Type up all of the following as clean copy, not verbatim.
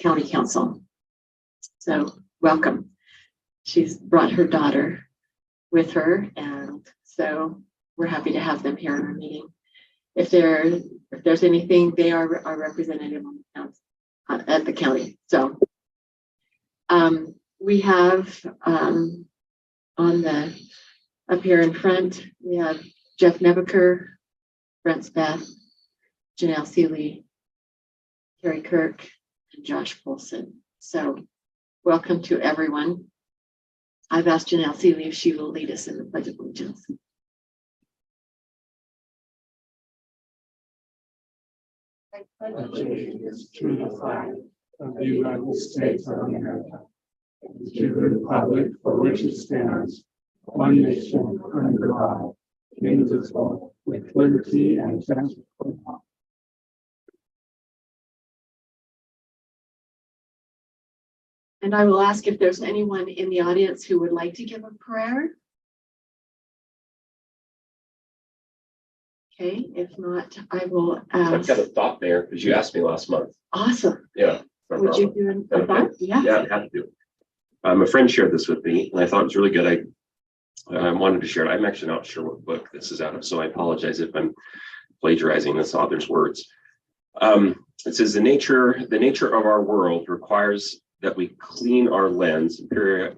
county council. So welcome. She's brought her daughter with her, and so we're happy to have them here in our meeting. If there's anything, they are our representative on the council, at the county. So we have up here in front, we have Jeff Nebaker, Brent Speth, Janelle Seeley, Carrie Kirk, and Josh Polson. So welcome to everyone. I've asked Janelle Seeley if she will lead us in the Pledge of Allegiance. I pledge allegiance to the flag of the United States of America, and to the republic for which it stands, one nation under God, indivisible, with liberty and justice for all. And I will ask if there's anyone in the audience who would like to give a prayer. Okay, if not, I will ask. I've got a thought there because you asked me last month. Awesome. Yeah. Would you do a thought? Yeah. Yeah, I'd have to. A friend shared this with me, and I thought it was really good. I wanted to share it. I'm actually not sure what book this is out of, so I apologize if I'm plagiarizing this author's words. It says the nature of our world requires that we clean our lens and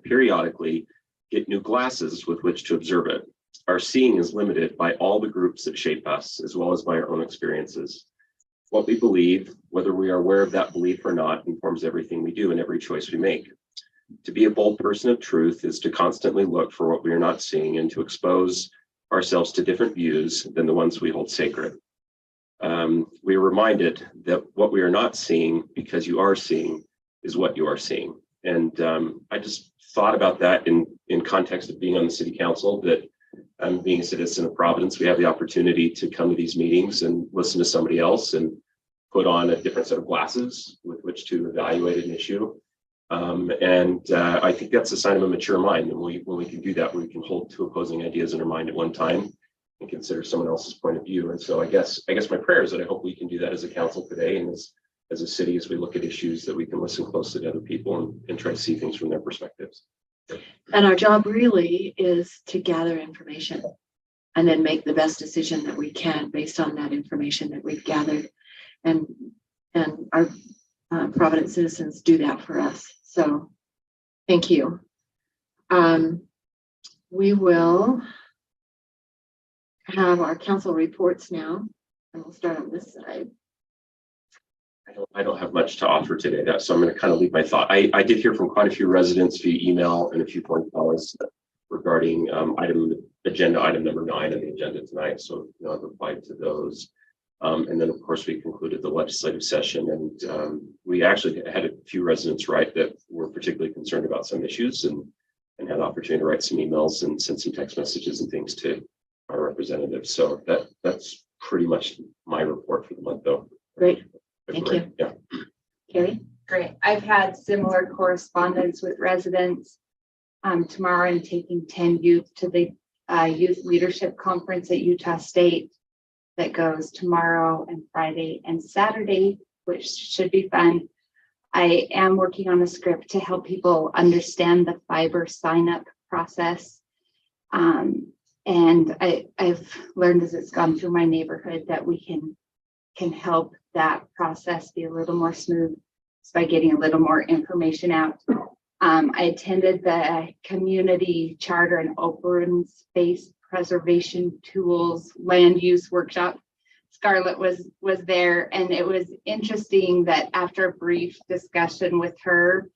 periodically get new glasses with which to observe it. Our seeing is limited by all the groups that shape us, as well as by our own experiences. What we believe, whether we are aware of that belief or not, informs everything we do and every choice we make. To be a bold person of truth is to constantly look for what we are not seeing and to expose ourselves to different views than the ones we hold sacred. We are reminded that what we are not seeing, because you are seeing, is what you are seeing. And I just thought about that in context of being on the city council, that being a citizen of Providence, we have the opportunity to come to these meetings and listen to somebody else and put on a different set of glasses with which to evaluate an issue. I think that's a sign of a mature mind. And when we can do that, we can hold two opposing ideas in our mind at one time and consider someone else's point of view. And so I guess my prayer is that I hope we can do that as a council today, and as a city, as we look at issues, that we can listen closely to other people and try to see things from their perspectives. And our job really is to gather information and then make the best decision that we can based on that information that we've gathered. And our Providence citizens do that for us. So thank you. We will have our council reports now, and we'll start on this side. I don't have much to offer today, so I'm going to kind of leave my thought. I did hear from quite a few residents via email and a few phone calls regarding agenda item number 9 on the agenda tonight. So I've replied to those. And then, of course, we concluded the legislative session, and we actually had a few residents write that were particularly concerned about some issues, and had the opportunity to write some emails and send some text messages and things to our representatives. So that's pretty much my report for the month, though. Great. Thank you. Yeah. Carrie? Great. I've had similar correspondence with residents. Tomorrow I'm taking 10 youth to the Youth Leadership Conference at Utah State that goes tomorrow and Friday and Saturday, which should be fun. I am working on a script to help people understand the fiber sign-up process. And I've learned as it's gone through my neighborhood that we can help that process be a little more smooth by getting a little more information out. I attended the community charter and open space preservation tools land use workshop. Scarlett was there, and it was interesting that after a brief discussion with her,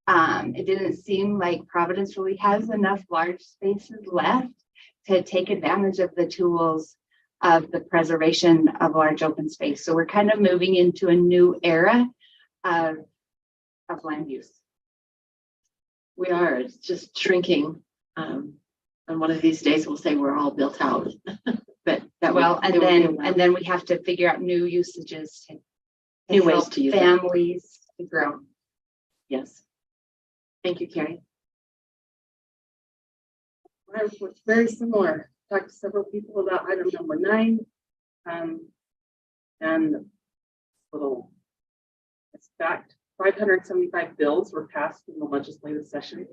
it didn't seem like Providence really has enough large spaces left to take advantage of the tools of the preservation of large open space. So we're kind of moving into a new era of land use. We are. It's just shrinking. And one of these days we'll say we're all built out. But that and then we have to figure out new usages to new ways to use families to grow. Yes. Thank you, Carrie. My report's very similar. Talked to several people about item number 9, and little fact 575 bills were passed in the legislative session,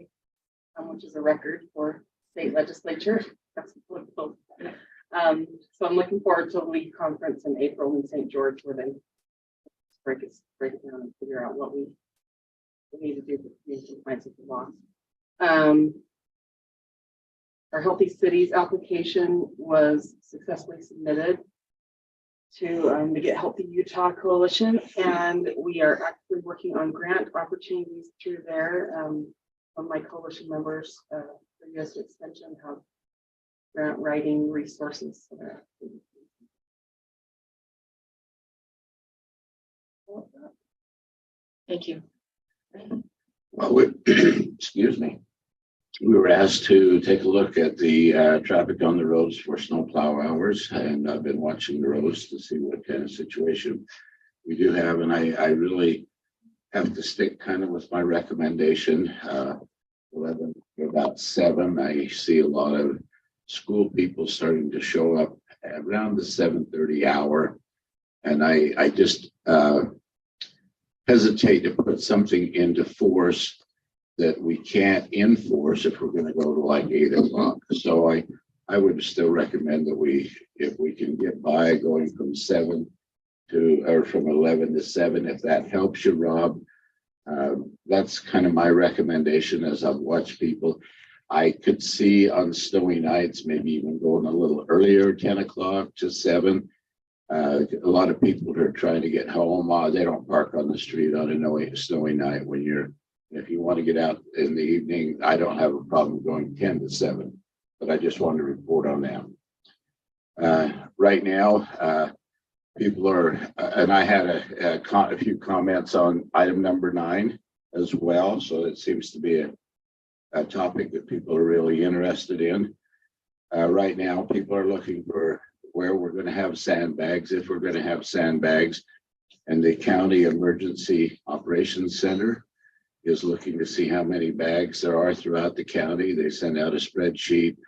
which is a record for state legislature. That's political. So I'm looking forward to a lead conference in April in St. George where they break it down and figure out what we need to do to be in compliance with the laws. Our Healthy Cities application was successfully submitted to the Get Healthy Utah Coalition, and we are actively working on grant opportunities through there. One of my coalition members for U.S. Extension have grant writing resources. Thank you. Well, excuse me. We were asked to take a look at the traffic on the roads for snowplow hours, and I've been watching the roads to see what kind of situation we do have. And I really have to stick kind of with my recommendation. 11, about 7, I see a lot of school people starting to show up around the 7:30 hour, and I just hesitate to put something into force that we can't enforce if we're going to go to like 8 o'clock. So I would still recommend that if we can get by going from 7 to, or from 11 to 7, if that helps you, Rob. That's kind of my recommendation as I've watched people. I could see on snowy nights, maybe even going a little earlier, 10 o'clock to 7. A lot of people who are trying to get home, they don't park on the street on a snowy night. If you want to get out in the evening, I don't have a problem going 10 to 7, but I just wanted to report on that. Right now, people are, and I had a few comments on item number 9 as well. So it seems to be a topic that people are really interested in. Right now, people are looking for where we're going to have sandbags, if we're going to have sandbags. And the County Emergency Operations Center is looking to see how many bags there are throughout the county. They send out a spreadsheet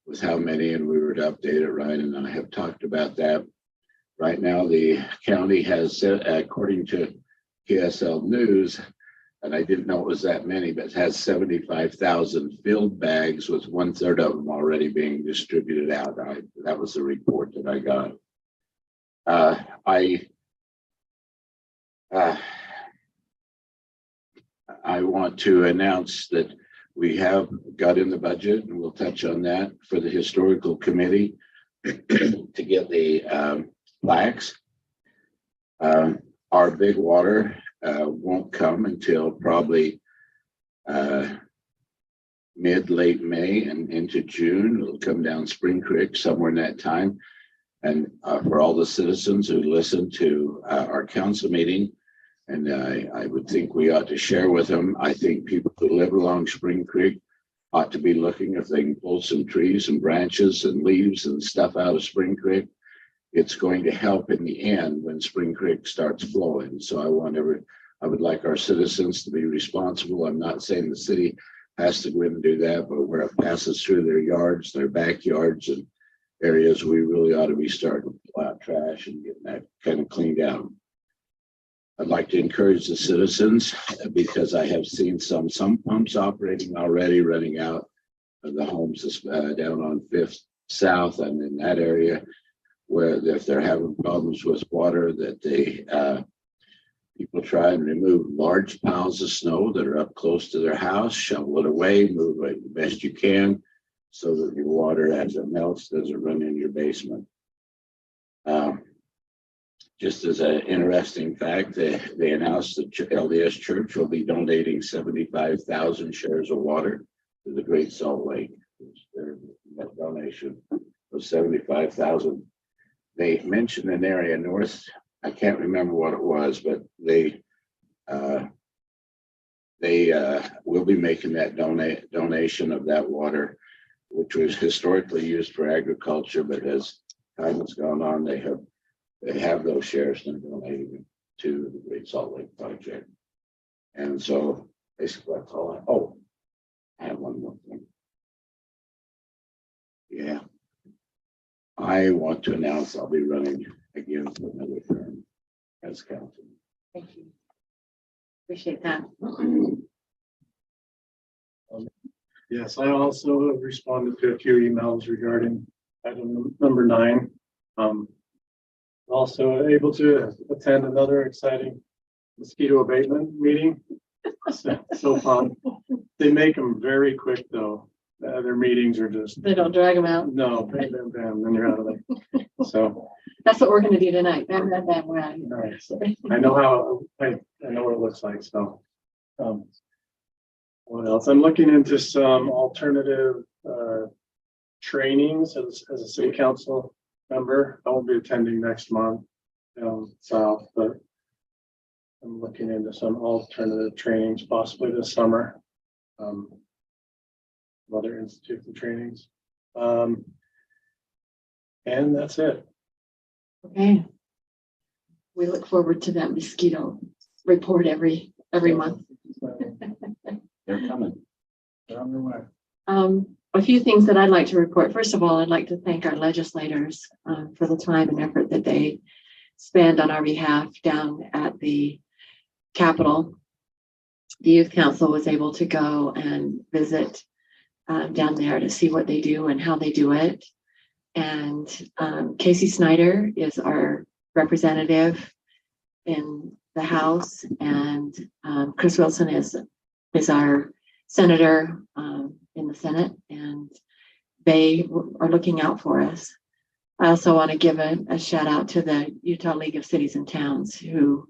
with how many, and we were to update it. Ryan and I have talked about that. Right now, the county has, according to KSL News, and I didn't know it was that many, but it has 75,000 filled bags, with 1/3 of them already being distributed out. That was the report that I got. I want to announce that we have got in the budget, and we'll touch on that, for the historical committee to get the plaques. Our big water won't come until probably late May and into June. It'll come down Spring Creek somewhere in that time. And for all the citizens who listen to our council meeting, and I would think we ought to share with them. I think people who live along Spring Creek ought to be looking if they can pull some trees and branches and leaves and stuff out of Spring Creek. It's going to help in the end when Spring Creek starts flowing. So I would like our citizens to be responsible. I'm not saying the city has to go in and do that, but where it passes through their yards, their backyards, and areas, we really ought to be starting to pull out trash and getting that kind of cleaned out. I'd like to encourage the citizens, because I have seen some pumps operating already, running out of the homes down on 5th South and in that area, where if they're having problems with water, that people try and remove large piles of snow that are up close to their house, shovel it away, move it the best you can, so that your water, as it melts, doesn't run in your basement. Just as an interesting fact, they announced that LDS Church will be donating 75,000 shares of water to the Great Salt Lake. Their donation was 75,000. They mentioned an area north. I can't remember what it was, but they will be making that donation of that water, which was historically used for agriculture, but as time has gone on, they have those shares and donating them to the Great Salt Lake Project. And so basically that's all I have one more thing. Yeah. I want to announce I'll be running again for another term as council. Thank you. Appreciate that. Yes, I also responded to a few emails regarding item number 9. Also able to attend another exciting mosquito abatement meeting. So fun. They make them very quick though. Their meetings are just, They don't drag them out. no, bam, bam, bam, then you're out of there. So, That's what we're gonna do tonight. Bam, bam, bam, we're out of here. nice. I know how, I know what it looks like, so. What else? I'm looking into some alternative, trainings as a city council member. I won't be attending next month, south, but I'm looking into some alternative trainings possibly this summer. Other institutes and trainings. And that's it. Okay. We look forward to that mosquito report every month. They're coming. They're on their way. A few things that I'd like to report. First of all, I'd like to thank our legislators for the time and effort that they spend on our behalf down at the Capitol. The Youth Council was able to go and visit down there to see what they do and how they do it. And Casey Snyder is our representative in the House, and Chris Wilson is our senator in the Senate, and they are looking out for us. I also want to give a shout out to the Utah League of Cities and Towns, who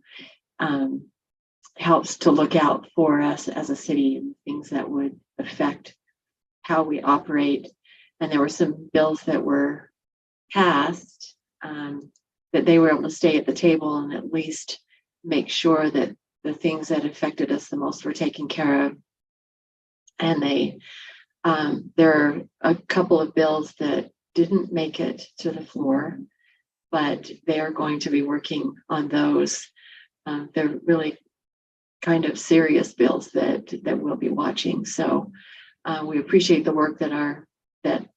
helps to look out for us as a city and things that would affect how we operate. And there were some bills that were passed that they were able to stay at the table and at least make sure that the things that affected us the most were taken care of. And there are a couple of bills that didn't make it to the floor, but they are going to be working on those. They're really kind of serious bills that we'll be watching. So we appreciate the work that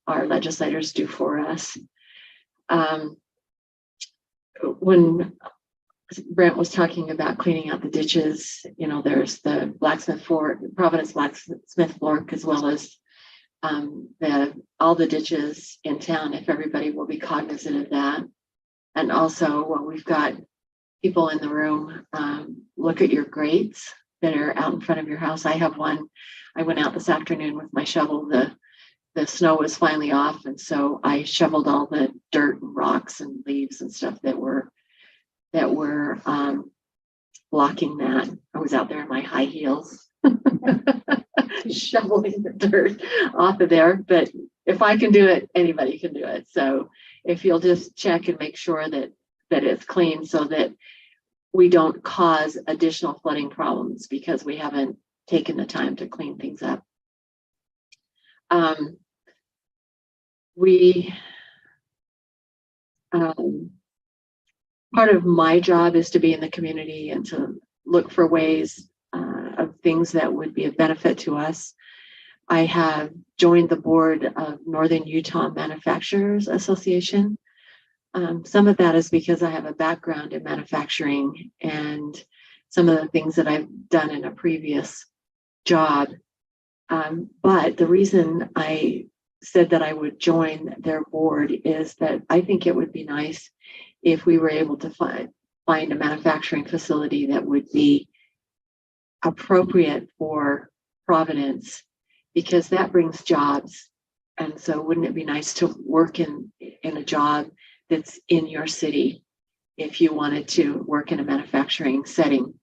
our legislators do for us. When Brent was talking about cleaning out the ditches, there's the Providence Blacksmith Fork, as well as all the ditches in town, if everybody will be cognizant of that. And also, when we've got people in the room, look at your grates that are out in front of your house. I have one. I went out this afternoon with my shovel. The snow was finally off, and so I shoveled all the dirt and rocks and leaves and stuff that were blocking that. I was out there in my high heels shoveling the dirt off of there. But if I can do it, anybody can do it. So if you'll just check and make sure that it's clean, so that we don't cause additional flooding problems because we haven't taken the time to clean things up. Part of my job is to be in the community and to look for ways of things that would be of benefit to us. I have joined the board of Northern Utah Manufacturers Association. Some of that is because I have a background in manufacturing and some of the things that I've done in a previous job. But the reason I said that I would join their board is that I think it would be nice if we were able to find a manufacturing facility that would be appropriate for Providence, because that brings jobs. And so wouldn't it be nice to work in a job that's in your city if you wanted to work in a manufacturing setting?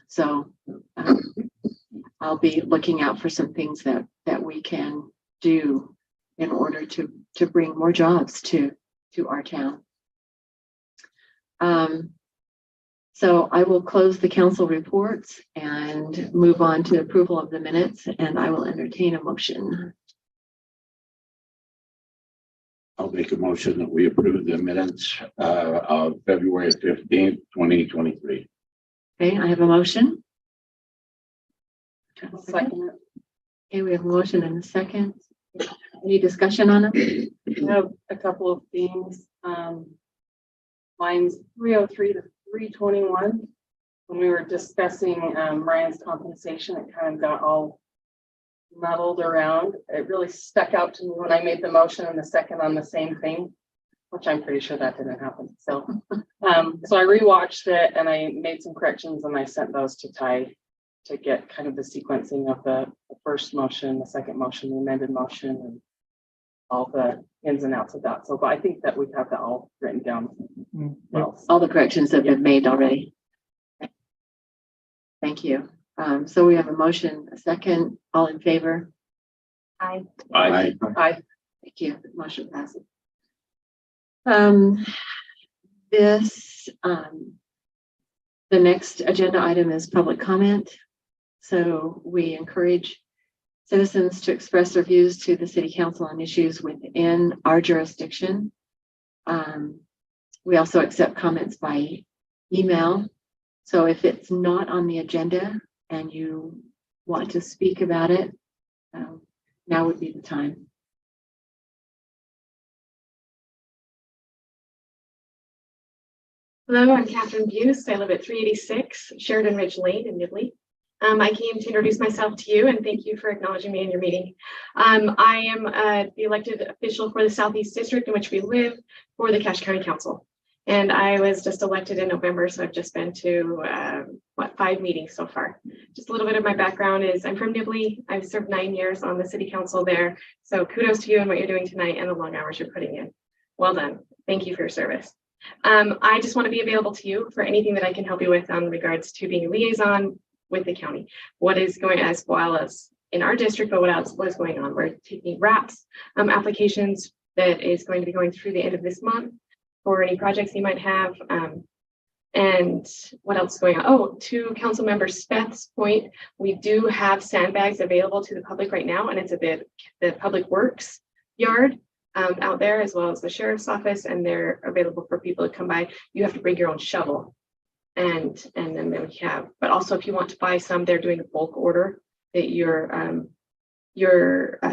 So I'll be looking out for some things that we can do in order to bring more jobs to our town. So I will close the council reports and move on to approval of the minutes, and I will entertain a motion. I'll make a motion that we approve the minutes of February 15th, 2023. Okay, I have a motion. I'll second it. Okay, we have a motion and a second. Any discussion on it? I have a couple of things. Lines 303 to 321. when we were discussing Ryan's compensation, it kind of got all muddled around. It really stuck out to me when I made the motion and the second on the same thing, which I'm pretty sure that didn't happen. So, so I rewatched it and I made some corrections and I sent those to Ty to get kind of the sequencing of the first motion, the second motion, the amended motion, and all the ins and outs of that. So, but I think that we have that all written down well. All the corrections have been made already. Thank you. So we have a motion, a second, all in favor? Aye. I, Aye. Thank you. The motion passes. The next agenda item is public comment. So we encourage citizens to express their views to the city council on issues within our jurisdiction. We also accept comments by email. So if it's not on the agenda and you want to speak about it, now would be the time. Hello, I'm Catherine Buse. I live at 386 Sheridan Ridge Lane in Nibley. I came to introduce myself to you and thank you for acknowledging me in your meeting. I am the elected official for the Southeast District in which we live for the Cache County Council. And I was just elected in November, so I've just been to 5 meetings so far. Just a little bit of my background is I'm from Nibley. I've served 9 years on the city council there. So kudos to you and what you're doing tonight and the long hours you're putting in. Well done. Thank you for your service. I just want to be available to you for anything that I can help you with on regards to being a liaison with the county. What is going as well as in our district, but what else was going on? We're taking RAPS applications that is going to be going through the end of this month for any projects you might have. And what else is going on? Oh, to Council Member Speth's point, we do have sandbags available to the public right now, and it's at the Public Works yard out there, as well as the sheriff's office, and they're available for people to come by. You have to bring your own shovel. And then we have, but also if you want to buy some, they're doing a bulk order that your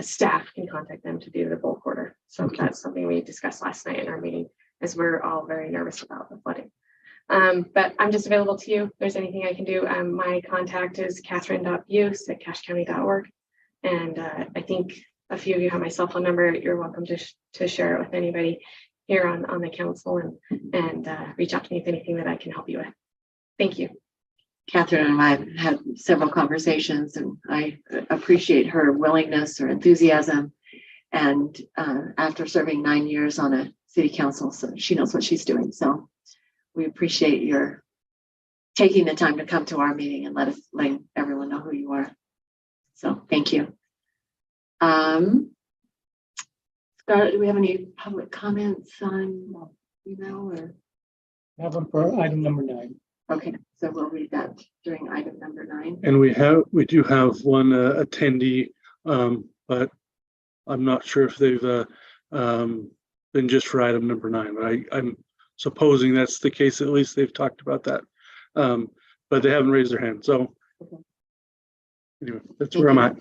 staff can contact them to do the bulk order. So Okay. That's something we discussed last night in our meeting, as we're all very nervous about the flooding. But I'm just available to you. If there's anything I can do, my contact is catherine.buse@cachecounty.org. And I think a few of you have my cell phone number. You're welcome to share it with anybody here on the council and reach out to me if anything that I can help you with. Thank you. Catherine and I have had several conversations and I appreciate her willingness, her enthusiasm. And after serving 9 years on a city council, so she knows what she's doing. So we appreciate your taking the time to come to our meeting and letting everyone know who you are. So thank you. Scarlett, do we have any public comments on email or? Have them for item number 9. Okay, so we'll read that during item number 9. And we do have one attendee, but I'm not sure if they've been just for item number 9, but I'm supposing that's the case. At least they've talked about that. But they haven't raised their hand. So anyway, that's where I'm at.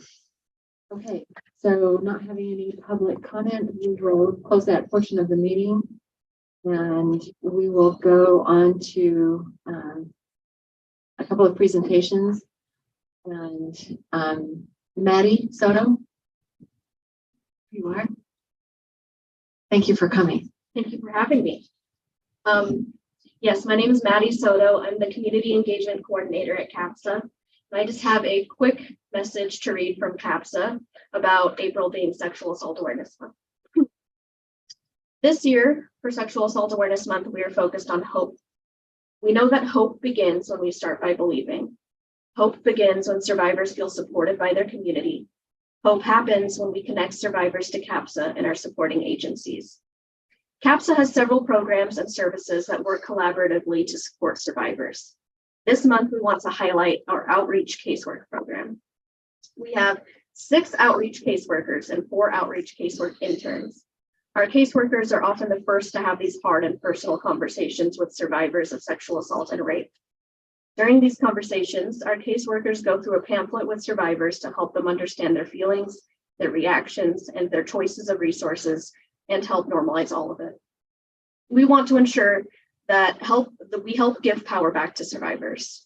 Okay, so not having any public comment, we will close that portion of the meeting. And we will go on to a couple of presentations. And Maddie Soto, you are. Thank you for coming. Thank you for having me. Yes, my name is Maddie Soto. I'm the Community Engagement Coordinator at CAPSA. And I just have a quick message to read from CAPSA about April being Sexual Assault Awareness Month. This year, for Sexual Assault Awareness Month, we are focused on hope. We know that hope begins when we start by believing. Hope begins when survivors feel supported by their community. Hope happens when we connect survivors to CAPSA and our supporting agencies. CAPSA has several programs and services that work collaboratively to support survivors. This month, we want to highlight our outreach casework program. We have 6 outreach caseworkers and 4 outreach casework interns. Our caseworkers are often the first to have these hard and personal conversations with survivors of sexual assault and rape. During these conversations, our caseworkers go through a pamphlet with survivors to help them understand their feelings, their reactions, and their choices of resources, and help normalize all of it. We want to ensure that we help give power back to survivors.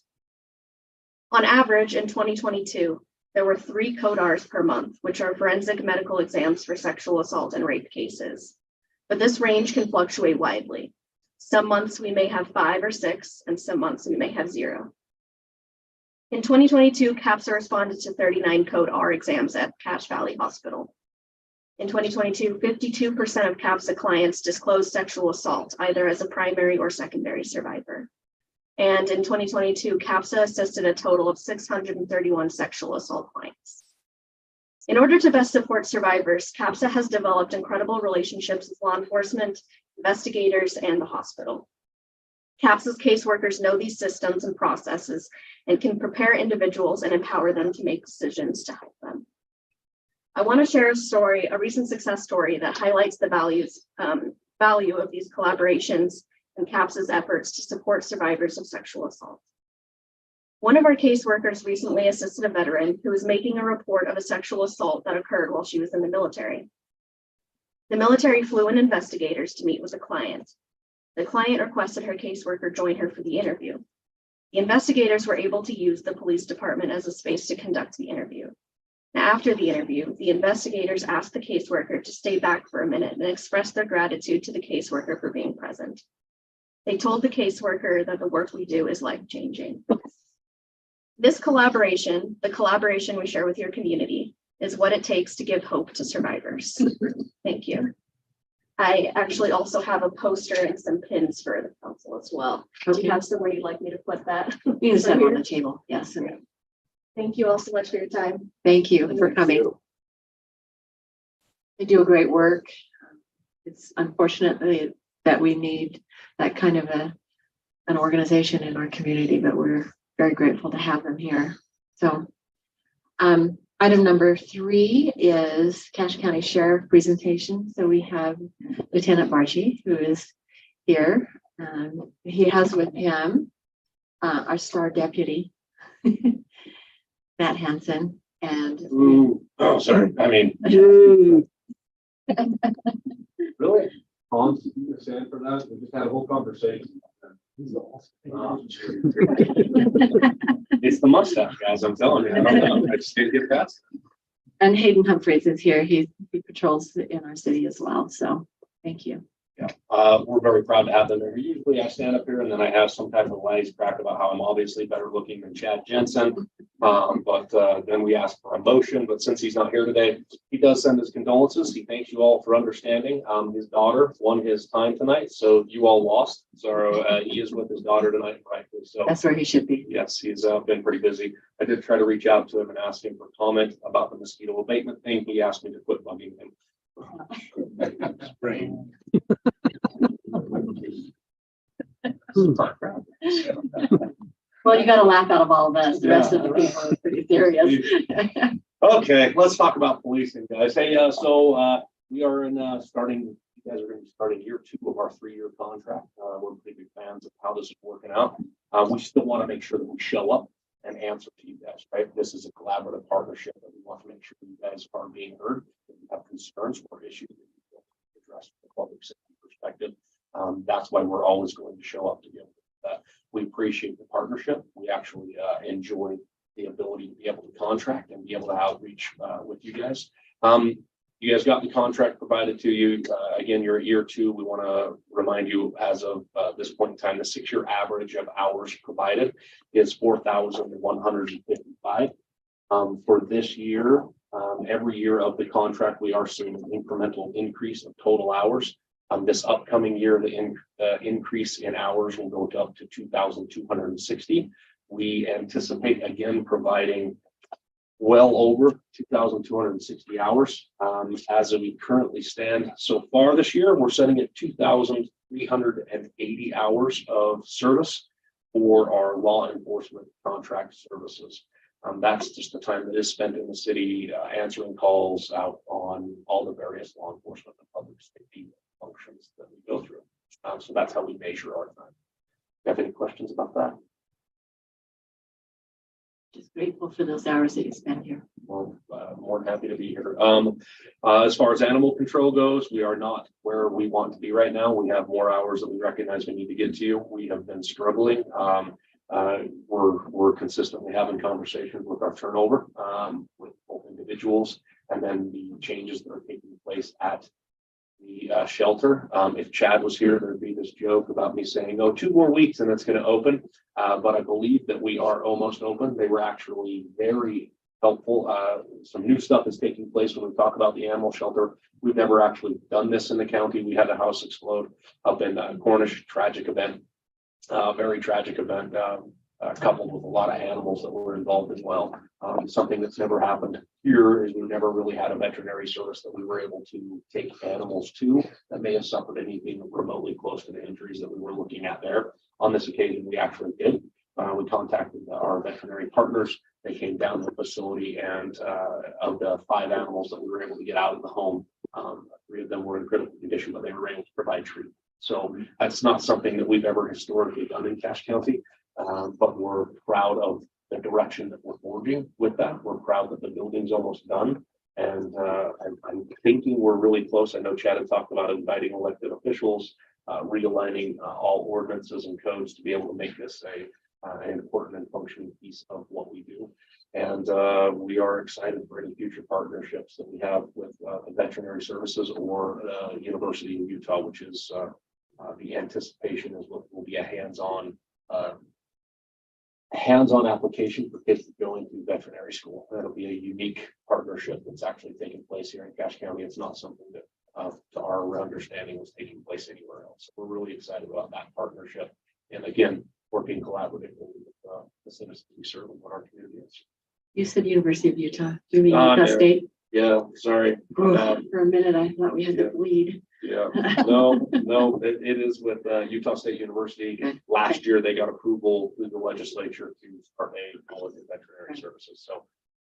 On average, in 2022, there were 3 CODARs per month, which are forensic medical exams for sexual assault and rape cases. But this range can fluctuate widely. Some months we may have 5 or 6, and some months we may have 0. In 2022, CAPSA responded to 39 CODAR exams at Cache Valley Hospital. In 2022, 52% of CAPSA clients disclosed sexual assault, either as a primary or secondary survivor. And in 2022, CAPSA assisted a total of 631 sexual assault clients. In order to best support survivors, CAPSA has developed incredible relationships with law enforcement, investigators, and the hospital. CAPSA's caseworkers know these systems and processes and can prepare individuals and empower them to make decisions to help them. I want to share a recent success story that highlights the value of these collaborations and CAPSA's efforts to support survivors of sexual assault. One of our caseworkers recently assisted a veteran who was making a report of a sexual assault that occurred while she was in the military. The military flew in investigators to meet with the client. The client requested her caseworker join her for the interview. The investigators were able to use the police department as a space to conduct the interview. Now, after the interview, the investigators asked the caseworker to stay back for a minute and express their gratitude to the caseworker for being present. They told the caseworker that the work we do is life-changing. This collaboration, the collaboration we share with your community, is what it takes to give hope to survivors. Thank you. I actually also have a poster and some pins for the council as well. Do you have somewhere you'd like me to put that? You can set it on the table. Yes. Thank you all so much for your time. Thank you for coming. They do a great work. It's unfortunately that we need that kind of an organization in our community, but we're very grateful to have them here. So item number 3 is Cache County Sheriff presentation. So we have Lieutenant Barchi, who is here. He has with him our star deputy, Matt Hansen, and Oh, sorry. I mean, really? Hans, you stand for that? We just had a whole conversation. He's awesome. It's the mustache, guys. I'm telling you. I don't know. I just can't get past it. and Hayden Humphreys is here. He patrols in our city as well. So thank you. Yeah, we're very proud to have them there. Usually I stand up here and then I have some type of wisecrack about how I'm obviously better looking than Chad Jensen. But then we ask for a motion, but since he's not here today, he does send his condolences. He thanks you all for understanding. His daughter won his time tonight, so you all lost. So he is with his daughter tonight, rightfully so. That's where he should be. Yes, he's been pretty busy. I did try to reach out to him and ask him for comment about the mosquito abatement thing. He asked me to quit bugging him. Right. Well, you got to laugh out of all of us. The rest of the people are pretty serious. Okay, let's talk about policing, guys. Hey, we are in starting. You guys are going to be starting year 2 of our 3-year contract. We're pretty big fans of how this is working out. We still want to make sure that we show up and answer to you guys, right? This is a collaborative partnership that we want to make sure you guys are being heard. If you have concerns or issues that you want to address from a public safety perspective, that's why we're always going to show up to be able to do that. We appreciate the partnership. We actually enjoy the ability to be able to contract and be able to outreach with you guys. You guys got the contract provided to you. Again, you're at year 2. We want to remind you as of this point in time, the 6-year average of hours provided is 4,155. For this year, every year of the contract, we are seeing an incremental increase of total hours. This upcoming year, the increase in hours will go to up to 2,260. We anticipate again providing well over 2,260 hours. As we currently stand so far this year, we're setting at 2,380 hours of service for our law enforcement contract services. That's just the time that is spent in the city answering calls out on all the various law enforcement and public safety functions that we go through. So that's how we measure our time. Do you have any questions about that? Just grateful for those hours that you spend here. Well, more than happy to be here. As far as animal control goes, we are not where we want to be right now. We have more hours that we recognize we need to get to. We have been struggling. we're consistently having conversations with our turnover, with both individuals and then the changes that are taking place at the shelter. If Chad was here, there'd be this joke about me saying, "Oh, 2 more weeks and it's going to open." But I believe that we are almost open. They were actually very helpful. Some new stuff is taking place when we talk about the animal shelter. We've never actually done this in the county. We had a house explode up in Cornish, tragic event, very tragic event, coupled with a lot of animals that were involved as well. Something that's never happened here is we've never really had a veterinary service that we were able to take animals to that may have suffered anything remotely close to the injuries that we were looking at there. On this occasion, we actually did. We contacted our veterinary partners. They came down to the facility, and of the 5 animals that we were able to get out of the home, 3 of them were in critical condition, but they were able to provide treatment. So that's not something that we've ever historically done in Cache County, but we're proud of the direction that we're forging with that. We're proud that the building's almost done. And I'm thinking we're really close. I know Chad had talked about inviting elected officials, realigning all ordinances and codes to be able to make this an important and functioning piece of what we do. And we are excited for any future partnerships that we have with the veterinary services or University in Utah, which is the anticipation is what will be a hands-on application for kids that go into veterinary school. That'll be a unique partnership that's actually taking place here in Cache County. It's not something that, to our understanding, was taking place anywhere else. We're really excited about that partnership. And again, working collaboratively with the citizens we serve and what our community is. You said University of Utah. Do you mean Utah No. State? Yeah, sorry. For a minute, I thought we had to yeah. bleed. Yeah, no, it is with Utah State University. Okay. Last year, they got approval through the legislature to start a college of veterinary services. So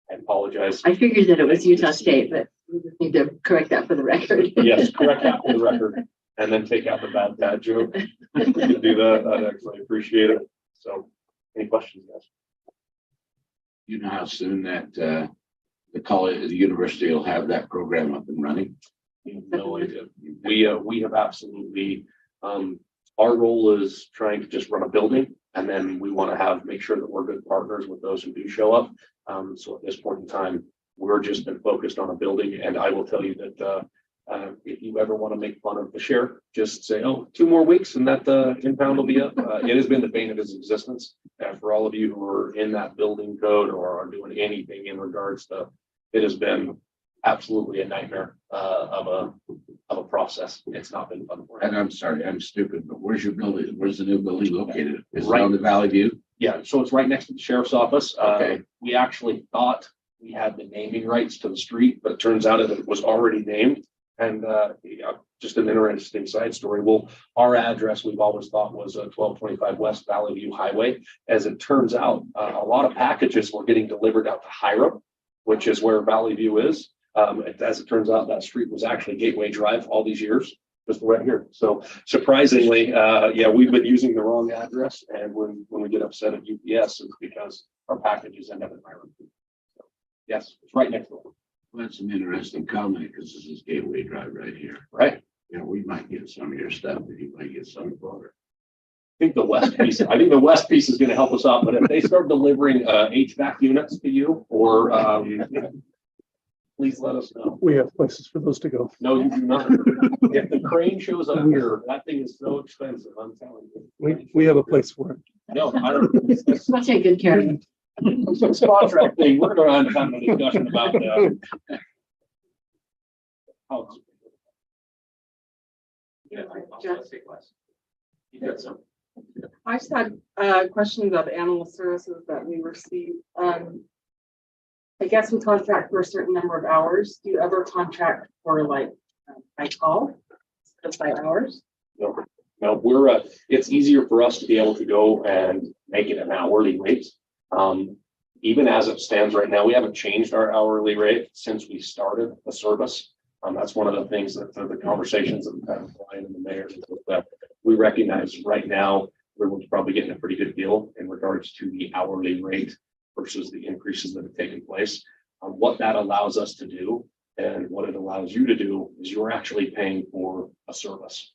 I apologize. I figured that it was Utah State, but we just need to correct that for the record. Yes, correct that for the record, and then take out the bad dad joke. We can do that. I'd actually appreciate it. So, any questions, guys? You know how soon that the college, the university will have that program up and running? No idea. We have absolutely, our role is trying to just run a building, and then we want to make sure that we're good partners with those who do show up. So at this point in time, we're just been focused on a building, and I will tell you that if you ever want to make fun of the sheriff, just say, "Oh, 2 more weeks and that impound will be up." It has been the bane of his existence. And for all of you who are in that building code or are doing anything in regards to, it has been absolutely a nightmare of a process. It's not been fun for him. And I'm sorry, I'm stupid, but where's your building? Where's the new building located? Is it Right. on the Valley View? Yeah, so it's right next to the sheriff's office. Okay. We actually thought we had the naming rights to the street, but it turns out it was already named. And yeah, just an interesting side story. Well, our address we've always thought was 1225 West Valley View Highway. As it turns out, a lot of packages were getting delivered out to Hiram, which is where Valley View is. As it turns out, that street was actually Gateway Drive all these years, just right here. So surprisingly, yeah, we've been using the wrong address, and when we get upset at UPS, it's because our packages end up in Hiram. So, yes, it's right next door. Well, that's an interesting comment because this is Gateway Drive right here. Right. You know, we might get some of your stuff, but you might get some of our. I think the west piece is going to help us out, but if they start delivering HVAC units to you, or please let us know. We have places for those to go. No, you do not. If the crane shows up here, that thing is so expensive, I'm telling you. We have a place for it. No, I don't. It's We'll take good care of it. a contract thing. We're going to have a discussion about how it's- Yeah, you got some. I just had questions about animal services that we received. I guess we contract for a certain number of hours. Do you ever contract for like by call instead of by hours? No, we're, it's easier for us to be able to go and make it an hourly rate. Even as it stands right now, we haven't changed our hourly rate since we started the service. That's one of the things that the conversations that we've had with Brian and the mayor, that we recognize right now, everyone's probably getting a pretty good deal in regards to the hourly rate versus the increases that have taken place. What that allows us to do and what it allows you to do is you're actually paying for a service.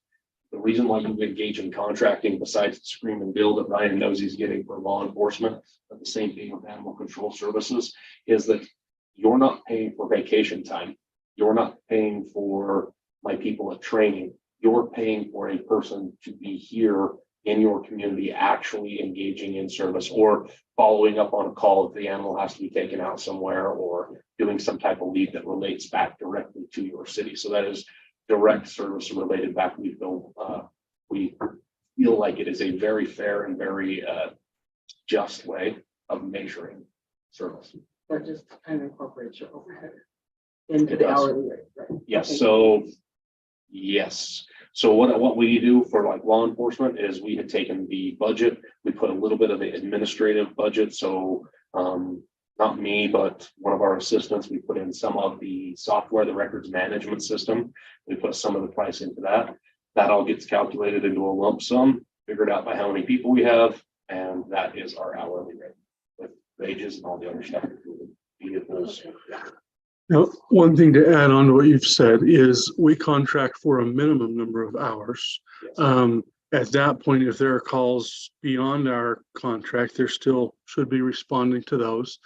The reason why you engage in contracting, besides the scream and bill that Ryan knows he's getting for law enforcement, but the same thing with animal control services, is that you're not paying for vacation time. You're not paying for my people at training. You're paying for a person to be here in your community, actually engaging in service or following up on a call if the animal has to be taken out somewhere, or doing some type of lead that relates back directly to your city. So that is direct service related back. We feel like it is a very fair and very just way of measuring service. That just kind of incorporates your overhead into It the does. hourly rate, right? Yes, Okay. so, yes. So what we do for like law enforcement is we had taken the budget, we put a little bit of the administrative budget, so not me, but one of our assistants, we put in some of the software, the records management system. We put some of the price into that. That all gets calculated into a lump sum, figured out by how many people we have, and that is our hourly rate with wages and all the other stuff, including vehicles. Now, one thing to add on to what you've said is we contract for a minimum number of hours. Yes. At that point, if there are calls beyond our contract, there still should be responding to those.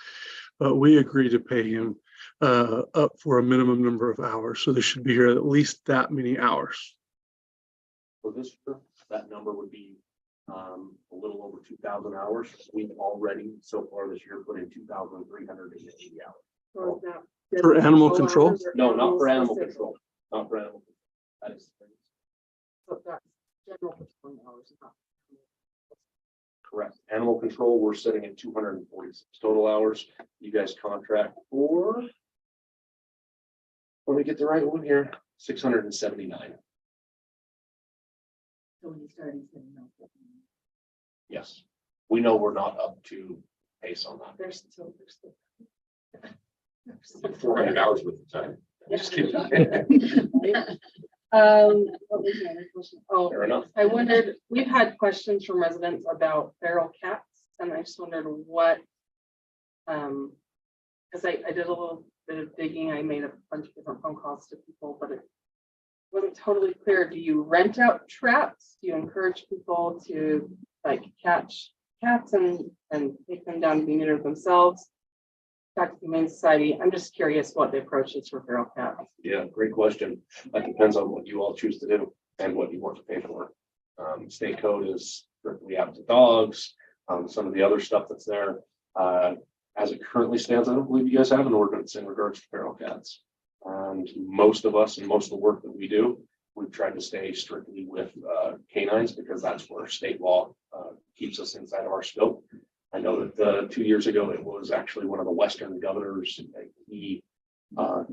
But we agree to pay him up for a minimum number of hours. So they should be here at least that many hours. For this year, that number would be a little over 2,000 hours. We've already so far this year put in 2,380 hours. So is that For animal control? hours or No, not for animal specific? control, not for animal. That is So that's general patrolling hours, not. correct. Animal control, we're sitting at 246 total hours. You guys contract for, let me get the right one here, 679. So when you start setting up. Yes, we know we're not up to pace on that. There's still. 400 hours worth of time. Just kidding. What was my other question? Oh, Fair enough. I wondered, we've had questions from residents about feral cats, and I just wondered what. Because I did a little bit of digging, I made a bunch of different phone calls to people, but it wasn't totally clear. Do you rent out traps? Do you encourage people to like catch cats and take them down to be neutered themselves? Back to the Humane Society. I'm just curious what the approach is for feral cats. Yeah, great question. That depends on what you all choose to do and what you want to pay for. State code is strictly out to dogs. Some of the other stuff that's there. As it currently stands, I don't believe you guys have an ordinance in regards to feral cats. And most of us and most of the work that we do, we've tried to stay strictly with canines because that's where state law keeps us inside of our scope. I know that 2 years ago, it was actually one of the Western governors' key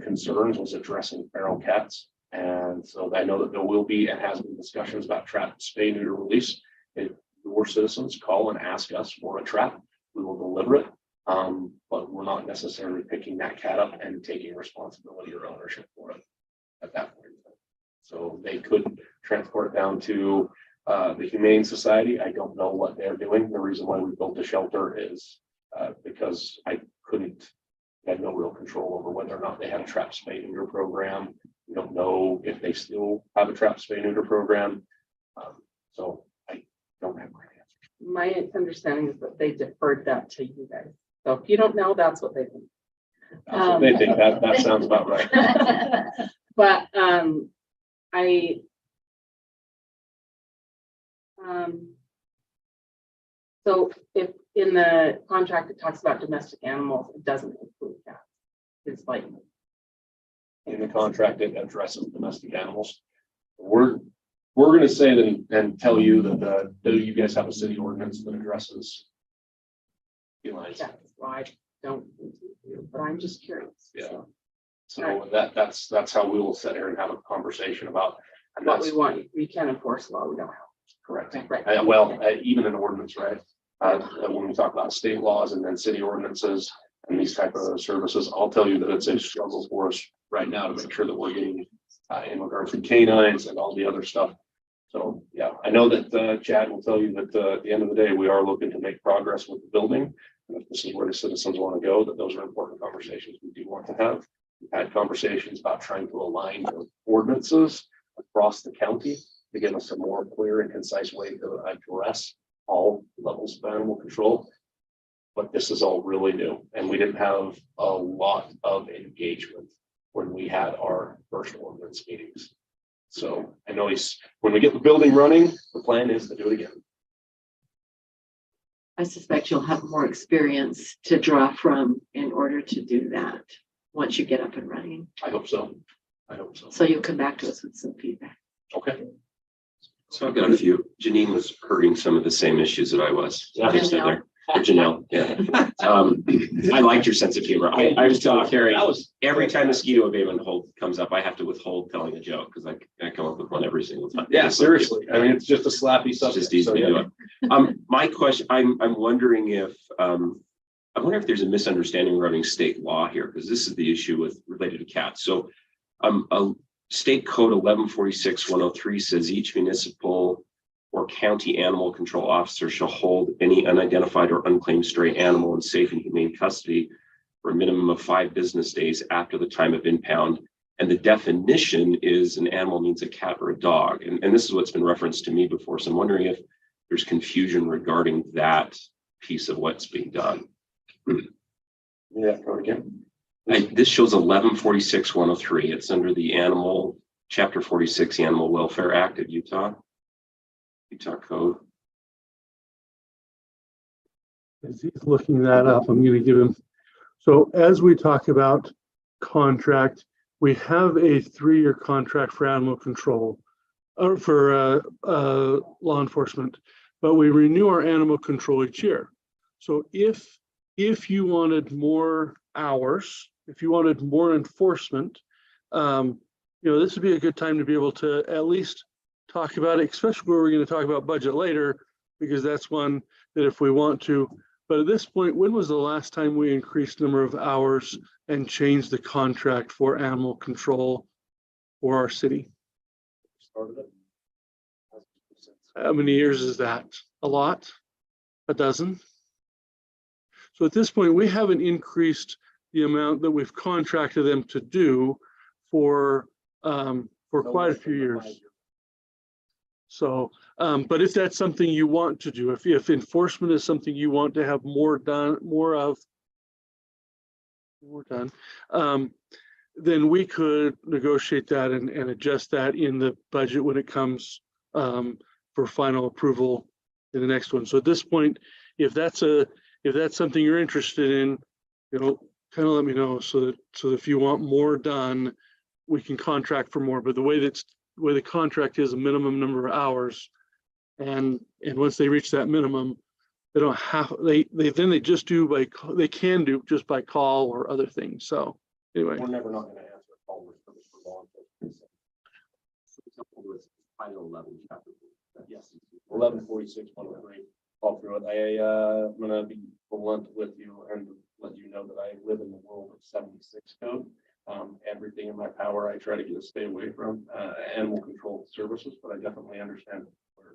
concerns was addressing feral cats. And so I know that there will be and has been discussions about trap, spay, neuter, release. If your citizens call and ask us for a trap, we will deliver it. But we're not necessarily picking that cat up and taking responsibility or ownership for it at that point. So they could transport it down to the Humane Society. I don't know what they're doing. The reason why we built the shelter is because I had no real control over whether or not they had a trap spay neuter program. We don't know if they still have a trap spay neuter program. So I don't have my answer. My understanding is that they deferred that to you guys. So if you don't know, that's what they think. That's what they think. That sounds about right. But so if in the contract it talks about domestic animals, it doesn't include cats. It's like. In the contract, it addresses domestic animals. We're going to say that and tell you that do you guys have a city ordinance that addresses felines? That's why I don't, but I'm just curious. Yeah. So, So that's how we will sit here and have a conversation about. And what that's we want, we can't enforce law, we don't have. correct. Right. Well, even an ordinance, right? When we talk about state laws and then city ordinances and these type of services, I'll tell you that it's a struggle for us right now to make sure that we're getting in regards to canines and all the other stuff. So, yeah, I know that Chad will tell you that at the end of the day, we are looking to make progress with the building. And if this is where the citizens want to go, that those are important conversations we do want to have. We've had conversations about trying to align the ordinances across the county to give us a more clear and concise way to address all levels of animal control. But this is all really new, and we didn't have a lot of engagement when we had our first ordinance meetings. So I know when we get the building running, the plan is to do it again. I suspect you'll have more experience to draw from in order to do that once you get up and running. I hope so. I hope so. So you'll come back to us with some feedback. Okay. So I've got a few. Janine was hurting some of the same issues that I was. Yeah. Just in there. Or Janelle, yeah. I liked your sense of humor. I was telling Carrie, That was every time mosquito abatement hold comes up, I have to withhold telling a joke because I come up with one every single time. Yeah, seriously. I mean, it's just a slappy It's subject. just easy So, to yeah. do it. My question, I'm wondering if, I wonder if there's a misunderstanding regarding state law here, because this is the issue with related to cats. So, a state code 1146-103 says each municipal or county animal control officer shall hold any unidentified or unclaimed stray animal in safe and humane custody for a minimum of 5 business days after the time of impound. And the definition is an animal means a cat or a dog. And this is what's been referenced to me before. So I'm wondering if there's confusion regarding that piece of what's being done. Yeah, go again. This shows 1146-103. It's under the animal, chapter 46, the Animal Welfare Act of Utah code. As he's looking that up, I'm going to give him. So as we talk about contract, we have a 3-year contract for animal control or for law enforcement, but we renew our animal control each year. So if you wanted more hours, if you wanted more enforcement, this would be a good time to be able to at least talk about it, especially where we're going to talk about budget later, because that's one that if we want to. But at this point, when was the last time we increased the number of hours and changed the contract for animal control for our city? Started it. How many years is that? A lot? A dozen? So at this point, we haven't increased the amount that we've contracted them to do for quite a few years. So, but if that's something you want to do, if enforcement is something you want to have more done, then we could negotiate that and adjust that in the budget when it comes for final approval in the next one. So at this point, if that's something you're interested in, kind of let me know so that if you want more done, we can contract for more. But the way the contract is a minimum number of hours, and once they reach that minimum, they don't have they just do they can do just by call or other things. So anyway, We're never not going to answer call for law enforcement. Yes, 1146-103. All through it. I'm going to be blunt with you and let you know that I live in the world of 76 code. Everything in my power, I try to stay away from animal control services, but I definitely understand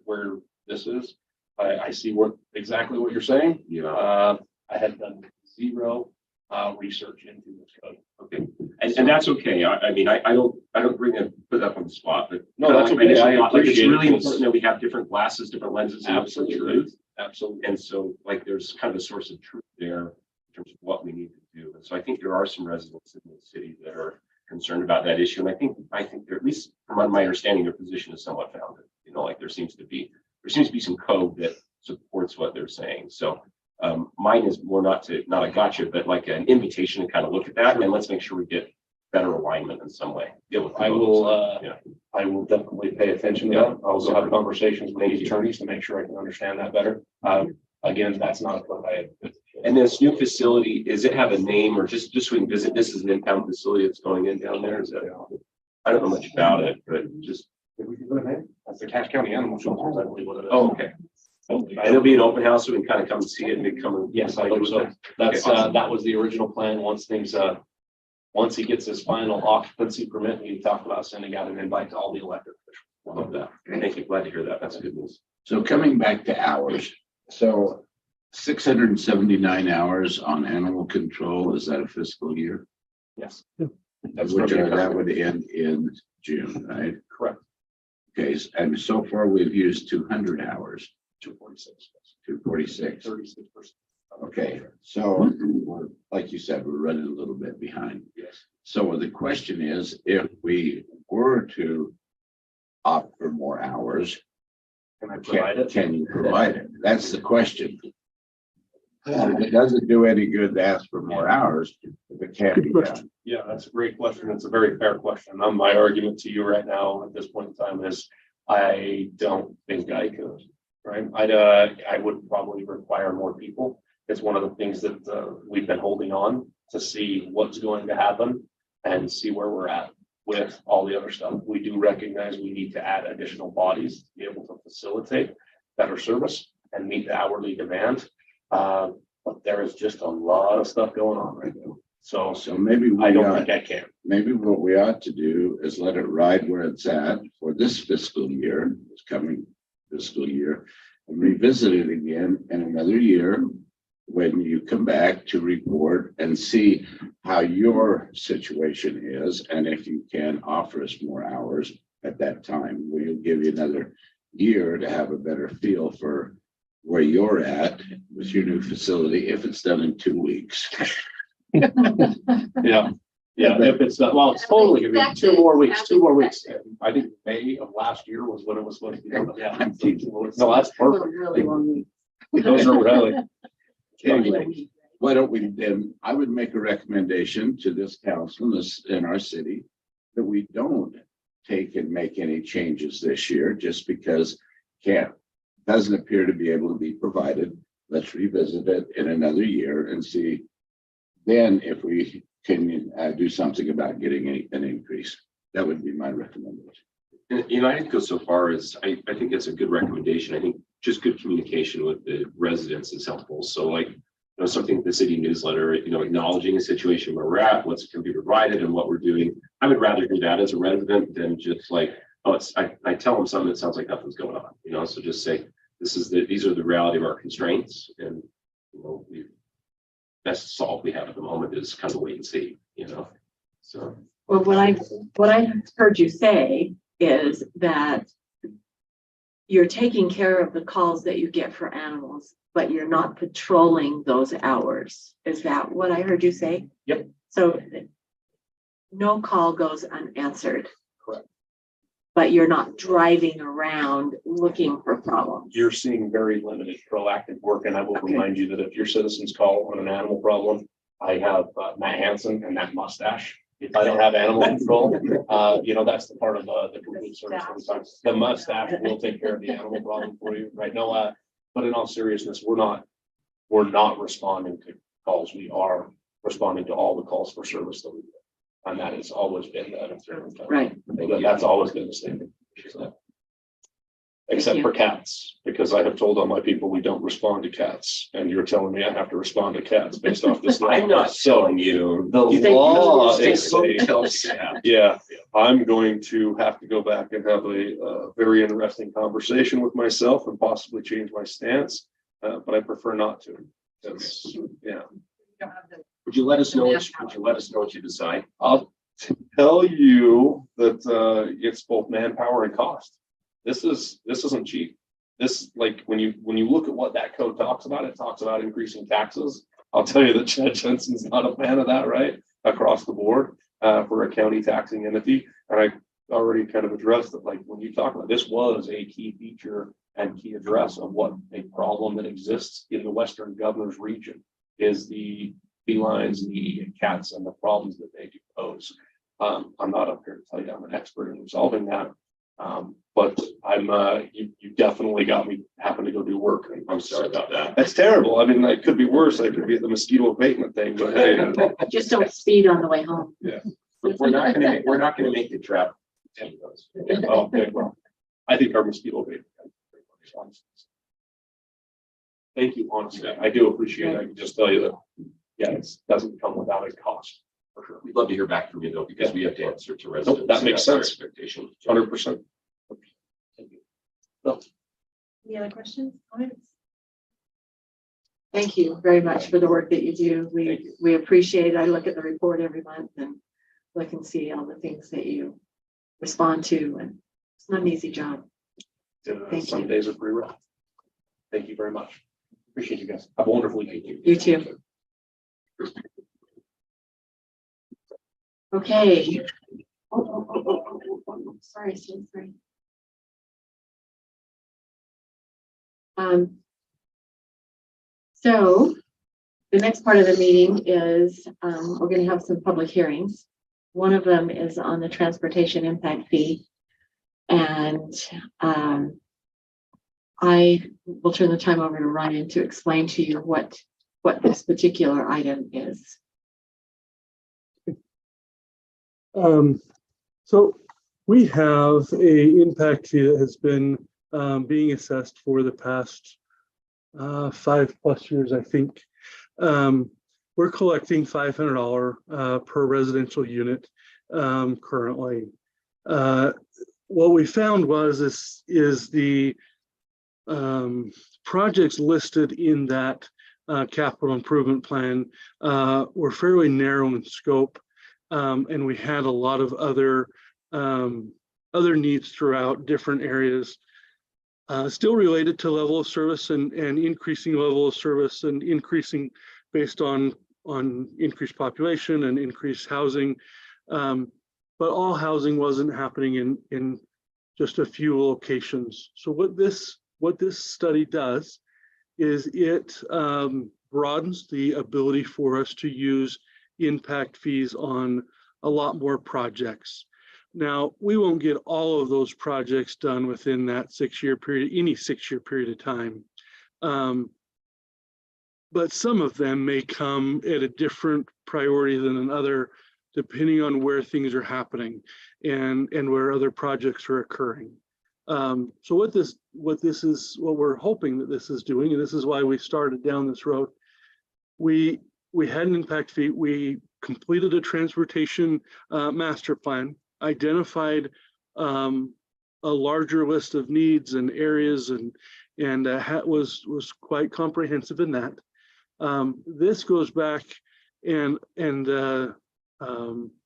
where this is. I see exactly what you're saying. Yeah. I had done zero research into this code. Okay. And that's okay. I mean, I don't put that on the spot, but No, that's okay. I it's appreciate it. really important that we have different glasses, different lenses. and look for truth. Absolutely. And so there's kind of a source of truth there in terms of what we need to do. And so I think there are some residents in the city that are concerned about that issue. And I think there, at least from my understanding, their position is somewhat founded. There seems to be some code that supports what they're saying. So mine is more not a gotcha, but like an invitation to kind of look at that and let's make sure we get better alignment in some way. I will definitely pay attention to that. I'll also have conversations with the attorneys to make sure I can understand that better. Again, that's not what I had. And this new facility, does it have a name or just so we can visit? This is an impound facility that's going in down there. Is that? I don't know much about it, but just. Did we give it a name? That's the Cache County Animal Shelters, I believe what it is. Oh, okay. It'll be an open house, so we can kind of come and see it and become. Yes, I hope so. That's, that was the original plan. Once he gets his final occupancy permit, we talked about sending out an invite to all the elected officials. I love that. Thank you. Glad to hear that. That's good news. So coming back to hours, so 679 hours on animal control, is that a fiscal year? Yes. That would end in June, right? Correct. Okay, and so far we've used 200 hours, 246. 246. 36%. Okay, so like you said, we're running a little bit behind. Yes. So the question is, if we were to opt for more hours, Can I provide it? can you provide it? That's the question. It doesn't do any good to ask for more hours if it can't be done. Yeah, that's a great question. It's a very fair question. My argument to you right now at this point in time is I don't think I could, right? I would probably require more people. It's one of the things that we've been holding on to see what's going to happen and see where we're at with all the other stuff. We do recognize we need to add additional bodies to be able to facilitate better service and meet the hourly demand. But there is just a lot of stuff going on right now. So So maybe I we don't ought, think I can. maybe what we ought to do is let it ride where it's at for this fiscal year, this coming fiscal year, and revisit it again in another year when you come back to report and see how your situation is, and if you can offer us more hours at that time. We'll give you another year to have a better feel for where you're at with your new facility, if it's done in 2 weeks. Yeah, if it's, well, it's totally gonna be 2 more weeks, 2 more weeks. I think May of last year was when it was supposed to be done. Yeah. I'm teasing. No, that's perfect. Really long week. Those are really. Anyway, why don't we then, I would make a recommendation to this council, this in our city, that we don't take and make any changes this year, just because doesn't appear to be able to be provided. Let's revisit it in another year and see then if we can do something about getting an increase. That would be my recommendation. And I didn't go so far as, I think it's a good recommendation. I think just good communication with the residents is helpful. So like, something the city newsletter, acknowledging a situation where we're at, what's can be provided and what we're doing. I would rather do that as a resident than just like, I tell them something that sounds like nothing's going on, so just say, these are the reality of our constraints, and we best solve we have at the moment is kind of wait and see, so. Well, what I heard you say is that you're taking care of the calls that you get for animals, but you're not patrolling those hours. Is that what I heard you say? Yep. So no call goes unanswered. Correct. But you're not driving around looking for problems. You're seeing very limited proactive work, and I will remind you that if your citizens call on an animal problem, I have Matt Hansen and that mustache. If I don't have animal control, that's the part of the complete service. Sometimes the mustache will take care of the animal problem for you, right? No, but in all seriousness, we're not responding to calls. We are responding to all the calls for service that we get, and that has always been the Right. That's always been the statement. Except for cats, because I have told all my people we don't respond to cats, and you're telling me I have to respond to cats based off this. I'm not telling you. The You think law people is say- yeah, I'm going to have to go back and have a very interesting conversation with myself and possibly change my stance, but I prefer not to. That's, yeah. Would you let us know what you decide? I'll tell you that it's both manpower and cost. This isn't cheap. This, like, when you look at what that code talks about, it talks about increasing taxes. I'll tell you that Chad Jensen's not a fan of that, right? Across the board for a county taxing entity. And I already kind of addressed that, like, when you talk about this was a key feature and key address of what a problem that exists in the Western Governor's region is the felines, the cats, and the problems that they do pose. I'm not up here to tell you I'm an expert in resolving that. But you definitely got me having to go do work. I'm sorry about that. That's terrible. I mean, it could be worse. It could be the mosquito abatement thing, but hey. Just don't speed on the way home. We're not gonna make the trap. Oh, okay, well, I think our mosquito abatement. Thank you, honestly. I do appreciate it. I can just tell you that, yeah, it doesn't come without a cost, for sure. We'd love to hear back from you though, because we have to answer to residents. that makes That's our sense. Expectation. 100%. Any other questions, comments? Thank you very much for the work that you do. Thank you. We appreciate it. I look at the report every month and look and see all the things that you respond to, and It's not an easy job. Thank Some you. days are pretty rough. Thank you very much. Appreciate you guys. Have a wonderful evening. You too. Okay. Sorry, sorry. So the next part of the meeting is, we're going to have some public hearings. One of them is on the transportation impact fee. And I will turn the time over to Ryan to explain to you what this particular item is. So we have a impact fee that has been being assessed for the past 5+ years, I think. We're collecting $500 per residential unit currently. What we found is the projects listed in that capital improvement plan were fairly narrow in scope. And we had a lot of other needs throughout different areas, still related to level of service and increasing level of service and increasing based on increased population and increased housing. But all housing wasn't happening in just a few locations. So what this study does is it broadens the ability for us to use impact fees on a lot more projects. Now, we won't get all of those projects done within that 6-year period, any 6-year period of time. But some of them may come at a different priority than another, depending on where things are happening and where other projects are occurring. So what we're hoping that this is doing, and this is why we started down this road. We had an impact fee. We completed a transportation master plan, identified a larger list of needs and areas, and was quite comprehensive in that. This goes back and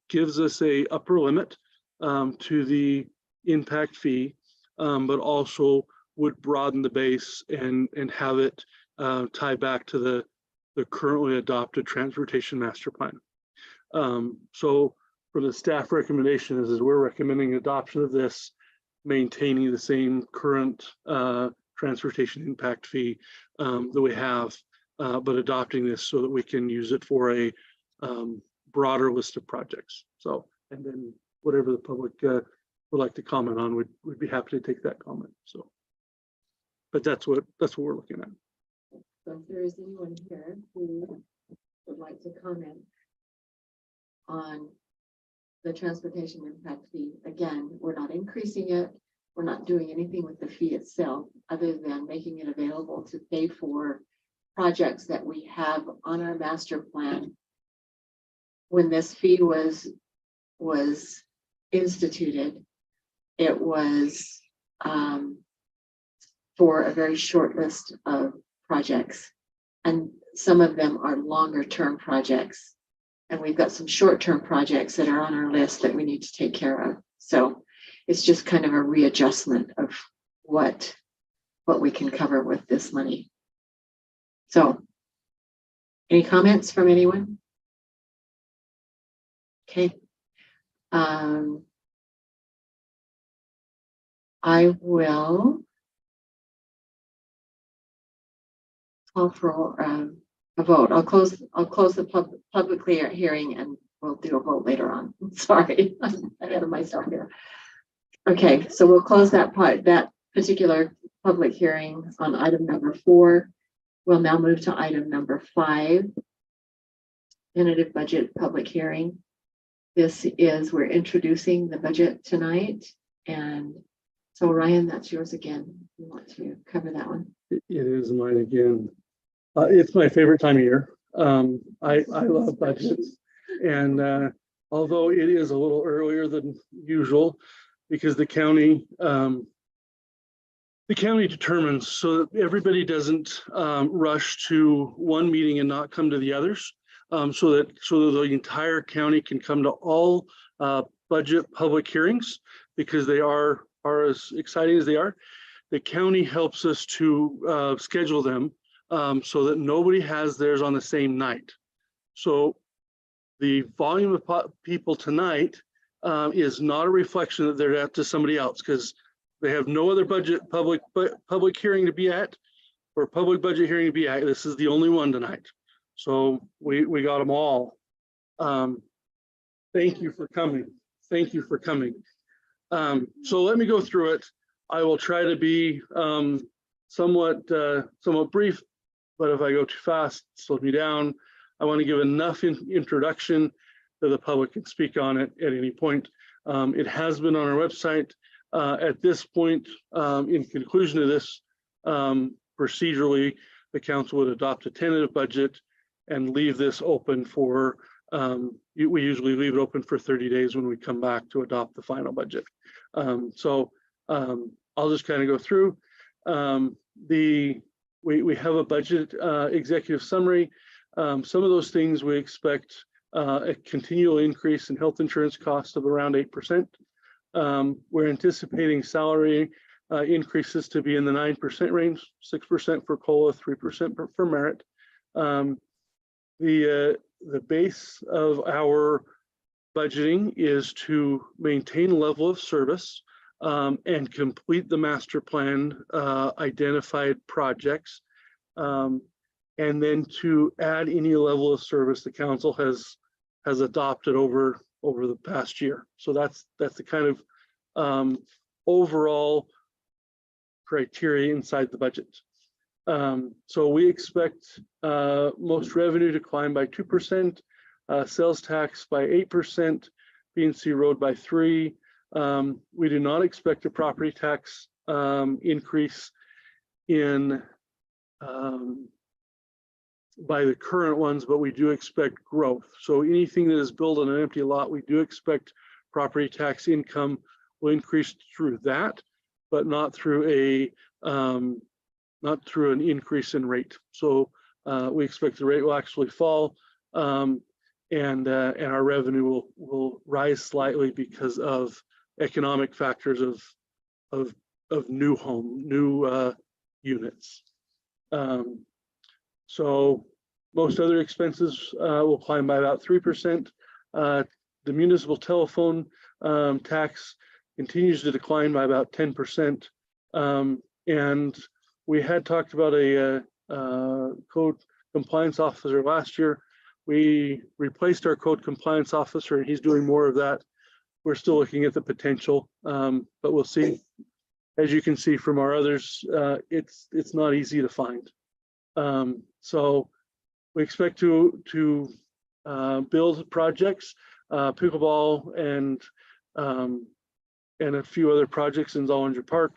gives us a upper limit to the impact fee, but also would broaden the base and have it tie back to the currently adopted transportation master plan. So for the staff recommendation is we're recommending adoption of this, maintaining the same current transportation impact fee that we have, but adopting this so that we can use it for a broader list of projects. So, and then whatever the public would like to comment on, we'd be happy to take that comment. So, but that's what we're looking at. So if there is anyone here who would like to comment on the transportation impact fee, again, we're not increasing it. We're not doing anything with the fee itself, other than making it available to pay for projects that we have on our master plan. When this fee was instituted, it was for a very short list of projects, and some of them are longer term projects, and we've got some short-term projects that are on our list that we need to take care of. So it's just kind of a readjustment of what we can cover with this money. So any comments from anyone? Okay. I will call for a vote. I'll close the public hearing and we'll do a vote later on. Sorry, I'm ahead of myself here. Okay, so we'll close that particular public hearing on item number 4. We'll now move to item number 5, tentative budget public hearing. This is, we're introducing the budget tonight. And so Ryan, that's yours again. You want to cover that one? It is mine again. It's my favorite time of year. I love budgets. And although it is a little earlier than usual, because the county determines so that everybody doesn't rush to one meeting and not come to the others, so that the entire county can come to all budget public hearings, because they are are as exciting as they are, the county helps us to schedule them so that nobody has theirs on the same night. So the volume of people tonight is not a reflection that they're out to somebody else, because they have no other public hearing to be at or public budget hearing to be at. This is the only one tonight. So we got them all. Thank you for coming. Thank you for coming. So let me go through it. I will try to be somewhat brief, but if I go too fast, slow me down. I want to give enough introduction that the public can speak on it at any point. It has been on our website. At this point, in conclusion of this, procedurally, the council would adopt a tentative budget and leave this open for, we usually leave it open for 30 days when we come back to adopt the final budget. I'll just kind of go through. We have a budget executive summary. Some of those things we expect a continual increase in health insurance costs of around 8%. We're anticipating salary increases to be in the 9% range, 6% for COLA, 3% for merit. The base of our budgeting is to maintain level of service and complete the master plan identified projects, and then to add any level of service the council has adopted over the past year. So that's the kind of overall criteria inside the budget. So we expect most revenue to climb by 2%, sales tax by 8%, P&C road by 3%. We do not expect a property tax increase in by the current ones, but we do expect growth. So anything that is built on an empty lot, we do expect property tax income will increase through that, but not through an increase in rate. So we expect the rate will actually fall, and our revenue will rise slightly because of economic factors of new units. So most other expenses will climb by about 3%. The municipal telephone tax continues to decline by about 10%. And we had talked about a code compliance officer last year. We replaced our code compliance officer, and he's doing more of that. We're still looking at the potential, but we'll see. As you can see from our others, it's not easy to find. So we expect to build projects, pickleball and a few other projects in Zollinger Park,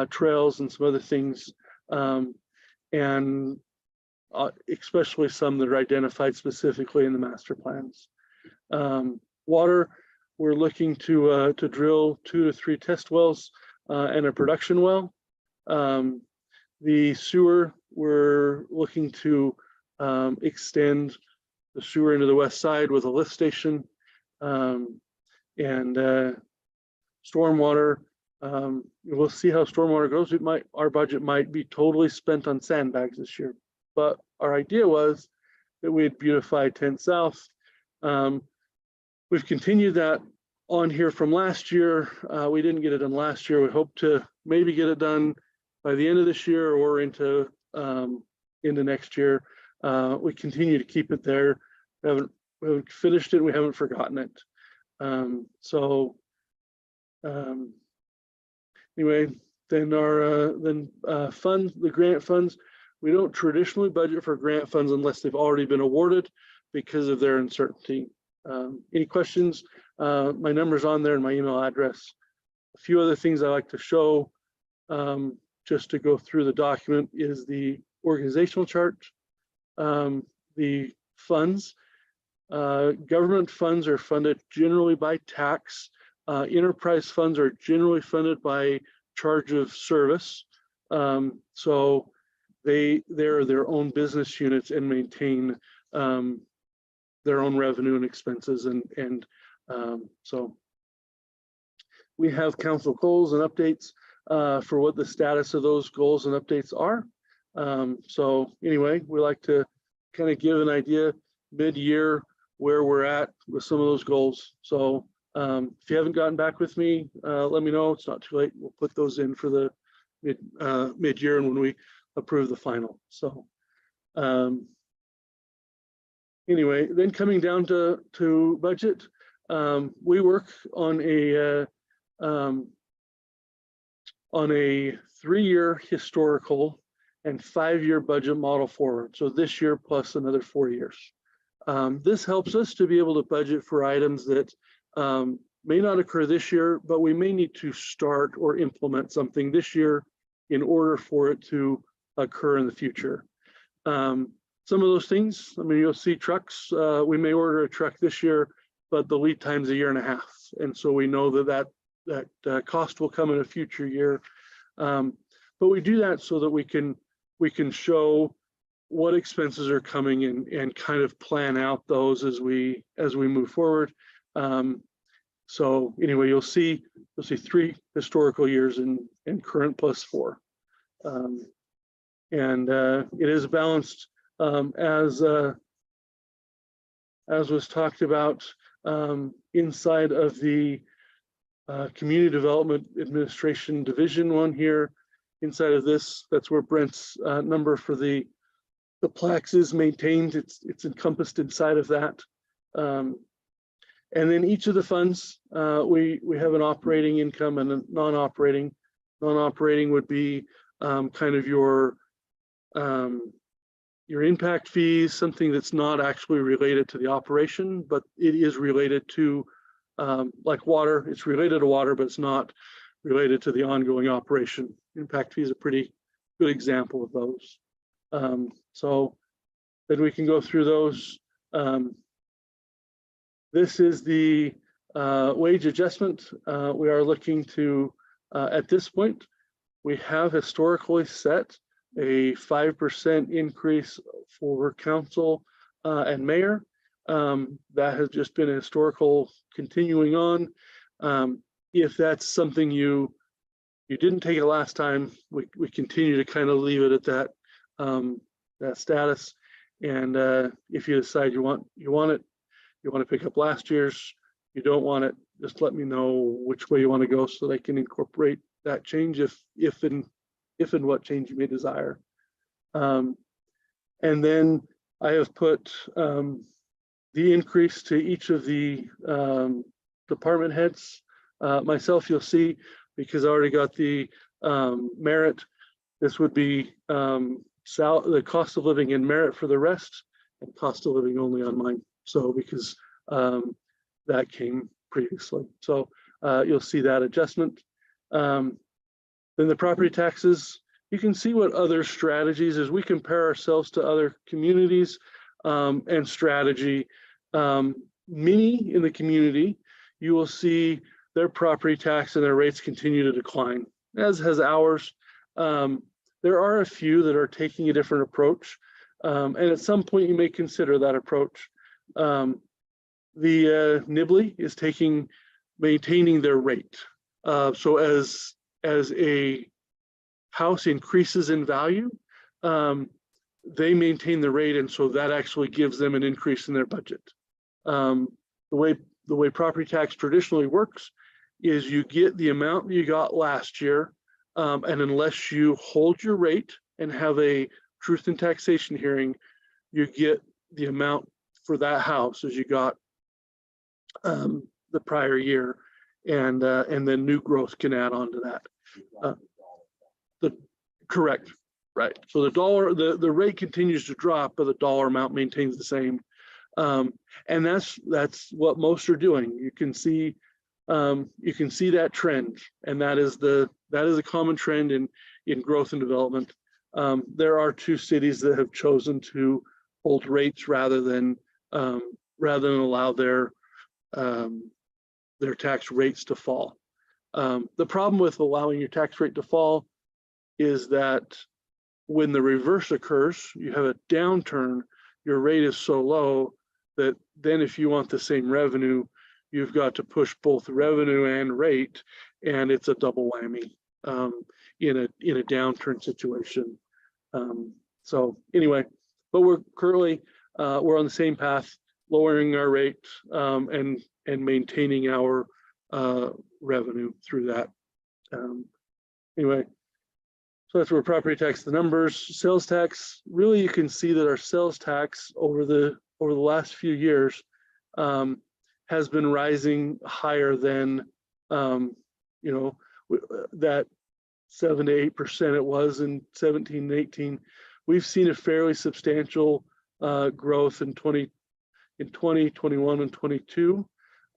trails and some other things, and especially some that are identified specifically in the master plans. Water, we're looking to drill 2 to 3 test wells and a production well. The sewer, we're looking to extend the sewer into the west side with a lift station, and stormwater. We'll see how stormwater goes. Our budget might be totally spent on sandbags this year, but our idea was that we'd beautify 10 South. We've continued that on here from last year. We didn't get it done last year. We hope to maybe get it done by the end of this year or into next year. We continue to keep it there. We haven't finished it. We haven't forgotten it. Anyway, then funds, the grant funds. We don't traditionally budget for grant funds unless they've already been awarded because of their uncertainty. Any questions? My number's on there and my email address. A few other things I like to show, just to go through the document, is the organizational chart, the funds. Government funds are funded generally by tax. Enterprise funds are generally funded by charge of service. So they're their own business units and maintain their own revenue and expenses. So we have council goals and updates for what the status of those goals and updates are. So anyway, we like to kind of give an idea mid-year where we're at with some of those goals. So if you haven't gotten back with me, let me know. It's not too late. We'll put those in for the mid-year and when we approve the final. So anyway, then coming down to budget, we work on a 3-year historical and 5-year budget model forward. So this year plus another 4 years. This helps us to be able to budget for items that may not occur this year, but we may need to start or implement something this year in order for it to occur in the future. Some of those things, I mean, you'll see trucks, we may order a truck this year, but the lead time's 1.5 years. And so we know that cost will come in a future year. But we do that so that we can show what expenses are coming and kind of plan out those as we move forward. So anyway, you'll see 3 historical years and current plus 4. And it is balanced as was talked about inside of the Community Development Administration Division 1 here. Inside of this, that's where Brent's number for the plaques is maintained. It's encompassed inside of that. And then each of the funds, we have an operating income and a non-operating. Non-operating would be kind of your impact fees, something that's not actually related to the operation, but it is related to like water. It's related to water, but it's not related to the ongoing operation. Impact fee is a pretty good example of those. So then we can go through those. This is the wage adjustment. We are looking to, at this point, we have historically set a 5% increase for council and mayor. That has just been a historical continuing on. If that's something you didn't take it last time, we continue to kind of leave it at that status. And if you decide you want to pick up last year's, you don't want it, just let me know which way you want to go so that I can incorporate that change if and what change you may desire. And then I have put the increase to each of the department heads. Myself, you'll see, because I already got the merit, this would be the cost of living in merit for the rest and cost of living only on mine. So because that came previously. So you'll see that adjustment. Then the property taxes, you can see what other strategies as we compare ourselves to other communities and strategy. Many in the community, you will see their property tax and their rates continue to decline, as has ours. There are a few that are taking a different approach. And at some point you may consider that approach. The Nibley is maintaining their rate. So as a house increases in value, they maintain the rate, and so that actually gives them an increase in their budget. The way property tax traditionally works is you get the amount you got last year, and unless you hold your rate and have a truth in taxation hearing, you get the amount for that house as you got the prior year, and then new growth can add on to that. Correct, right. So the rate continues to drop, but the dollar amount maintains the same. And that's what most are doing. You can see that trend, and that is a common trend in growth and development. There are 2 cities that have chosen to hold rates rather than allow their tax rates to fall. The problem with allowing your tax rate to fall is that when the reverse occurs, you have a downturn, your rate is so low that then if you want the same revenue, you've got to push both revenue and rate, and it's a double whammy in a downturn situation. So anyway, but we're currently we're on the same path, lowering our rate and maintaining our revenue through that. Anyway, so that's where property tax, the numbers, sales tax. Really, you can see that our sales tax over the last few years has been rising higher than that 7 to 8% it was in 17 and 18. We've seen a fairly substantial growth in 20, 21, and 22.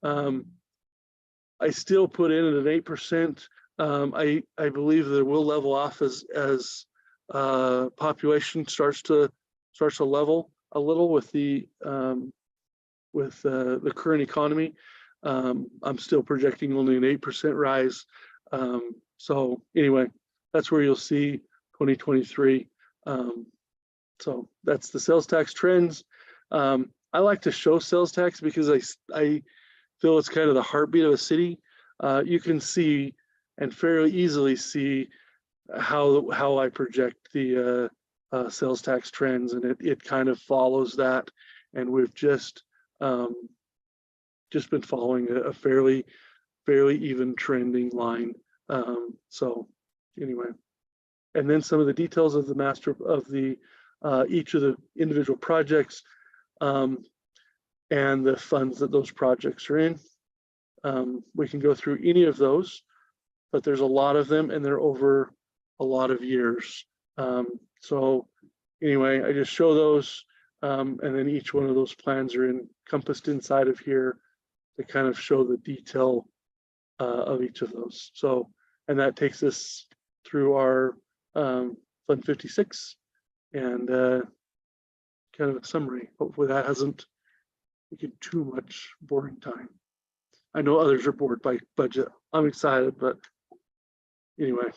I still put in at an 8%. I believe that it will level off as population starts to level a little with the current economy. I'm still projecting only an 8% rise. So anyway, that's where you'll see 2023. So that's the sales tax trends. I like to show sales tax because I feel it's kind of the heartbeat of a city. You can see and fairly easily see how I project the sales tax trends, and it kind of follows that. And we've just been following a fairly even trending line. So anyway, and then some of the details of the master of the each of the individual projects and the funds that those projects are in. We can go through any of those, but there's a lot of them and they're over a lot of years. So anyway, I just show those and then each one of those plans are encompassed inside of here to kind of show the detail of each of those. So, and that takes us through our Fund 56 and kind of a summary. Hopefully that hasn't taken too much boring time. I know others are bored by budget. I'm excited, but anyway,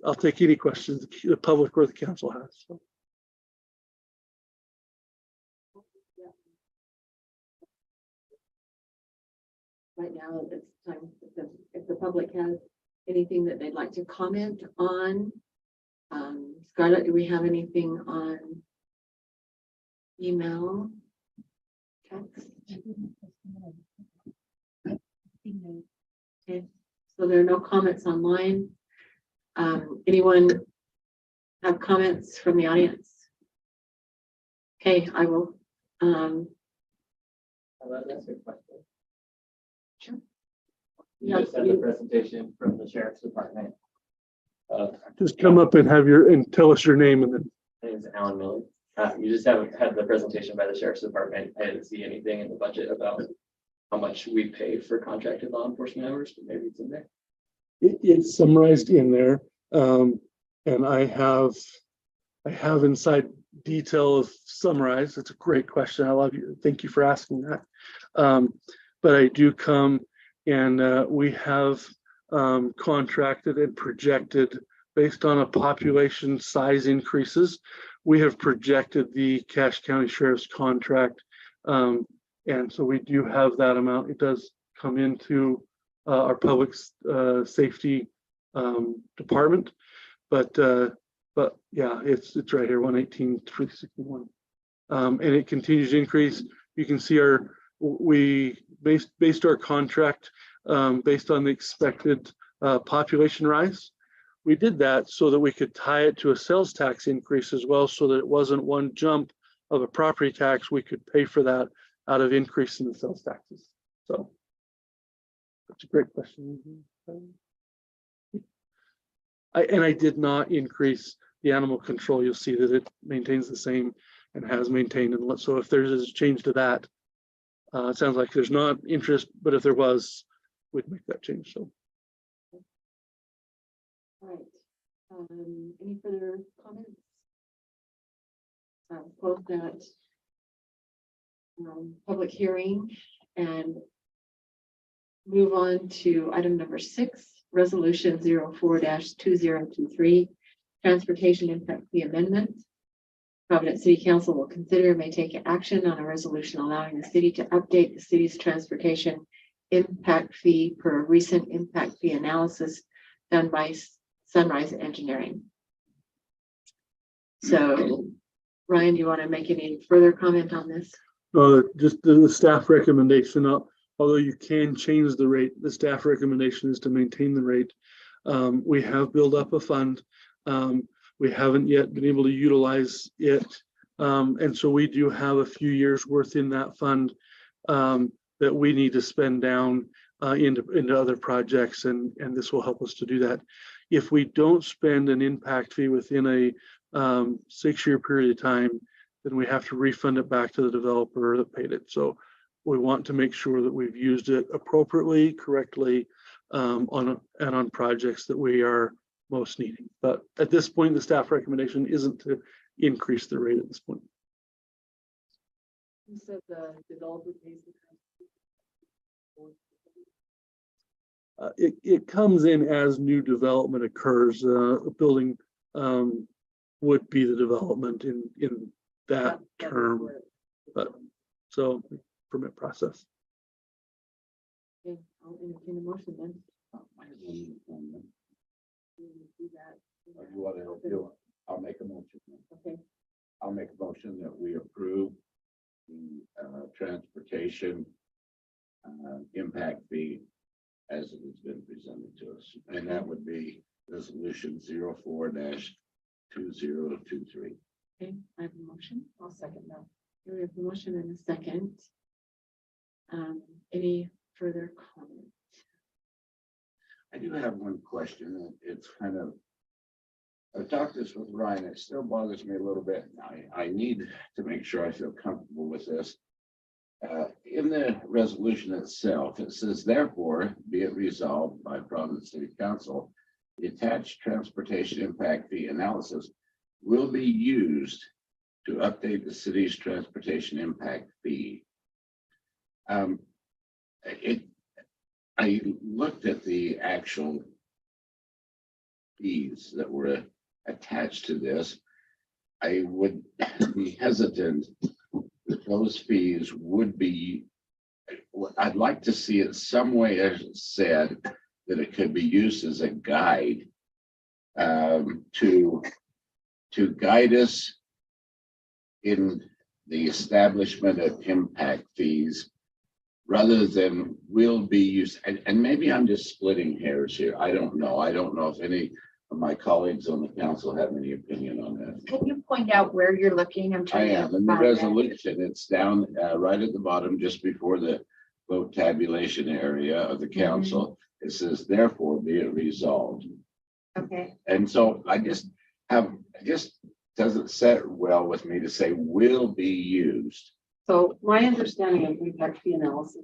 I'll take any questions the public or the council has. So. Right now, it's time if the public has anything that they'd like to comment on. Scarlett, do we have anything on email? Text? Okay, so there are no comments online. Anyone have comments from the audience? Okay, I will. That's a question. Sure. You just had the presentation from the sheriff's department. Just come up and tell us your name and then. My name is Alan Miller. You just haven't had the presentation by the sheriff's department. I didn't see anything in the budget about how much we pay for contracted law enforcement hours, but maybe it's in there. It's summarized in there, and I have inside detail of summarized. It's a great question. I love you. Thank you for asking that. But I do come and we have contracted and projected based on a population size increases. We have projected the Cache County Sheriff's contract, and so we do have that amount. It does come into our public safety department, but yeah, it's right here, 118,361, and it continues to increase. You can see we based our contract based on the expected population rise. We did that so that we could tie it to a sales tax increase as well, so that it wasn't one jump of a property tax. We could pay for that out of increase in the sales taxes. So that's a great question. I did not increase the animal control. You'll see that it maintains the same and has maintained. And so if there's a change to that, it sounds like there's not interest, but if there was, we'd make that change. So. All right. Any further comments? Close that public hearing and move on to item number 6, resolution 04-2023, transportation impact fee amendment. Providence City Council will consider and may take action on a resolution allowing the city to update the city's transportation impact fee per recent impact fee analysis done by Sunrise Engineering. So, Ryan, do you want to make any further comment on this? Just the staff recommendation, although you can change the rate, the staff recommendation is to maintain the rate. We have built up a fund. We haven't yet been able to utilize it. And so we do have a few years worth in that fund that we need to spend down into other projects, and this will help us to do that. If we don't spend an impact fee within a 6-year period of time, then we have to refund it back to the developer that paid it. So we want to make sure that we've used it appropriately, correctly, on projects that we are most needing. But at this point, the staff recommendation isn't to increase the rate at this point. You said the developer pays the. It comes in as new development occurs. A building would be the development in that term, but so permit process. Okay, I'll entertain a motion then. I'll make a motion. Okay, I'll make a motion that we approve the transportation impact fee as it has been presented to us. And that would be resolution 04-2023. okay, I have a motion. I'll second that. We have a motion and a second. Any further comment? I do have one question. It's kind of, I've talked this with Ryan. It still bothers me a little bit. I need to make sure I feel comfortable with this. In the resolution itself, it says, therefore, be it resolved by Providence City Council, the attached transportation impact fee analysis will be used to update the city's transportation impact fee. I looked at the actual fees that were attached to this. I would be hesitant that those fees would be, I'd like to see it some way as said that it could be used as a guide to guide us in the establishment of impact fees rather than will be used. And maybe I'm just splitting hairs here. I don't know. I don't know if any of my colleagues on the council have any opinion on that. Can you point out where you're looking? I'm I trying to. am in the find that. resolution. It's down right at the bottom, just before the vote tabulation area of the council. It says, therefore, be it resolved. Okay, And so it just doesn't set well with me to say will be used. So my understanding of impact fee analysis,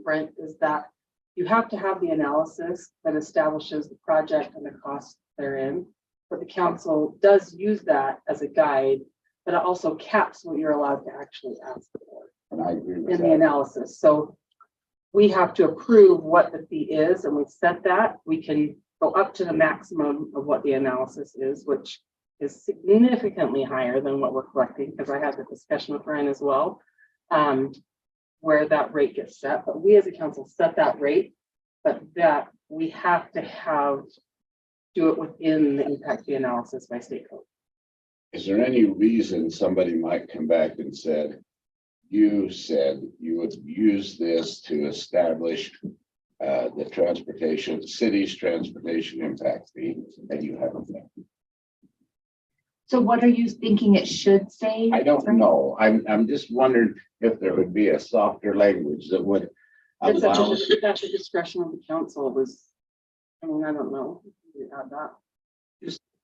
Brent, is that you have to have the analysis that establishes the project and the costs therein. But the council does use that as a guide, but it also caps what you're allowed to actually ask for And I agree with in the that. analysis. So we have to approve what the fee is, and we set that. We can go up to the maximum of what the analysis is, which is significantly higher than what we're collecting, because I had the discussion with Ryan as well, where that rate gets set. But we as a council set that rate, but that we have to do it within the impact fee analysis by state code. Is there any reason somebody might come back and said you would use this to establish the city's transportation impact fee, and you haven't done? so what are you thinking it should say? I don't know. I'm just wondering if there would be a softer language that would allow us. That's the discretion of the council. I don't know. We add that.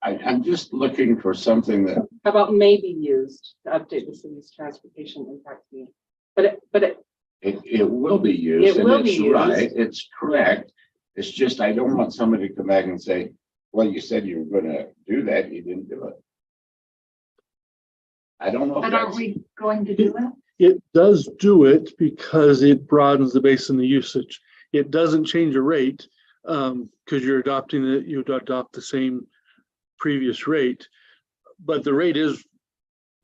I'm just looking for something that, How about maybe used to update the city's transportation impact fee? But it will be used. It will And be it's used. right, it's correct. It's just, I don't want somebody to come back and say, well, you said you were gonna do that, and you didn't do it. I don't know. if But aren't that's- we going to do it? It does do it because it broadens the base and the usage. It doesn't change a rate because you adopt the same previous rate, but the rate is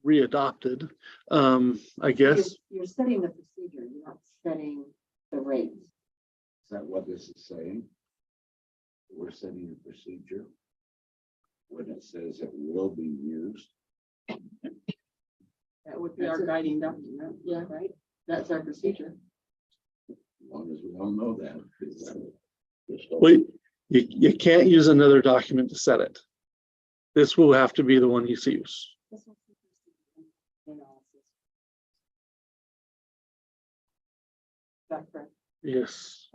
readopted, I guess. You're setting the procedure, you're not setting the rates. Is that what this is saying? We're setting a procedure. When it says it will be used. That would be our guiding document. Yeah, right? That's our procedure. As long as we all know that. Wait, you can't use another document to set it. This will have to be the one you use. That's correct. Yes.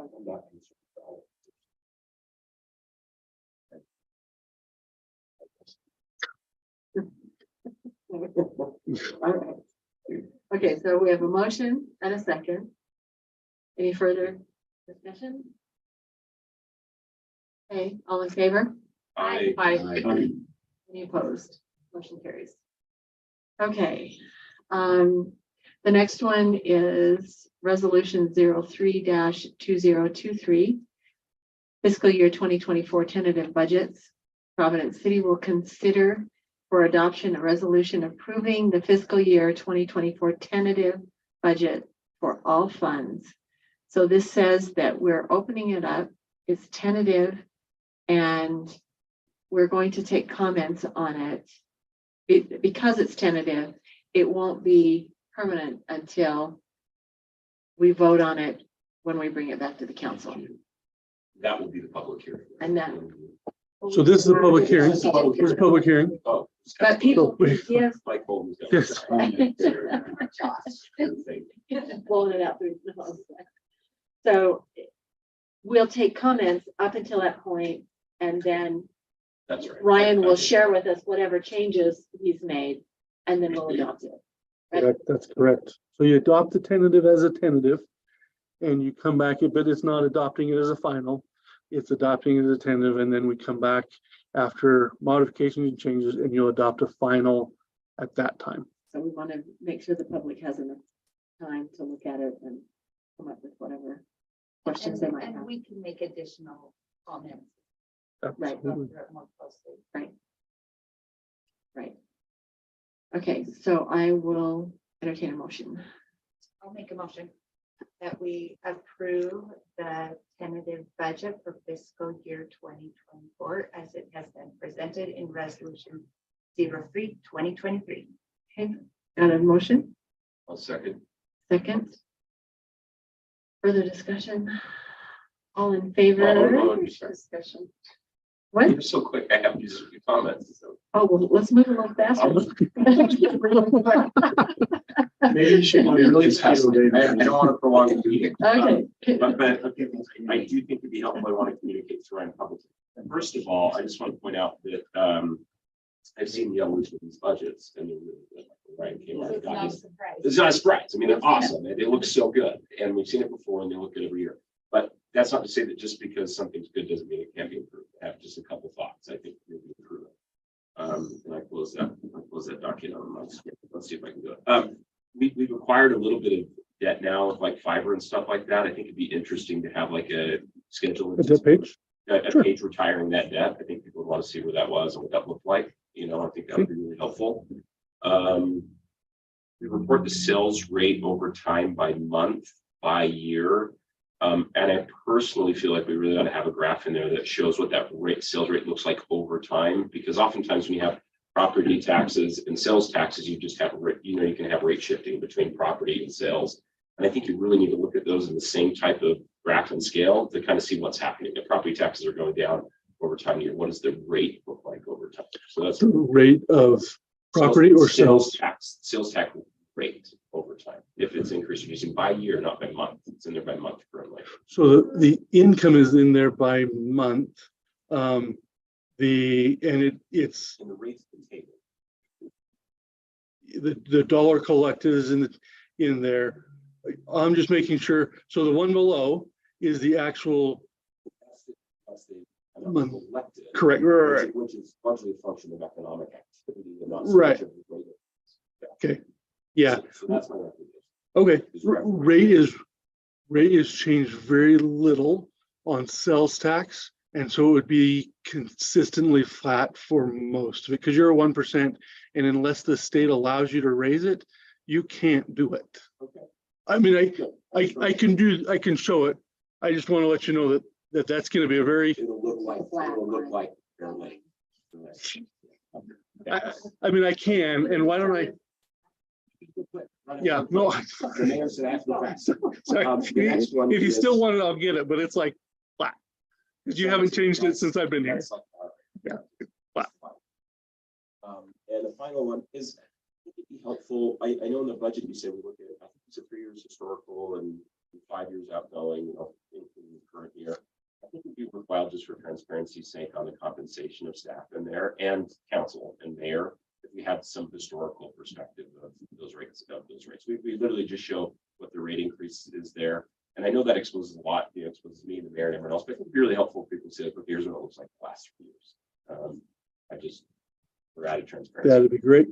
Okay. Okay, so we have a motion and a second. Any further discussion? Okay, all in favor? I, Aye. Any opposed? Motion carries. Okay, the next one is resolution 03-2023. Fiscal year 2024 tentative budgets. Providence City will consider for adoption a resolution approving the fiscal year 2024 tentative budget for all funds. So this says that we're opening it up, it's tentative, and we're going to take comments on it. Because it's tentative, it won't be permanent until we vote on it when we bring it back to the council. that will be the public hearing. And that- So this is a public hearing. This is a public hearing. Oh. But people, So- yes. Mike Holmes. Yes. Blowing it out through the nose. So we'll take comments up until that point, and then That's right. Ryan will share with us whatever changes he's made, and then we'll adopt it. That's correct. So you adopt the tentative as a tentative, and you come back, but it's not adopting it as a final. It's adopting it as a tentative, and then we come back after modifications and changes, and you'll adopt a final at that time. So we want to make sure the public has enough time to look at it and come up with whatever questions they might have. And we can make additional comments. Right. Absolutely. More closely. Right. Okay, so I will entertain a motion. I'll make a motion that we approve the tentative budget for fiscal year 2024 as it has been presented in resolution 03-2023. Okay, got a motion? I'll second. Second. Further discussion? All in Oh, favor? you're sorry. Discussion. What? You're so quick. I have these comments. So. Oh, well, let's move a little faster. Maybe you should be really fast. I don't want to prolong the meeting. Okay. But I do think it'd be helpful. I want to communicate to Ryan publicly. And first of all, I just want to point out that I've seen the evolution of these budgets, and they're really good. Ryan came out and got these. It's not a surprise. I mean, they're awesome. They look so good, and we've seen it before, and they look good every year. But that's not to say that just because something's good doesn't mean it can't be improved. I have just a couple thoughts. I think we'll be improving. And I close that document on my screen. Let's see if I can do it. We've acquired a little bit of debt now with like fiber and stuff like that. I think it'd be interesting to have like a schedule. A debt page? A Sure. page retiring that debt. I think people would want to see where that was and what that looked like. You know, I think that would be really helpful. We report the sales rate over time by month, by year. And I personally feel like we really ought to have a graph in there that shows what that sales rate looks like over time, because oftentimes when you have property taxes and sales taxes, you just have, you can have rate shifting between property and sales. And I think you really need to look at those in the same type of graph and scale to kind of see what's happening. If property taxes are going down over time, what does the rate look like over time? So that's The rate of property or sales? Sales tax rate over time. If it's increasing, using by year, not by month. It's in there by month currently. So the income is in there by month. It's And the rates in the table. the dollar collected is in there. I'm just making sure. So the one below is the actual. That's the amount collected. Correct. Right. Which is largely a function of economic activity and not. Right. So much of the rate. Okay. Yeah. So that's my recommendation. Okay. Rate is changed very little on sales tax And so it would be consistently flat for most of it, because you're a 1%, and unless the state allows you to raise it, you can't do it. Okay. I mean, I can show it. I just want to let you know that that's going to be a very, It'll look like, Fair Lake. I mean, I can, and why don't I? Yeah, no. The mayor said I have to go fast. Sorry. The next one If you is- still want it, I'll get it, but it's like flat. Because you haven't changed it since I've been here. That's like, Yeah. And the final one is, I think it'd be helpful. I know in the budget, you said we look at, I think it's a 3 years historical and 5 years outgoing, in the current year. I think it'd be worthwhile, just for transparency's sake, on the compensation of staff in there and council and mayor, if we had some historical perspective of those rates. We literally just show what the rate increase is there. And I know that exposes a lot, exposes me, the mayor, and everyone else, but I think it'd be really helpful if people say, look, here's what it looks like the last 3 years. I just, for added transparency. That'd be great.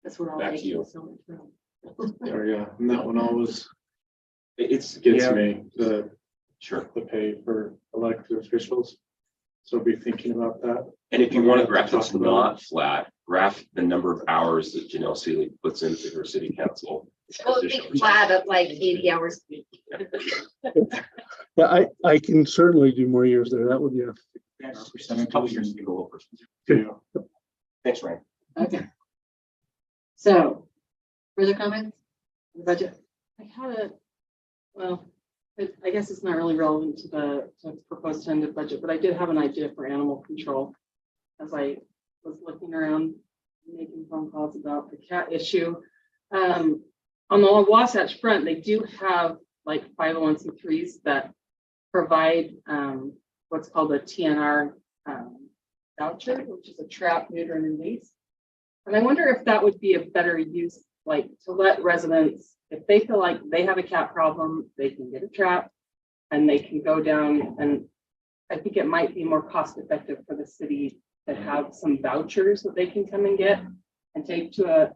That's where all Back to making you. so much room. Yeah, and that one always It's, gets yeah, me, the sure. pay for elected officials. So be thinking about that. And if you want to graph that's not flat, graph the number of hours that Janelle Seeley puts into her city council. Well, it'd be flat at like 80 hours a week. Yeah, I can certainly do more years there. That would be a. A couple years to go over. Okay. Thanks, Ryan. Okay. So, further comments? on the budget? I had a, well, I guess it's not really relevant to the proposed tentative budget, but I did have an idea for animal control. As I was looking around, making phone calls about the cat issue. On the Wasatch front, they do have like 501c3s that provide what's called a TNR voucher, which is a trap, neuter, and release. And I wonder if that would be a better use, like to let residents, if they feel like they have a cat problem, they can get a trap and they can go down. And I think it might be more cost effective for the city to have some vouchers that they can come and get and take to a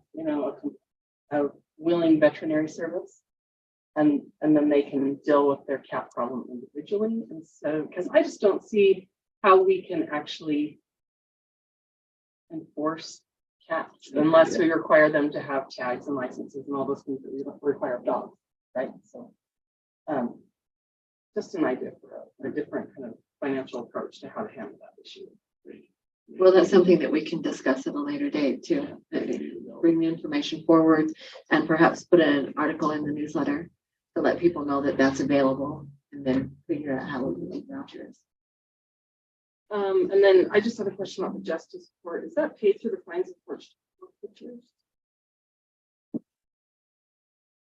willing veterinary service. And then they can deal with their cat problem individually. And so, because I just don't see how we can actually enforce cats unless we require them to have tags and licenses and all those things that we don't require of dogs, right? So just an idea for a different kind of financial approach to how to handle that issue. Well, that's something that we can discuss at a later date too. Bring the information forward and perhaps put an article in the newsletter to let people know that that's available and then figure out how we can make vouchers. And then I just had a question about the justice court. Is that paid through the fines and forfeitures?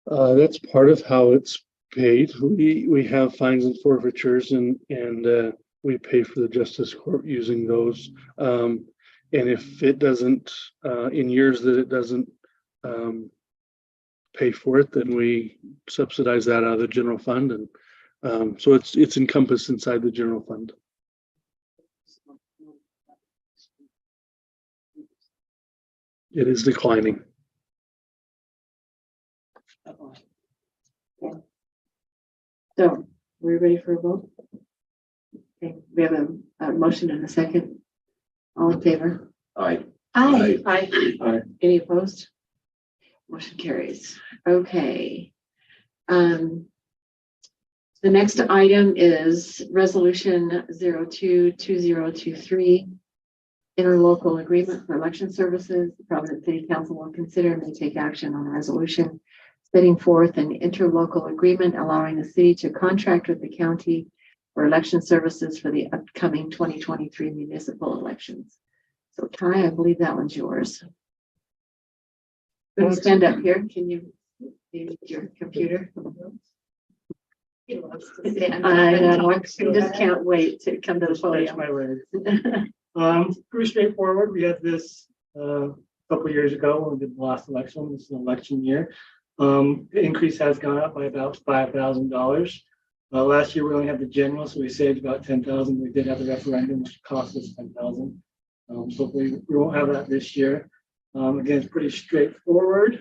That's part of how it's paid. We have fines and forfeitures and we pay for the justice court using those. And if it doesn't, in years that it doesn't pay for it, then we subsidize that out of the general fund. And so it's encompassed inside the general fund. It is declining. So we're ready for a vote? Okay, we have a motion and a second. All in favor? Aye. Aye. Any opposed? Motion carries. Okay. The next item is resolution 022023. Interlocal agreement for election services. The Providence City Council will consider and may take action on a resolution setting forth an interlocal agreement allowing the city to contract with the county for election services for the upcoming 2023 municipal elections. So Ty, I believe that one's yours. Gonna stand up here. Can you use your computer? I know, I just can't wait to come to the podium. My way. Pretty straightforward. We had this a couple of years ago when we did the last election. This is an election year. The increase has gone up by about $5,000. Last year we only had the general, so we saved about $10,000. We did have the referendum, which cost us $10,000. So we won't have that this year. Again, it's pretty straightforward.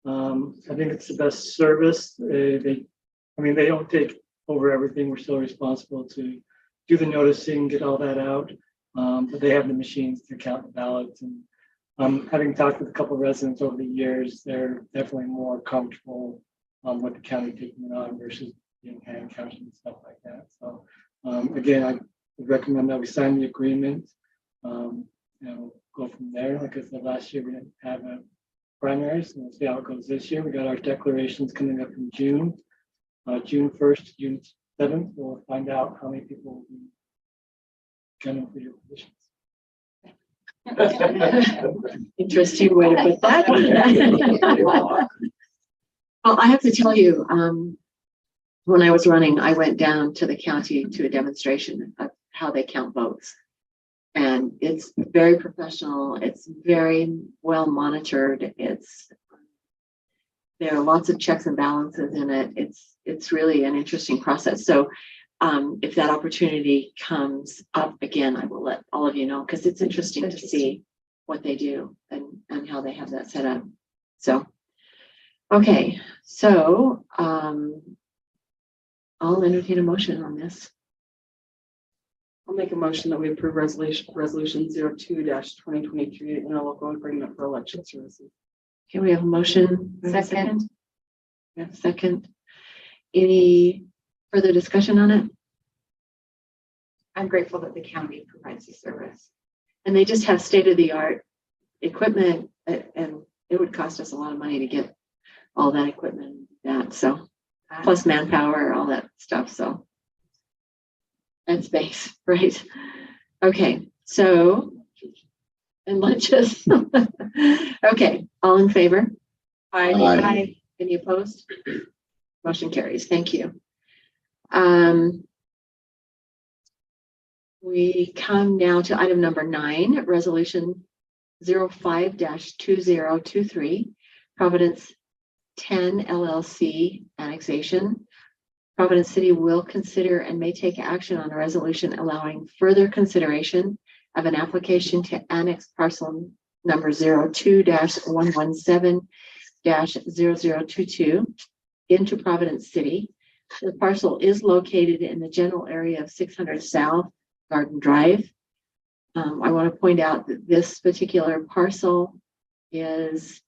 I think it's the best service. They don't take over everything. We're still responsible to do the noticing, get all that out. But they have the machines to count the ballots. And having talked with a couple of residents over the years, they're definitely more comfortable with the county taking it on versus being hand counted and stuff like that. So again, I would recommend that we sign the agreement. Go from there. Like I said, last year we didn't have a primaries, and we'll see how it goes this year. We got our declarations coming up in June. June 1st, June 7th, we'll find out how many people will be gunning for your positions. Interesting way to put that. Well, I have to tell you, when I was running, I went down to the county to a demonstration of how they count votes. And it's very professional. It's very well monitored. There are lots of checks and balances in it. It's really an interesting process. So if that opportunity comes up again, I will let all of you know, because it's interesting to see what they do and how they have that set up. So, okay, so I'll entertain a motion on this. I'll make a motion that we approve resolution 02-2023 in a local agreement for election services. Okay, we have a motion. Second. We have a second. Any further discussion on it? I'm grateful that the county provides the service. And they just have state-of-the-art equipment, and it would cost us a lot of money to get all that equipment, so plus manpower, all that stuff, so. And space, right? Okay, so, and lunches. Okay, all in favor? Aye. Any opposed? Motion carries. Thank you. We come now to item number 9, resolution 05-2023, Providence 10 LLC annexation. Providence City will consider and may take action on a resolution allowing further consideration of an application to annex parcel number 02-117-0022 into Providence City. The parcel is located in the general area of 600 South Garden Drive. I want to point out that this particular parcel is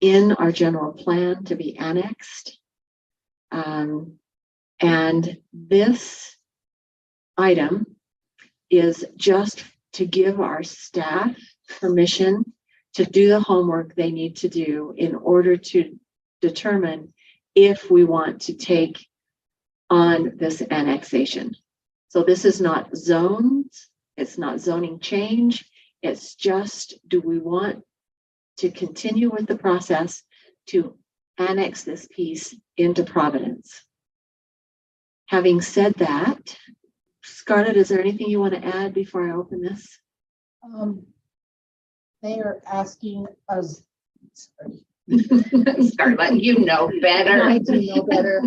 in our general plan to be annexed. And this item is just to give our staff permission to do the homework they need to do in order to determine if we want to take on this annexation. So this is not zones, it's not zoning change, it's just, do we want to continue with the process to annex this piece into Providence? Having said that, Scarlett, is there anything you want to add before I open this? They are asking us. Scarlett, you know better. I do know better.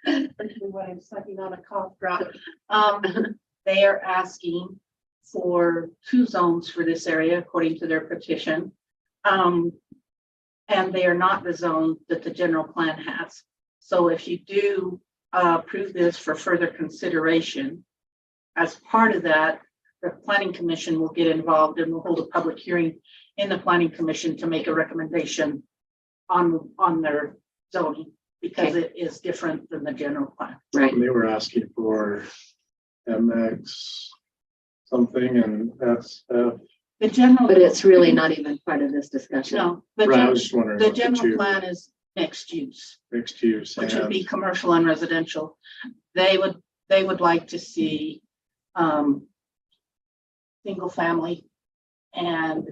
Especially when I'm sucking on a cough drop. They are asking for 2 zones for this area, according to their petition. And they are not the zone that the general plan has. So if you do approve this for further consideration, as part of that, the planning commission will get involved and will hold a public hearing in the planning commission to make a recommendation on their zoning, because it is different than the general plan. Right. They were asking for MX something and that's, The general. But it's really not even part of this discussion. No, right, I was just wondering. the what the general 2 plan is mixed use, Mixed use. which would be and- commercial and residential. They would like to see single family and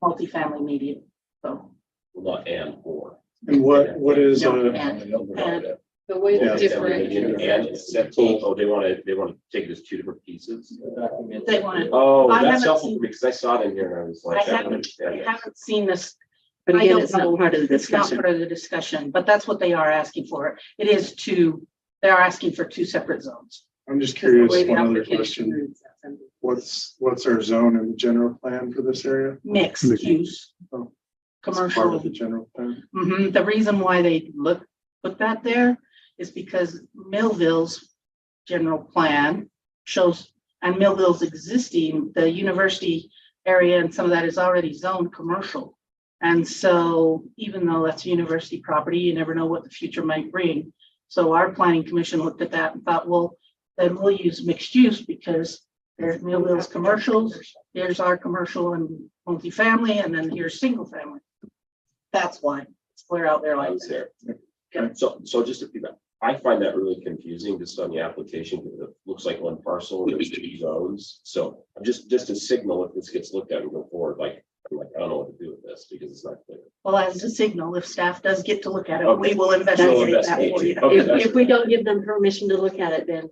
multifamily medium. So Not and or. And what is, The way Yeah. to differentiate. And it's that, oh, they want to take it as 2 different pieces. they want to. Oh, I that's haven't helpful seen- for me because I saw it in here and I was I like, I don't haven't understand that. seen this. But I again, don't it's know. not part of the It's not discussion. part of the discussion, but that's what they are asking for. It is they are asking for 2 separate zones. I'm just Because the way curious, the one other application question. reads, that's ambiguous. What's our zone in the general plan for this area? Mixed Mixed. use. Oh, It's Commercial. part of the general plan. The reason why they put that there is because Millville's general plan shows, and Millville's existing, the university area and some of that is already zoned commercial. And so even though that's university property, you never know what the future might bring. So our planning commission looked at that and thought, well, then we'll use mixed use because there's Millville's commercials, here's our commercial and multifamily, and then here's single family. That's why it's clear out there I like was that. there. So just to be back, I find that really confusing just on the application, because it looks like one parcel, there's two zones. So I'm just a signal if this gets looked at and go forward, I'm like, I don't know what to do with this because it's not clear. Well, as a signal, if staff does get to look at it, Okay. we will investigate that investigate for you. it. Okay, If we don't give them permission to look at it, then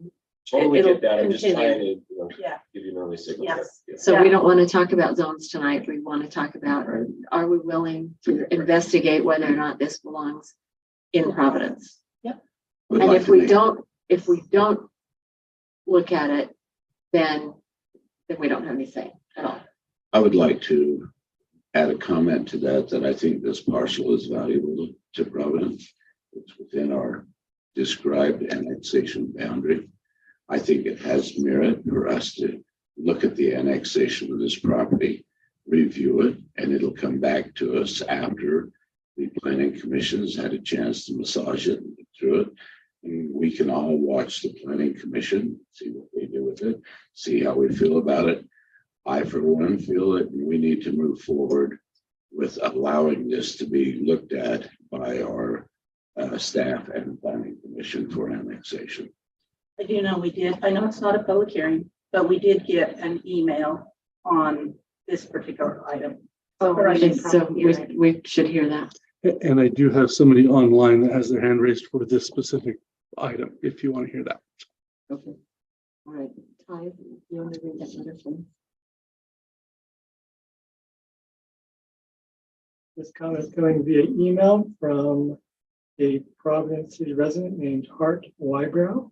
Totally it'll get that. I'm just continue. trying to, Yeah. give you an early signal. Yes. Yeah. So we don't want to talk about zones tonight. We want to talk about, or are we willing to investigate whether or not this belongs in Providence? Would And like if to we make- don't look at it, then we don't have any say at all. I would like to add a comment to that I think this parcel is valuable to Providence. It's within our described annexation boundary. I think it has merit for us to look at the annexation of this property, review it, and it'll come back to us after the planning commission's had a chance to massage it and look through it. And we can all watch the planning commission, see what they do with it, see how we feel about it. I, for one, feel that we need to move forward with allowing this to be looked at by our staff and planning commission for annexation. I do know we did. I know it's not a public hearing, but we did get an email on this particular item. So we should hear that. And I do have somebody online that has their hand raised for this specific item, if you want to hear that. Okay. All right. Ty, you want to read that letter for me? This comment is coming via email from a Providence City resident named Hart Wybrow.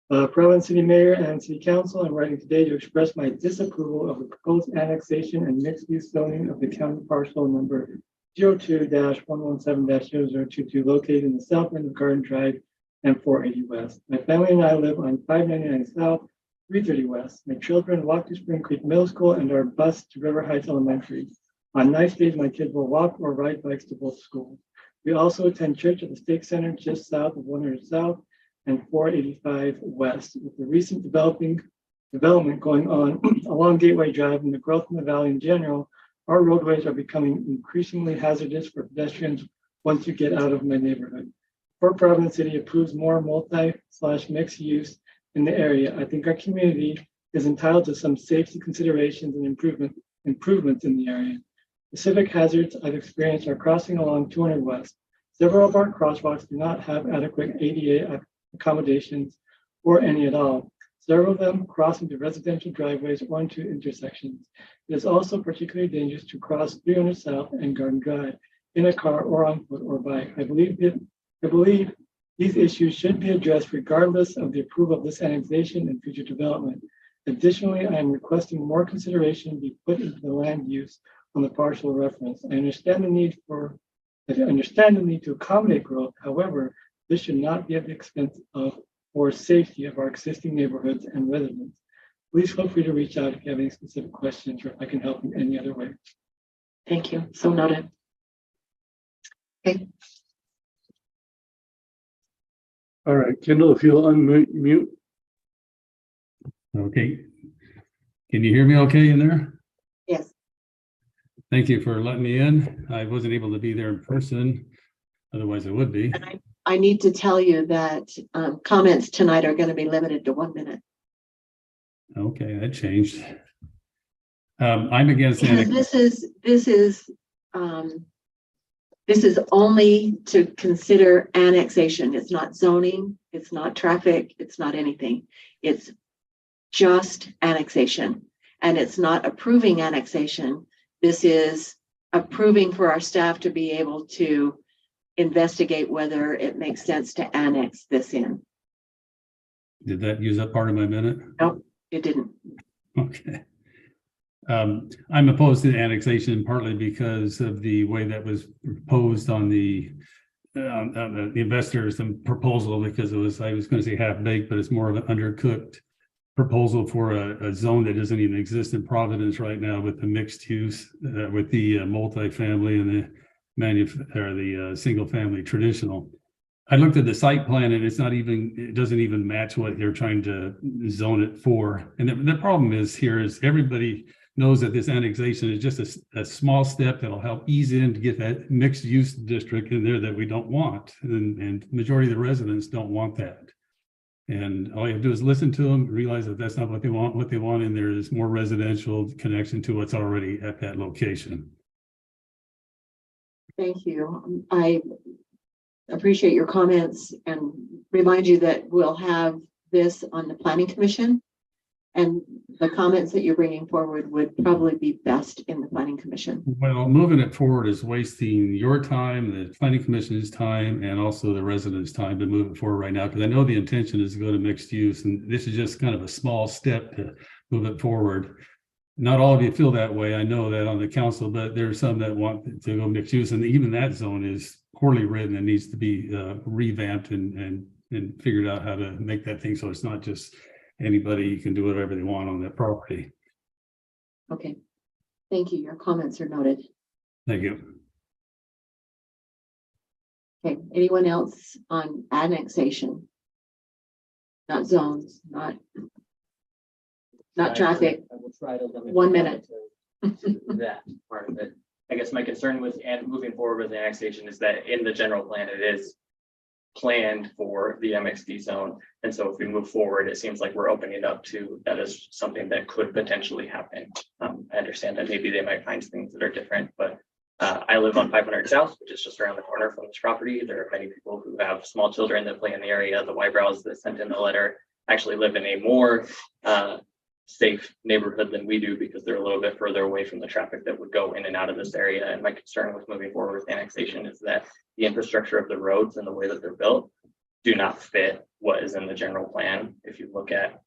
Providence City Mayor and City Council, I'm writing today to express my disapproval of the proposed annexation and mixed-use zoning of the county parcel number 02-117-0022 located in the south end of Garden Drive and 480 West. My family and I live on 599 South, 330 West. My children walk to Spring Creek Middle School and are bused to River Heights Elementary. On nice days, my kids will walk or ride bikes to both schools. We also attend church at the Stake Center just south of 100 South and 485 West. With the recent development going on along Gateway Drive and the growth in the valley in general, our roadways are becoming increasingly hazardous for pedestrians once you get out of my neighborhood. Port Providence City approves more multi/mixed use in the area. I think our community is entitled to some safety considerations and improvements in the area. Specific hazards I've experienced are crossing along 200 West. Several of our crosswalks do not have adequate ADA accommodations or any at all. Several of them cross into residential driveways or into intersections. It is also particularly dangerous to cross 300 South and Garden Drive in a car or on foot or bike. I believe these issues should be addressed regardless of the approval of this annexation and future development. Additionally, I am requesting more consideration be put into the land use on the parcel reference. I understand the need to accommodate growth. However, this should not be at the expense of or safety of our existing neighborhoods and residents. Please feel free to reach out if you have any specific questions or if I can help in any other way. Thank you. So noted. Okay. All right, Kendall, if you'll unmute. Okay. Can you hear me okay in there? Yes. Thank you for letting me in. I wasn't able to be there in person. Otherwise I would be. And I need to tell you that comments tonight are going to be limited to 1 minute. Okay, that changed. I'm against Because this is only to consider annexation. It's not zoning, it's not traffic, it's not anything. It's just annexation. And it's not approving annexation. This is approving for our staff to be able to investigate whether it makes sense to annex this in. Did that use up part of my minute? Nope, it didn't. Okay. I'm opposed to annexation partly because of the way that was proposed on the the investors and proposal, because I was going to say half baked, but it's more of an undercooked proposal for a zone that doesn't even exist in Providence right now with the mixed use, with the multifamily and the single family traditional. I looked at the site plan and it doesn't even match what they're trying to zone it for. And the problem is everybody knows that this annexation is just a small step that'll help ease in to get that mixed use district in there that we don't want. And majority of the residents don't want that. And all you have to do is listen to them, realize that that's not what they want. What they want in there is more residential connection to what's already at that location. Thank you. I appreciate your comments and remind you that we'll have this on the Planning Commission. And the comments that you're bringing forward would probably be best in the Planning Commission. Well, moving it forward is wasting your time, the Planning Commission's time, and also the residents' time to move it forward right now, because I know the intention is to go to mixed use, and this is just kind of a small step to move it forward. Not all of you feel that way, I know that on the council, but there are some that want to go mixed use, and even that zone is poorly written and needs to be revamped and figured out how to make that thing so it's not just anybody can do whatever they want on that property. Okay. Thank you. Your comments are noted. Thank you. Okay. Anyone else on annexation? Not zones, not traffic. I will try to limit 1 minute. that part of it. I guess my concern with and moving forward with the annexation is that in the general plan, it is planned for the MXD zone. And so if we move forward, it seems like we're opening it up to that is something that could potentially happen. I understand that maybe they might find things that are different, but I live on 500 South, which is just around the corner from this property. There are many people who have small children that play in the area. The Wybrows that sent in the letter actually live in a more safe neighborhood than we do because they're a little bit further away from the traffic that would go in and out of this area. And my concern with moving forward with annexation is that the infrastructure of the roads and the way that they're built do not fit what is in the general plan. If you look at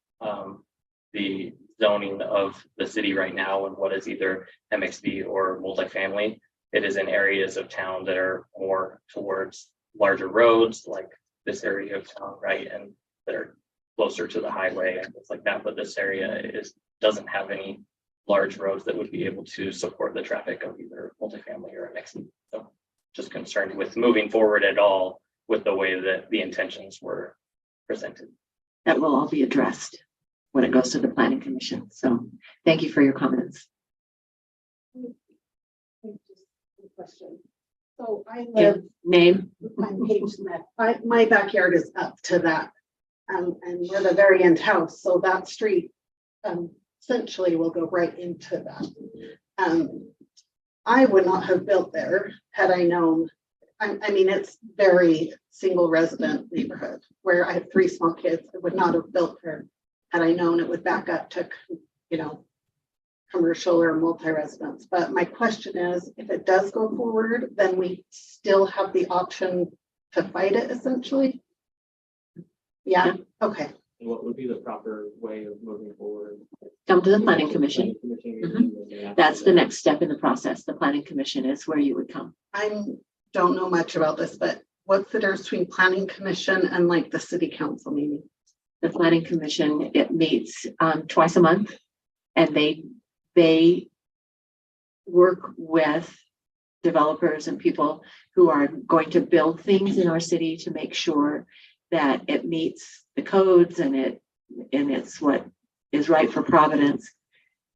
the zoning of the city right now and what is either MXD or multifamily, it is in areas of town that are more towards larger roads like this area of town, right? And that are closer to the highway and things like that, but this area doesn't have any large roads that would be able to support the traffic of either multifamily or MXD. So just concerned with moving forward at all with the way that the intentions were presented. That will all be addressed when it goes to the Planning Commission. So thank you for your comments. Question. So I Yeah. live Name? on Page Smith. My backyard is up to that. And we're the very end house, so that street essentially will go right into that. I would not have built there had I known. I mean, it's very single resident neighborhood where I have 3 small kids. I would not have built there had I known it would back up to, commercial or multi-residence. But my question is, if it does go forward, then we still have the option to fight it essentially? Yeah, okay. And what would be the proper way of moving forward? Come to the Planning Commission. That's the next step in the process. The Planning Commission is where you would come. I don't know much about this, but what's the difference between Planning Commission and like the City Council meeting? The Planning Commission, it meets twice a month, and they work with developers and people who are going to build things in our city to make sure that it meets the codes and it's what is right for Providence.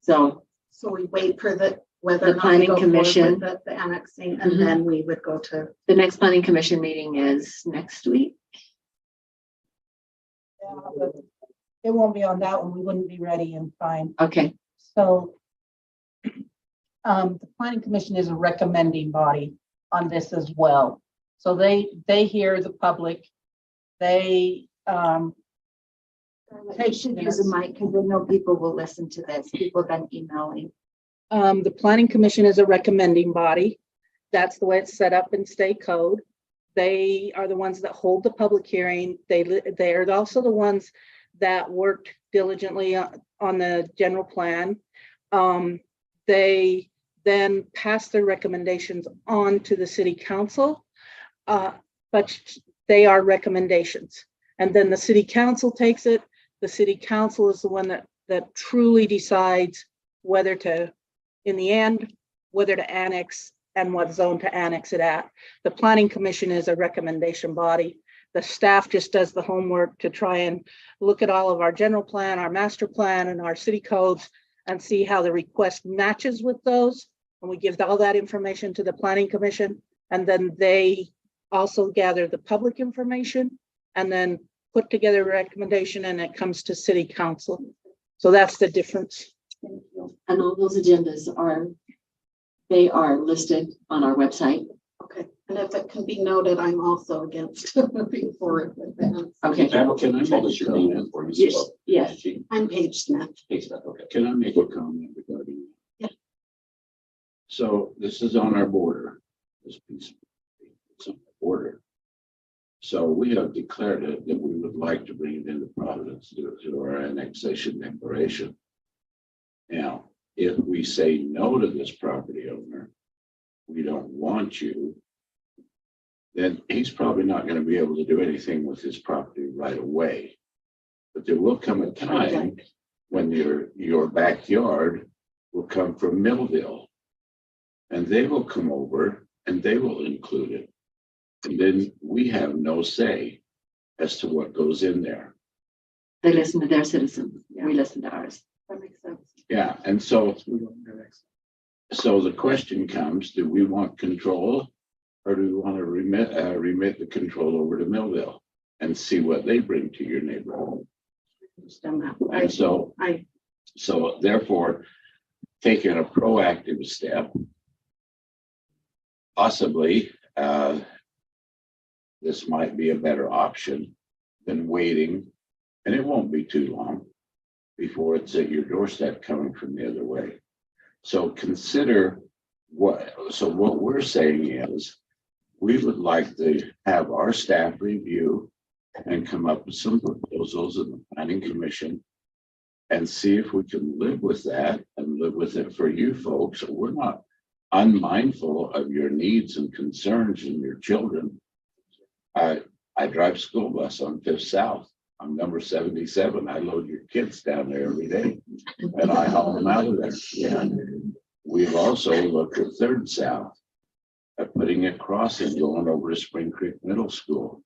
So we wait for whether the or not we Planning go forward Commission, with the annexing, and then we would go to. the next Planning Commission meeting is next week. Yeah, but it won't be on that one. We wouldn't be ready in time. Okay. So the Planning Commission is a recommending body on this as well. So they hear the public. They should use a mic because I know people will listen to this. People have been emailing. The Planning Commission is a recommending body. That's the way it's set up in state code. They are the ones that hold the public hearing. They are also the ones that worked diligently on the general plan. They then pass their recommendations on to the city council. But but they are recommendations. And then the city council takes it. The city council is the one that truly decides whether to, in the end, whether to annex and what zone to annex it at. The planning commission is a recommendation body. The staff just does the homework to try and look at all of our general plan, our master plan, and our city codes and see how the request matches with those. And we give all that information to the planning commission, and then they also gather the public information and then put together a recommendation, and it comes to city council. So that's the difference. And all those agendas they are listed on our website. Okay, and if it can be noted, I'm also against moving forward with that. Okay. Can I make a comment? Yes, yes. I'm Paige Smith. Okay, can I make a comment regarding? Yeah. So this is on our border, this piece, it's on the border. So we have declared it that we would like to bring it into Providence to our annexation declaration. Now, if we say no to this property owner, we don't want you, then he's probably not going to be able to do anything with his property right away. But there will come a time when your backyard will come from Millville, and they will come over and they will include it. And then we have no say as to what goes in there. They listen to their citizens. We listen to ours. That makes sense. Yeah, and so the question comes, do we want control, or do we want to remit the control over to Millville and see what they bring to your neighborhood? And so therefore, taking a proactive step, possibly this might be a better option than waiting, and it won't be too long before it's at your doorstep coming from the other way. So consider what we're saying is, we would like to have our staff review and come up with some proposals in the planning commission and see if we can live with that and live with it for you folks. So we're not unmindful of your needs and concerns and your children. I drive school bus on 5th South. I'm number 77. I load your kids down there every day and I haul them out of there. Yeah. We've also looked at 3rd South at putting a crossing going over to Spring Creek Middle School.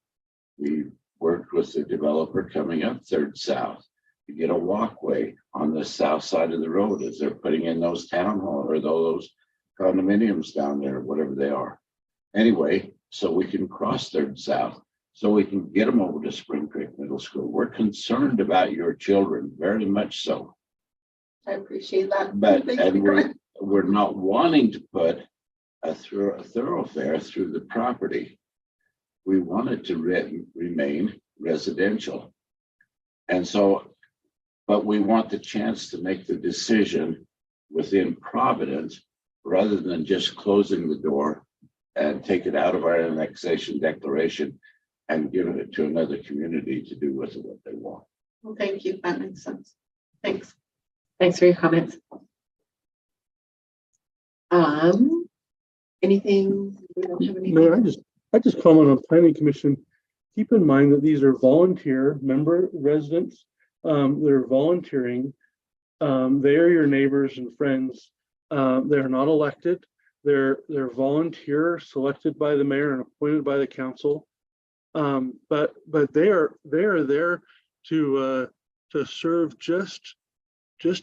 We worked with the developer coming up 3rd South to get a walkway on the south side of the road as they're putting in those town hall or those condominiums down there, whatever they are. Anyway, so we can cross 3rd South, so we can get them over to Spring Creek Middle School. We're concerned about your children, very much so. I appreciate that. But Thank and you. we're not wanting to put a thoroughfare through the property. We want it to remain residential. And so, but we want the chance to make the decision within Providence rather than just closing the door and take it out of our annexation declaration and giving it to another community to do with it what they want. Well, thank you. That makes sense. Thanks. Thanks for your comments. Anything? We don't have anything? No, I just comment on planning commission. Keep in mind that these are volunteer member residents. They're volunteering. They are your neighbors and friends. They're not elected. They're volunteer, selected by the mayor and appointed by the council. But they are there to serve just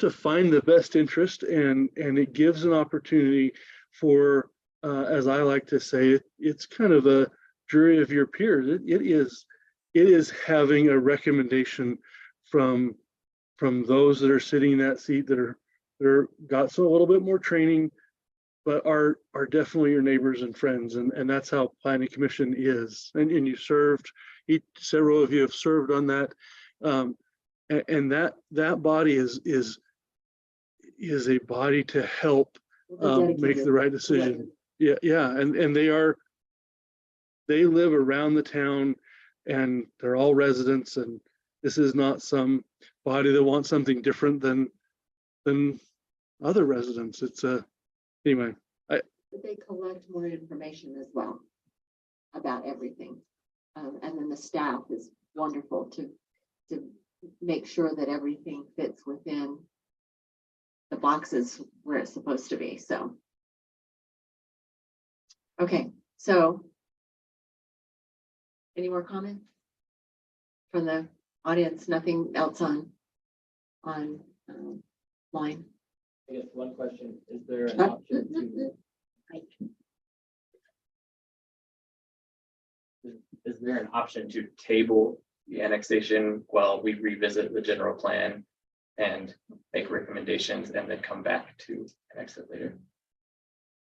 to find the best interest, and it gives an opportunity for, as I like to say, it's kind of a jury of your peers. It is having a recommendation from those that are sitting in that seat that are got a little bit more training, but are definitely your neighbors and friends, and that's how planning commission is. And you served, several of you have served on that, and that body is a body to help make the right decision. Yeah, and they live around the town, and they're all residents, and this is not some body that wants something different than other residents. It's anyway. But they collect more information as well about everything. And then the staff is wonderful to make sure that everything fits within the boxes where it's supposed to be, so. Okay, so. Any more comments? From the audience, nothing else on line? I guess one question, is there an option to, is there an option to table the annexation while we revisit the general plan and make recommendations and then come back to annex it later?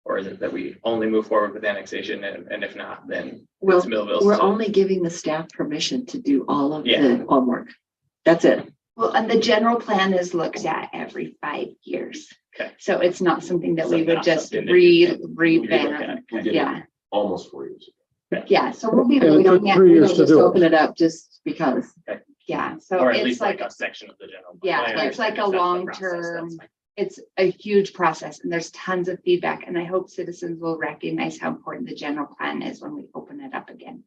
Or is it that we only move forward with annexation and if not, then Well, it's Millville's? we're to- only giving the staff permission to do all of Yeah. the homework. That's it. Well, and the general plan is looked at every 5 years. Okay. So it's not something that we So would not just something that you can- revamp. We did it Yeah, almost 4 years ago. yeah, so we'll be And it took looking at, 3 We years don't to just do open it. it up just because. yeah, so Or at it's least like like, a section of the general. plan. yeah, I it's like understand a if that's the long process, term, that's fine. it's a huge process and there's tons of feedback. And I hope citizens will recognize how important the general plan is when we open it up again.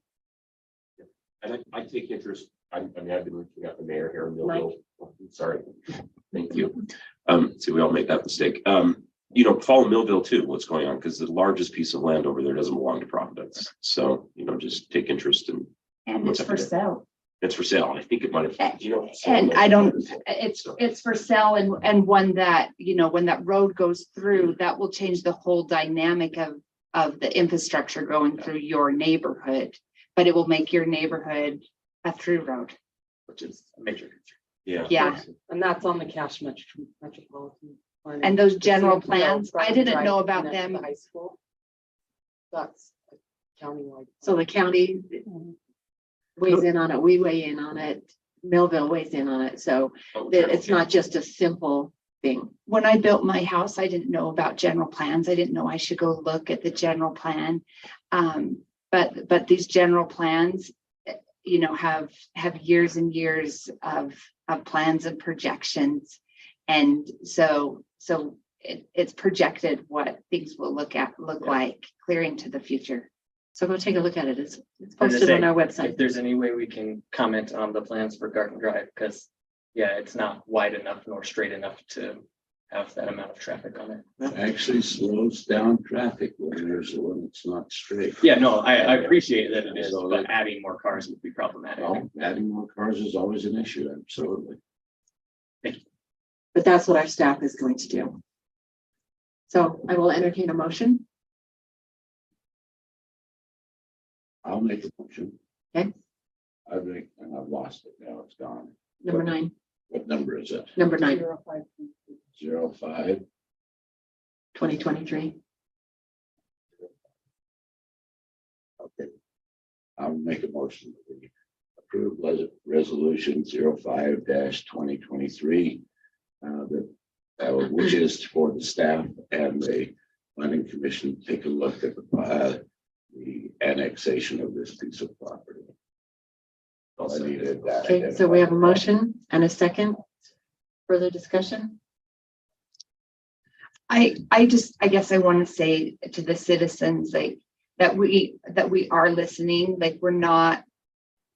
And I take interest, I mean, I've been looking at the mayor here in Millville. Sorry. Thank you. So we all make that mistake. You know, follow Millville too, what's going on, because the largest piece of land over there doesn't belong to Providence. So, you know, just take interest in, And What's it's up for there? sale. it's for sale. I think it might have, you know. And I don't, it's for sale and one that, you know, when that road goes through, that will change the whole dynamic of the infrastructure going through your neighborhood. But it will make your neighborhood a through road. Which is a major concern. Yeah. Yeah. And that's on the Cache Metropolitan. Planning. And those The general CMPO plans, I Bratton didn't Drive know about connect to them. the high school. That's a countywide. So the county weighs in on it, we weigh in on it, Millville weighs in on it, so it's not just a simple thing. When I built my house, I didn't know about general plans. I didn't know I should go look at the general plan. But these general plans, you know, have years and years of plans and projections. And so it's projected what things will look like clear into the future. So go take a look at it. It's And to posted on say, our If website. there's any way we can comment on the plans for Garden Drive, because yeah, it's not wide enough nor straight enough to have that amount of traffic on it. Actually slows down traffic when there's one that's not straight. Yeah, no, I appreciate that it is, So but that- adding more cars would be problematic. Well, adding more cars is always an issue, absolutely. But that's what our staff is going to do. So I will entertain a motion. I'll make a motion. Okay. I think, and I've lost it now, it's gone. Number 9, What number is it? number 9, 05? 2023. Okay. I'll make a motion that we approve resolution 05-2023. Which is for the staff and the planning commission to take a look at the annexation of this piece of property. I needed that. Okay, so we have a motion and a second. Further discussion? I guess I want to say to the citizens, like, that we are listening, like, we're not,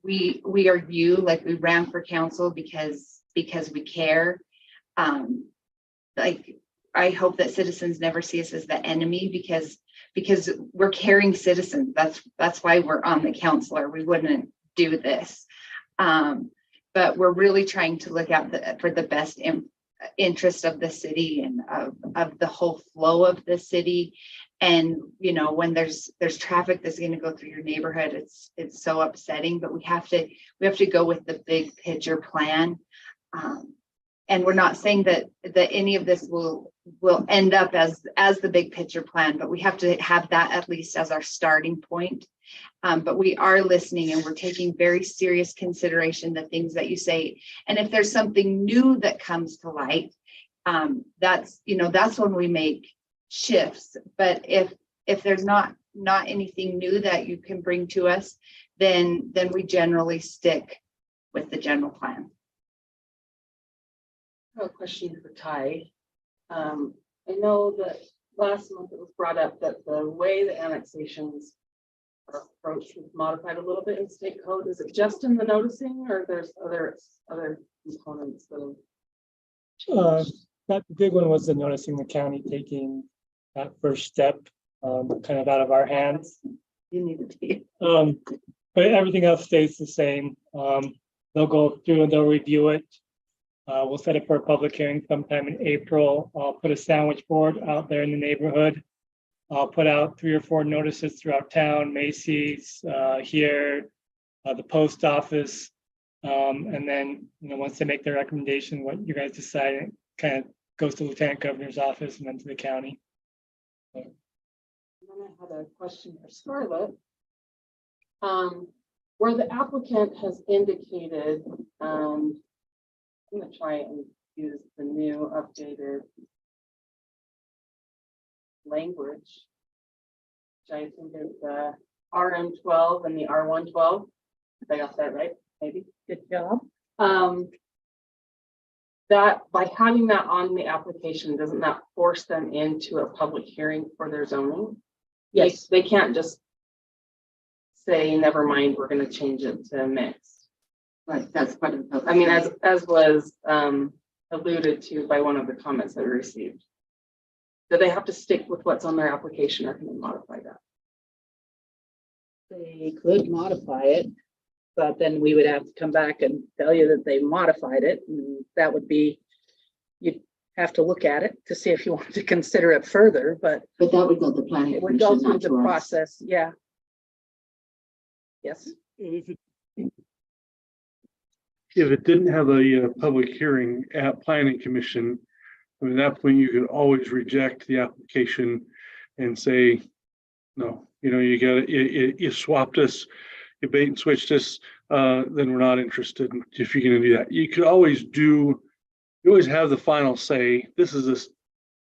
we are you, like, we ran for council because we care. Like, I hope that citizens never see us as the enemy because we're caring citizens. That's why we're on the council, or we wouldn't do this. But we're really trying to look out for the best interest of the city and of the whole flow of the city. And, you know, when there's traffic that's going to go through your neighborhood, it's so upsetting, but we have to go with the big picture plan. And we're not saying that any of this will end up as the big picture plan, but we have to have that at least as our starting point. But we are listening and we're taking very serious consideration the things that you say. And if there's something new that comes to light, that's when we make shifts. But if there's not anything new that you can bring to us, then we generally stick with the general plan. I have a question for Ty. I know that last month it was brought up that the way the annexations our approach was modified a little bit in state code. Is it just in the noticing or there's other components that have? That big one was the noticing the county taking that first step, kind of out of our hands. You need to be. But everything else stays the same. They'll go through and they'll review it. We'll set it for a public hearing sometime in April. I'll put a sandwich board out there in the neighborhood. I'll put out 3 or 4 notices throughout town, Macy's, here, the post office. And then, once they make their recommendation, what you guys decide, it kind of goes to Lieutenant Governor's office and then to the county. And then I had a question for Scarlett. Where the applicant has indicated, I'm gonna try and use the new updated language. Which I think is the RM12 and the R112. If I got that right, maybe. Good job. That by having that on the application, doesn't that force them into a public hearing for their zoning? Yes. They can't just say, never mind, we're gonna change it to mixed. Right, that's part of the. I mean, as was alluded to by one of the comments that we received. Do they have to stick with what's on their application or can they modify that? They could modify it, but then we would have to come back and tell you that they modified it, and that would be, you'd have to look at it to see if you want to consider it further, but But that would go to the planning. it would go commission, through not the to us. process, yeah. Yes, If it didn't have a public hearing at planning commission, I mean, at that point you could always reject the application and say, no, you got it, you swapped us, you bait and switched us, then we're not interested. If you're gonna do that, you always have the final say. This is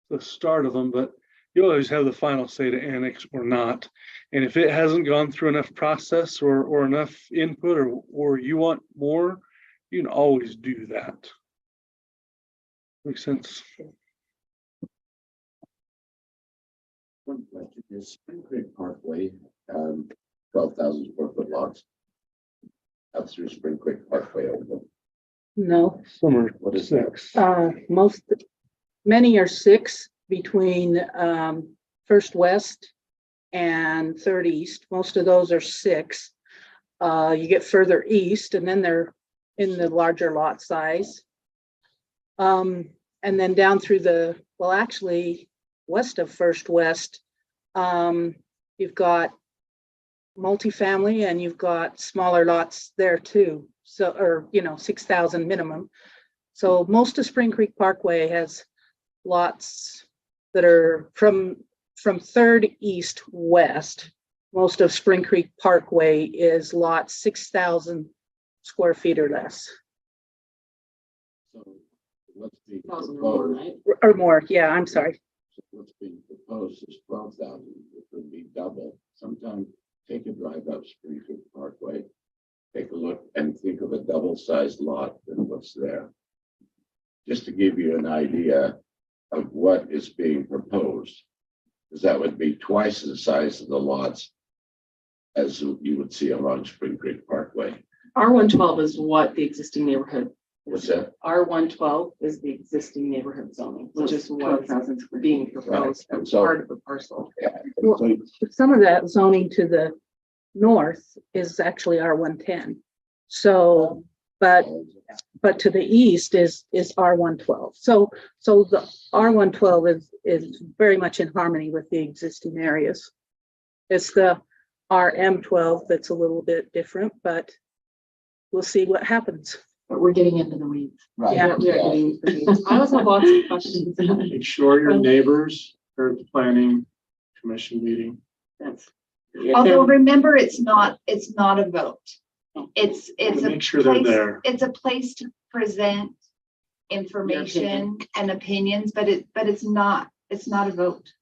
the start of them, but you always have the final say to annex or not. And if it hasn't gone through enough process or enough input or you want more, you can always do that. Makes sense? One question is Spring Creek Parkway, 12,000 square foot lots. Up through Spring Creek Parkway over them. no, Summer, What is that? many are 6 between First West and Third East. Most of those are 6. You get further east and then they're in the larger lot size. And then down through actually west of First West, you've got multifamily and you've got smaller lots there too. So, or 6,000 minimum. So most of Spring Creek Parkway has lots that are from Third East west. Most of Spring Creek Parkway is lot 6,000 square feet or less. So what's being 1,000 or more, proposed, right? Or more, yeah, I'm sorry. what's being proposed is 12,000, which would be double. Sometime take a drive up Spring Creek Parkway, take a look and think of a double-sized lot than what's there. Just to give you an idea of what is being proposed, because that would be twice the size of the lots as you would see along Spring Creek Parkway. R112 is what the existing neighborhood. What's that? R112 is the existing neighborhood zoning, which is what 12,000 square. being proposed Right. as So- part of the parcel. Well, some of that zoning to the north is actually R110. So, but to the east is R112. So the R112 is very much in harmony with the existing areas. It's the RM12 that's a little bit different, but we'll see what happens. But we're getting into the weeds. Right. Yeah. We are getting to these. I also have lots of questions. Make sure your neighbors are at the planning commission meeting. That's. Although remember, it's not a vote. It's Make sure they're there. It's a place to present information and opinions, but it's not a vote.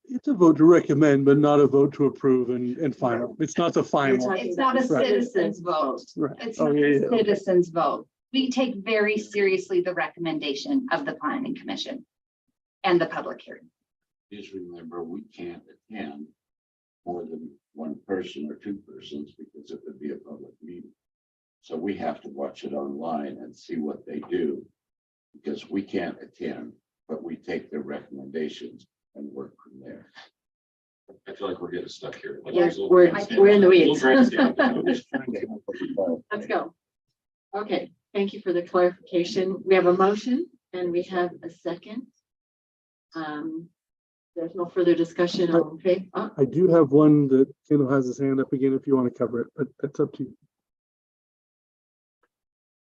It's a vote to recommend, but not a vote to approve and final. It's not the final. It's not a Right. citizen's vote. Right. It's Oh, not yeah, a yeah. citizen's vote. We take very seriously the recommendation of the planning commission and the public hearing. Just remember, we can't attend more than one person or two persons because it would be a public meeting. So we have to watch it online and see what they do because we can't attend, but we take their recommendations and work from there. I feel like we're getting stuck here. Yes, we're in the weeds. We'll Let's go. Okay, thank you for the clarification. We have a motion and we have a second. There's no further discussion on faith. I do have one that Kendall has his hand up again if you want to cover it, but that's up to you.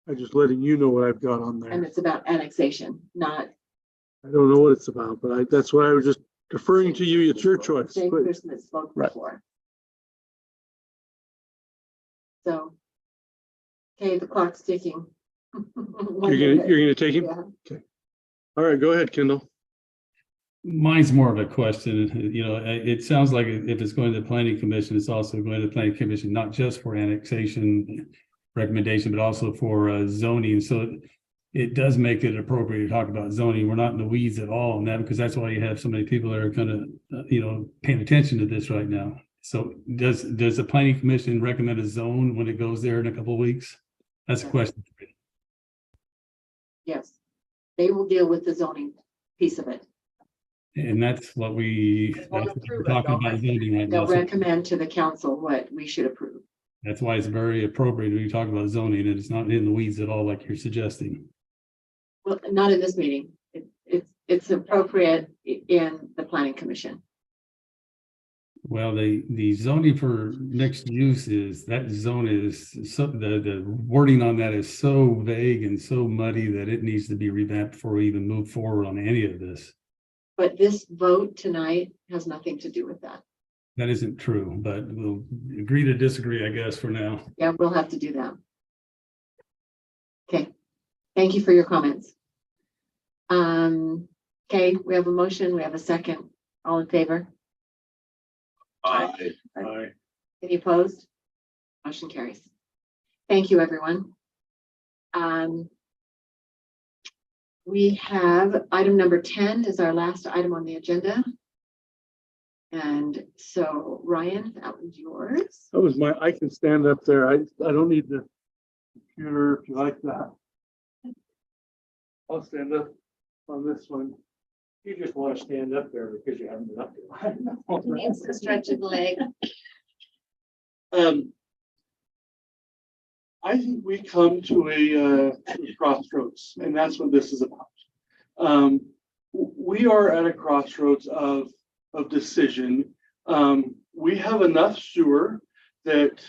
I'm just letting you know what I've got on there. And it's about annexation, not I don't know what it's about, but that's why I was just deferring to you. It's your choice. Jay but- Christmas spoke Right. before. So. Okay, the clock's ticking. You're gonna take him? Yeah. Okay. All right, go ahead, Kendall. Mine's more of a question, you know, it sounds like if it's going to the planning commission, it's also going to the planning commission, not just for annexation recommendation, but also for zoning. So it does make it appropriate to talk about zoning. We're not in the weeds at all on that because that's why you have so many people that are kind of, you know, paying attention to this right now. So does the planning commission recommend a zone when it goes there in a couple of weeks? That's a question. Yes, they will deal with the zoning piece of it. And that's what we're talking about zoning right now. They'll So recommend to the council what we should approve. that's why it's very appropriate when you talk about zoning and it's not in the weeds at all like you're suggesting. Well, not in this meeting. It's appropriate in the planning commission. Well, the zoning for mixed use is, that zone is, so the wording on that is so vague and so muddy that it needs to be revamped before we even move forward on any of this. But this vote tonight has nothing to do with that. That isn't true, but we'll agree to disagree, I guess, for now. Yeah, we'll have to do that. Okay, thank you for your comments. Okay, we have a motion, we have a second. All in favor? Aye. Any opposed? Motion carries. Thank you, everyone. We have item number 10 is our last item on the agenda. And so Ryan, that was yours. That was I can stand up there. I don't need the computer if you like that. I'll stand up on this one. You just want to stand up there because you haven't been up there. He needs to stretch his leg. I think we come to a crossroads, and that's what this is about. We are at a crossroads of decision. We have enough sewer that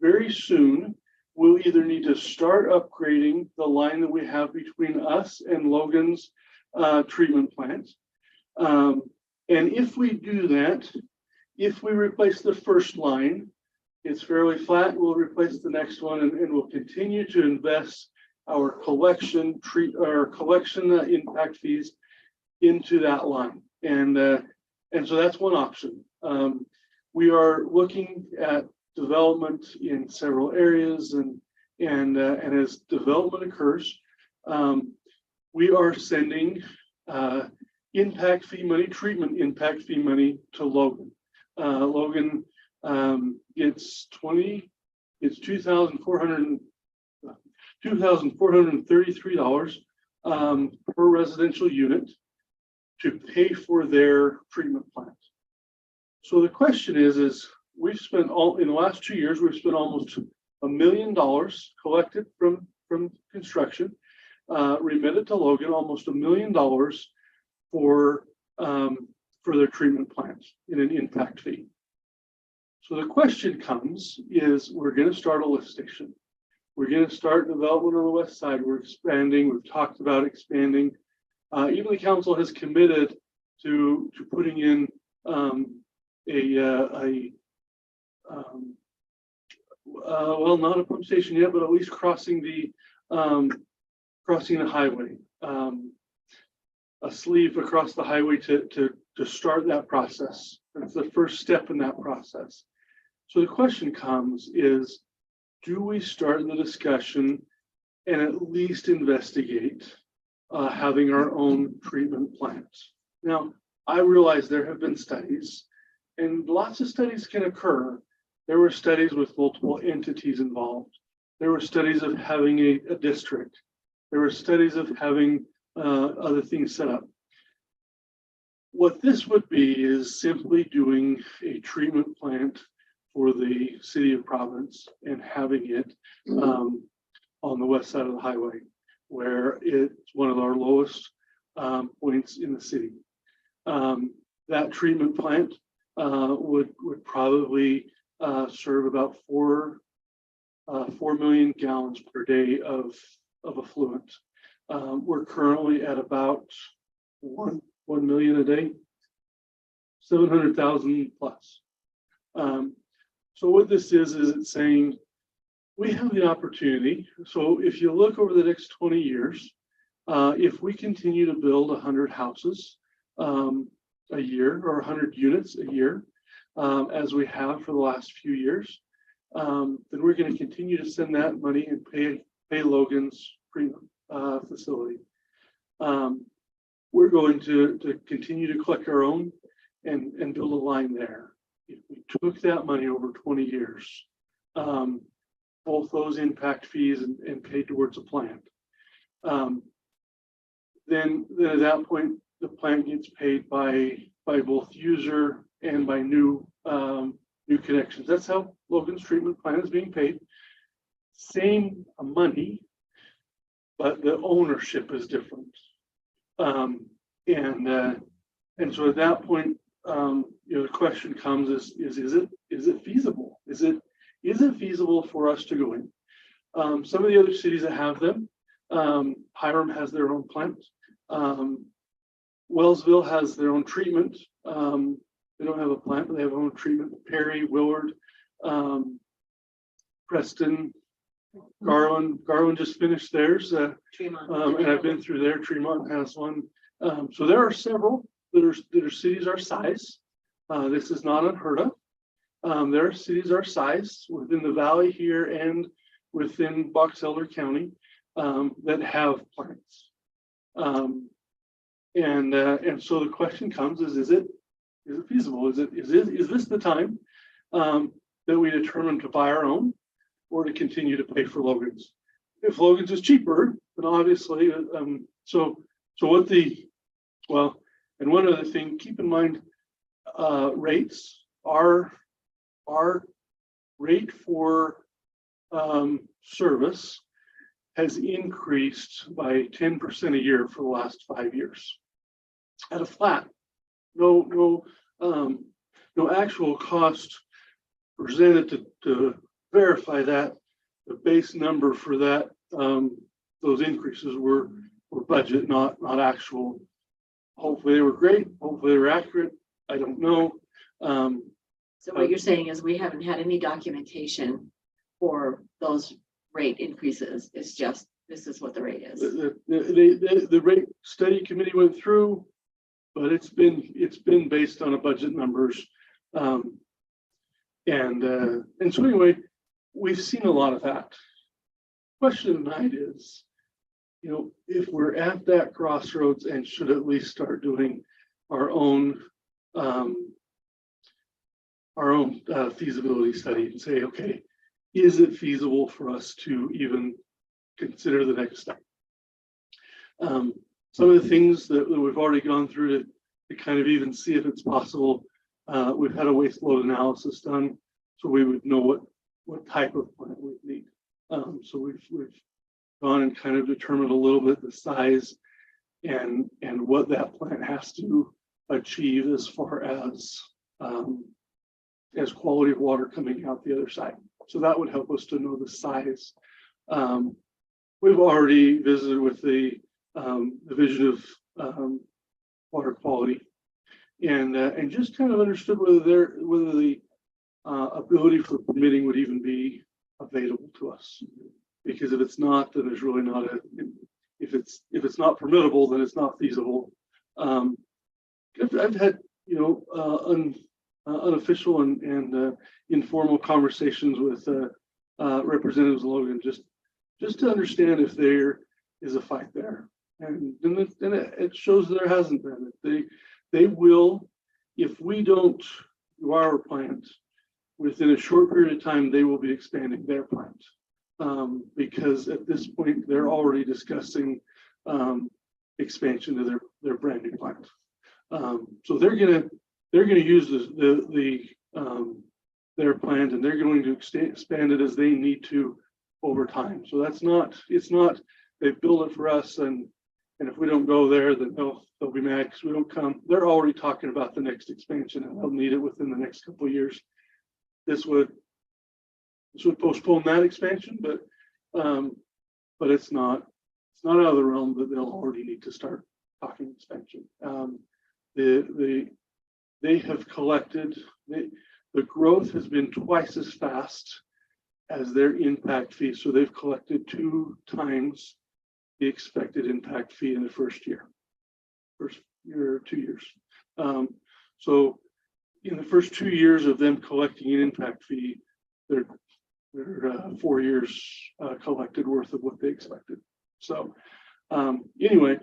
very soon we'll either need to start upgrading the line that we have between us and Logan's treatment plant. And if we do that, if we replace the first line, it's fairly flat, we'll replace the next one and we'll continue to invest our collection impact fees into that line. And so that's one option. We are looking at development in several areas and as development occurs, we are sending impact fee money, treatment impact fee money to Logan. Logan it's $2,433 per residential unit to pay for their treatment plant. So the question is we've spent in the last 2 years, we've spent almost $1 million collected from construction, remitted to Logan almost $1 million for their treatment plant in an impact fee. So the question comes is we're going to start a lift station. We're going to start development on the west side. We're expanding. We've talked about expanding. Even the council has committed to putting in well, not a pump station yet, but at least crossing the highway, a sleeve across the highway to start that process. That's the first step in that process. So the question comes is, do we start the discussion and at least investigate having our own treatment plant? Now, I realize there have been studies and lots of studies can occur. There were studies with multiple entities involved. There were studies of having a district. There were studies of having other things set up. What this would be is simply doing a treatment plant for the city of Providence and having it on the west side of the highway, where it's one of our lowest points in the city. That treatment plant would probably serve about 4 million gallons per day of effluent. We're currently at about 1 million a day, 700,000 plus. So what this is it's saying we have the opportunity. So if you look over the next 20 years, if we continue to build 100 houses a year or 100 units a year, as we have for the last few years, then we're going to continue to send that money and pay Logan's facility. We're going to continue to collect our own and build a line there. If we took that money over 20 years, both those impact fees and paid towards a plant, then at that point, the plant gets paid by both user and by new connections. That's how Logan's treatment plant is being paid. Same money, but the ownership is different. And so at that point, the question comes is it feasible? Is it feasible for us to go in? Some of the other cities that have them, Hiram has their own plant. Wellsville has their own treatment. They don't have a plant, but they have their own treatment. Perry, Willard, Preston, Garland just finished theirs. And I've been through there. Tremont has one. So there are several that are cities our size. This is not unheard of. There are cities our size within the valley here and within Box Elder County that have plants. And so the question comes is it feasible? Is this the time that we determine to buy our own or to continue to pay for Logan's? If Logan's is cheaper, then obviously, and one other thing, keep in mind, rates, our rate for service has increased by 10% a year for the last 5 years. At a flat, no actual cost presented to verify that. The base number for that, those increases were budget, not actual. Hopefully they were great. Hopefully they were accurate. I don't know. So what you're saying is we haven't had any documentation for those rate increases. It's just, this is what the rate is. The rate study committee went through, but it's been based on a budget numbers. And so anyway, we've seen a lot of that. Question tonight is, if we're at that crossroads and should at least start doing our own feasibility study and say, okay, is it feasible for us to even consider the next step? Some of the things that we've already gone through to kind of even see if it's possible. We've had a waste load analysis done, so we would know what type of plant we need. So we've gone and kind of determined a little bit the size and what that plant has to achieve as far as quality of water coming out the other side. So that would help us to know the size. We've already visited with the Division of Water Quality and just kind of understood whether the ability for permitting would even be available to us. Because if it's not, then there's really not if it's not permittable, then it's not feasible. I've had unofficial and informal conversations with Representatives Logan just to understand if there is a fight there, and then it shows there hasn't been. They will, if we don't to our plant, within a short period of time, they will be expanding their plant. Because at this point, they're already discussing expansion to their brand new plant. So they're gonna use their plant, and they're going to expand it as they need to over time. So it's not they build it for us, and if we don't go there, then they'll be mad because we don't come. They're already talking about the next expansion, and they'll need it within the next couple of years. This would postpone that expansion, but it's not out of the realm that they'll already need to start talking expansion. They have collected, the growth has been twice as fast as their impact fee. So they've collected 2 times the expected impact fee in the first year or 2 years. So in the first 2 years of them collecting an impact fee, they're 4 years collected worth of what they expected. So anyway,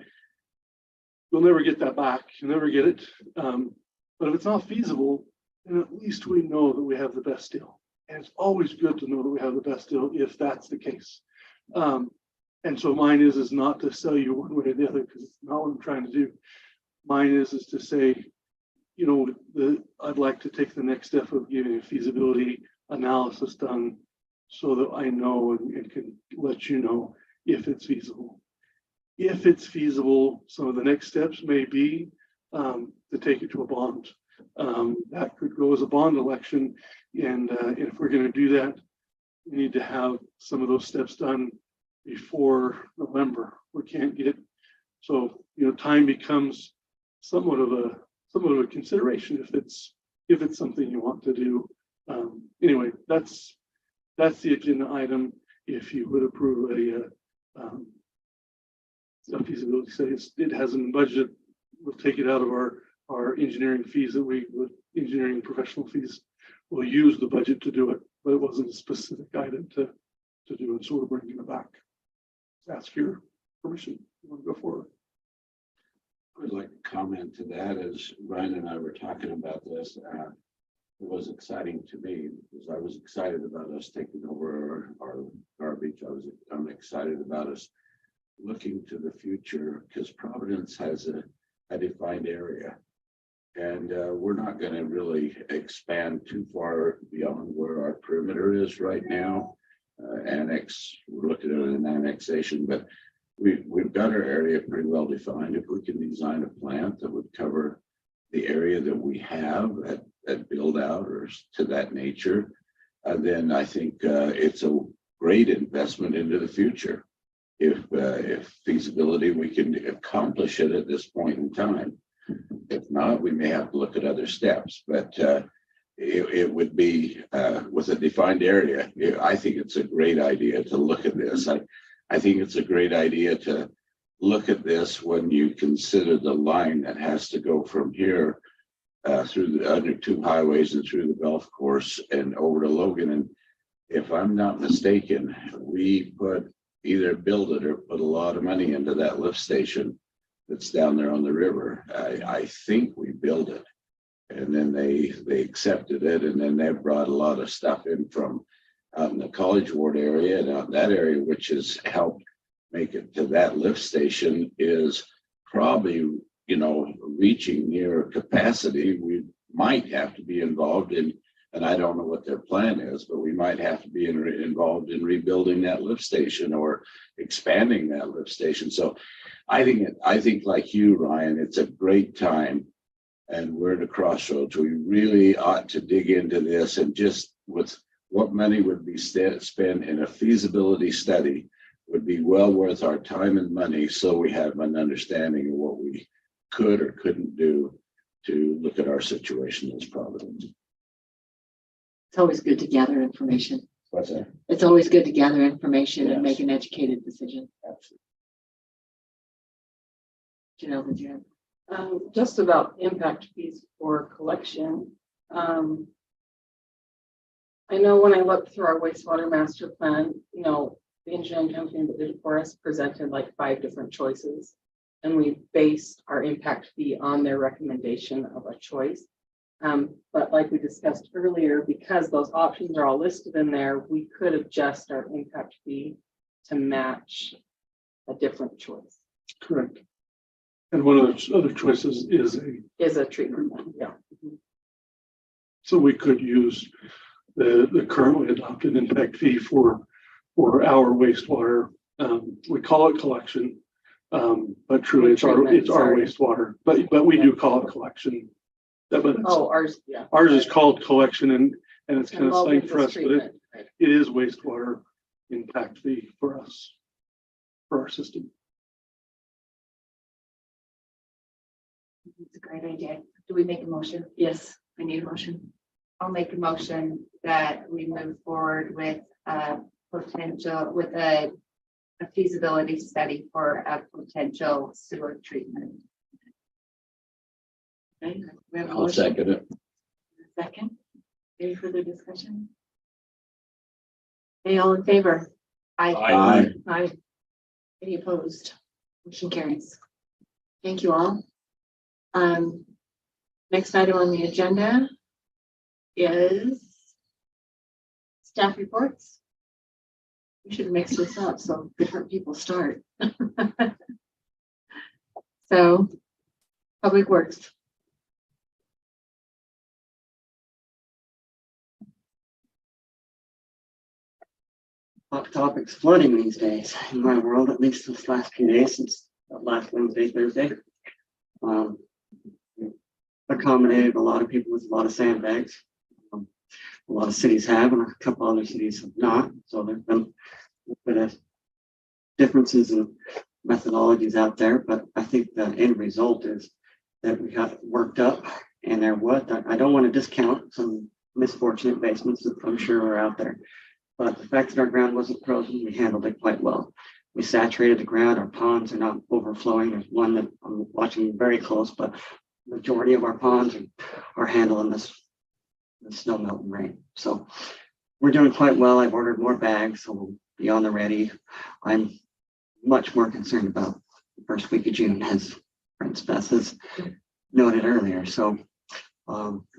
you'll never get that back. You'll never get it. But if it's not feasible, then at least we know that we have the best deal. And it's always good to know that we have the best deal if that's the case. And so mine is not to sell you one way or the other, because it's not what I'm trying to do. Mine is to say, you know, I'd like to take the next step of getting a feasibility analysis done so that I know and can let you know if it's feasible. If it's feasible, some of the next steps may be to take it to a bond. That could go as a bond election. And if we're going to do that, we need to have some of those steps done before November. We can't get, so, you know, time becomes somewhat of a consideration if it's something you want to do. Anyway, that's the agenda item. If you would approve a feasibility study, it hasn't budgeted. We'll take it out of our engineering fees engineering professional fees. We'll use the budget to do it, but it wasn't a specific item to do it. So we're bringing it back. Ask your permission. You want to go forward? I would like to comment to that. As Ryan and I were talking about this, it was exciting to me because I was excited about us taking over our garbage. I'm excited about us looking to the future because Providence has a defined area, and we're not going to really expand too far beyond where our perimeter is right now. We're looking at an annexation, but we've got our area pretty well defined. If we can design a plant that would cover the area that we have at build out or to that nature, then I think it's a great investment into the future. If feasibility, we can accomplish it at this point in time. If not, we may have to look at other steps, but it would be with a defined area. I think it's a great idea to look at this. I think it's a great idea to look at this when you consider the line that has to go from here through the under 2 highways and through the golf course and over to Logan. And if I'm not mistaken, we either build it or put a lot of money into that lift station that's down there on the river. I think we built it, and then they accepted it, and then they brought a lot of stuff in from out in the College Ward area and out in that area, which has helped make it to that lift station is probably, you know, reaching near capacity. We might have to be involved in, and I don't know what their plan is, but we might have to be involved in rebuilding that lift station or expanding that lift station. So I think like you, Ryan, it's a great time, and we're at a crossroads. We really ought to dig into this, and just with what money would be spent in a feasibility study would be well worth our time and money, so we have an understanding of what we could or couldn't do to look at our situation as Providence. It's always good to gather information. What's that? It's always good to gather information and Yes. make an educated decision. Absolutely. Janelle, did you have? Just about impact fees for collection. I know when I looked through our wastewater master plan, you know, the engineering company that did it for us presented like 5 different choices. And we based our impact fee on their recommendation of a choice. But like we discussed earlier, because those options are all listed in there, we could adjust our impact fee to match a different choice. Correct. And one of the other choices is A treatment plan, yeah. so we could use the currently adopted impact fee for our wastewater. We call it collection. But truly it's our Treatment, sorry. wastewater, but we do call it collection. But it's- Oh, ours, yeah. ours is called collection and it's kind of Well, slang with for this us, but it treatment, right. is wastewater impact fee for us, for our system. It's a great idea. Do we make a motion? Yes, I need a motion. I'll make a motion that we move forward with a potential, with a feasibility study for a potential sewer treatment. Okay, we have a I'll motion. second it. Second. Any further discussion? Any all in favor? Aye. Aye. Any opposed? Motion carries. Thank you all. Next item on the agenda is staff reports. We should mix this up so different people start. So, Public Works. Hot topics flooding these days in my world, at least this last few days since last Wednesday, Thursday. Accommodated a lot of people with a lot of sandbags. A lot of cities have, and a couple other cities have not. So there's been a bit of differences in methodologies out there, but I think the end result is that we got worked up, and there was, I don't want to discount some misfortunate basements that I'm sure are out there. But the fact that our ground wasn't frozen, we handled it quite well. We saturated the ground, our ponds are not overflowing. There's one that I'm watching very close, but majority of our ponds are handling the snow melt and rain. So we're doing quite well. I've ordered more bags, so we'll be on the ready. I'm much more concerned about the first week of June, as Prince Beth has noted earlier. So